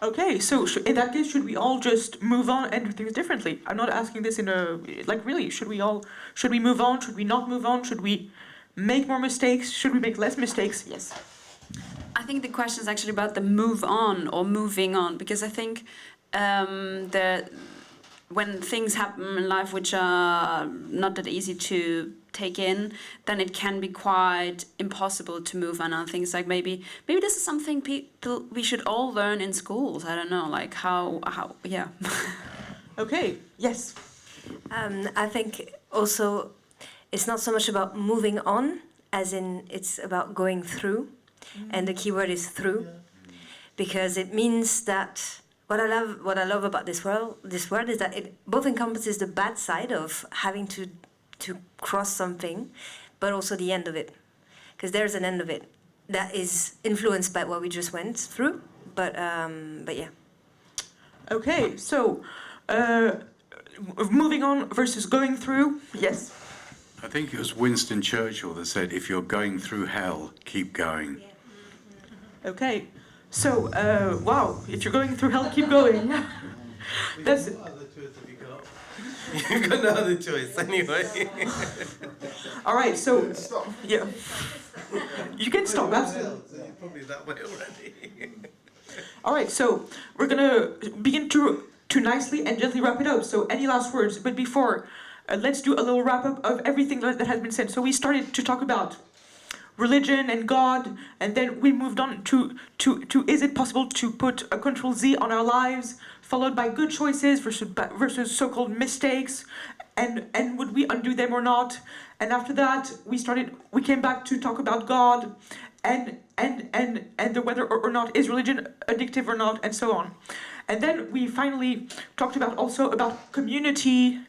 Okay, so in that case, should we all just move on and do things differently? I'm not asking this in a, like, really, should we move on? Should we not move on? Should we make more mistakes? Should we make less mistakes? Yes. I think the question is actually about the move on or moving on, because I think when things happen in life which are not that easy to take in, then it can be quite impossible to move on things. Like maybe this is something we should all learn in schools. I don't know, like how yeah. Okay, yes. I think also it's not so much about moving on as in it's about going through, and the key word is through, because it means that what I love about this world is that it both encompasses the bad side of having to cross something, but also the end of it, because there's an end of it that is influenced by what we just went through. But yeah. Okay, so moving on versus going through. Yes. I think it was Winston Churchill that said, if you're going through hell, keep going. Okay, so wow, if you're going through hell, keep going. That's it. What other choice have you got? You've got no other choice anyway. All right, so Stop. yeah, you can stop. Absolutely. You're probably that way already. All right, so we're gonna begin to nicely and gently wrap it up. So any last words? But before, let's do a little wrap up of everything that has been said. So we started to talk about religion and God, and then we moved on to is it possible to put a Control Z on our lives, followed by good choices versus so-called mistakes, and would we undo them or not? And after that, we came back to talk about God, and the whether or not is religion addictive or not, and so on. And then we finally talked about also about community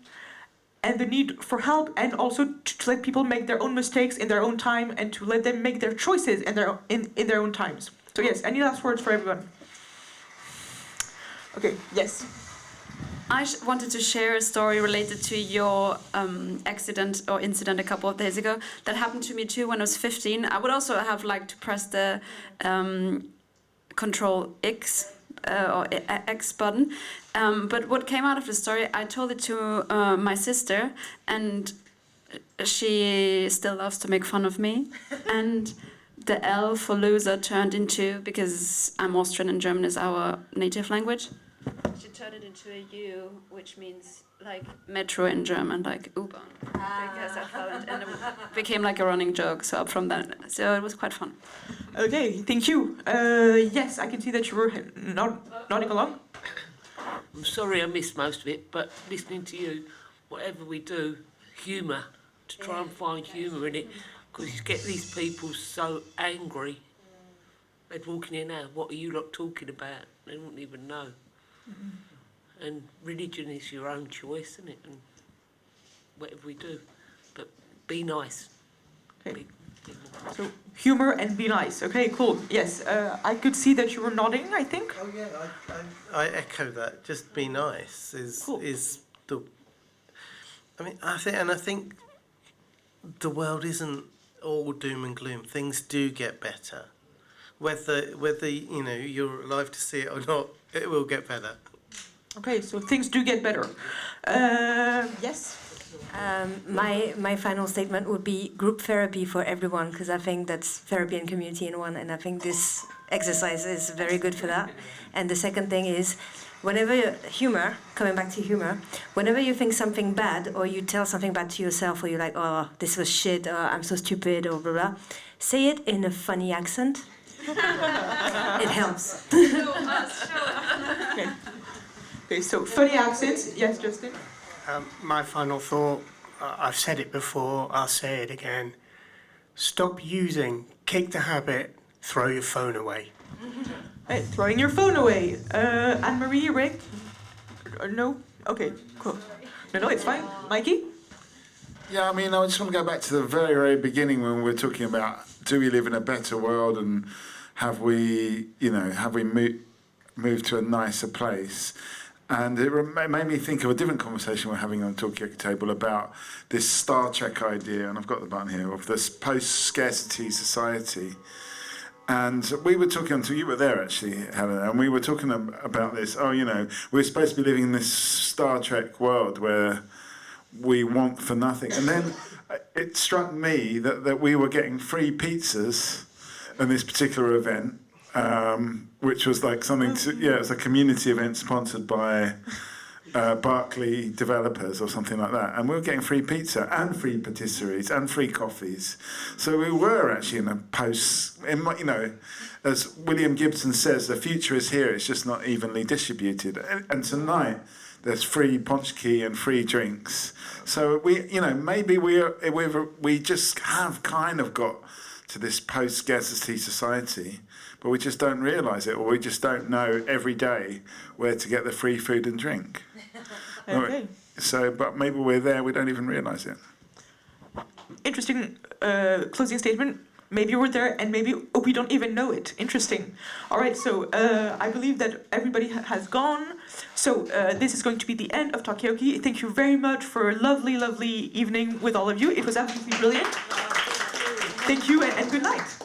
and the need for help, and also to let people make their own mistakes in their own time, and to let them make their choices in their own times. So yes, any last words for everyone? Okay, yes. I wanted to share a story related to your accident or incident a couple of days ago. That happened to me too when I was 15. I would also have liked to press the Control X or X button. But what came out of the story, I told it to my sister, and she still loves to make fun of me. And the L for loser turned into, because I'm Austrian and German is our native language, she turned it into a U, which means like metro in German, like U-Bahn. Because I fell and it became like a running joke. So up from that, so it was quite fun. Okay, thank you. Yes, I can see that you were nodding along. I'm sorry I missed most of it, but listening to you, whatever we do, humour, to try and find humour in it, because you get these people so angry. They'd walk in here now, what are you lot talking about? They wouldn't even know. And religion is your own choice, isn't it? And whatever we do, but be nice. Okay. So humor and be nice. Okay, cool. Yes, I could see that you were nodding, I think. Oh yeah, I echo that. Just be nice is the. I mean, I think the world isn't all doom and gloom. Things do get better, whether you know you're alive to see it or not. It will get better. Okay, so things do get better. Yes. My final statement would be group therapy for everyone, because I think that's therapy and community in one, and I think this exercise is very good for that. And the second thing is, coming back to humor, whenever you think something bad or you tell something bad to yourself, or you're like, oh, this was shit, or I'm so stupid, or blah blah, say it in a funny accent. It helps. Okay, so funny accent. Yes, Justin? My final thought, I've said it before, I'll say it again. Stop using, kick the habit, throw your phone away. Hey, throwing your phone away. Anne-Marie, Rick? No? Okay, cool. No, it's fine. Mikey? Yeah, I mean, I just want to go back to the very, very beginning when we were talking about, do we live in a better world, and have we moved to a nicer place? And it made me think of a different conversation we're having on the Talkie Table about this Star Trek idea, and I've got the button here, of this post-scarcity society. And we were talking until you were there, actually, Helen, and we were talking about this. Oh, we're supposed to be living in this Star Trek world where we want for nothing. And then it struck me that we were getting free pizzas in this particular event, which was like something it was a community event sponsored by Berkeley developers or something like that. And we were getting free pizza and free patisseries and free coffees. So we were actually in a as William Gibson says, the future is here, it's just not evenly distributed. And tonight, there's free ponchki and free drinks. So maybe we just have kind of got to this post-scarcity society, but we just don't realise it, or we just don't know every day where to get the free food and drink. Okay. So, but maybe we're there, we don't even realise it. Interesting closing statement. Maybe we're there, and maybe we don't even know it. Interesting. All right, so I believe that everybody has gone. So this is going to be the end of Talkioki. Thank you very much for a lovely, lovely evening with all of you. It was absolutely brilliant. Thank you, and good night.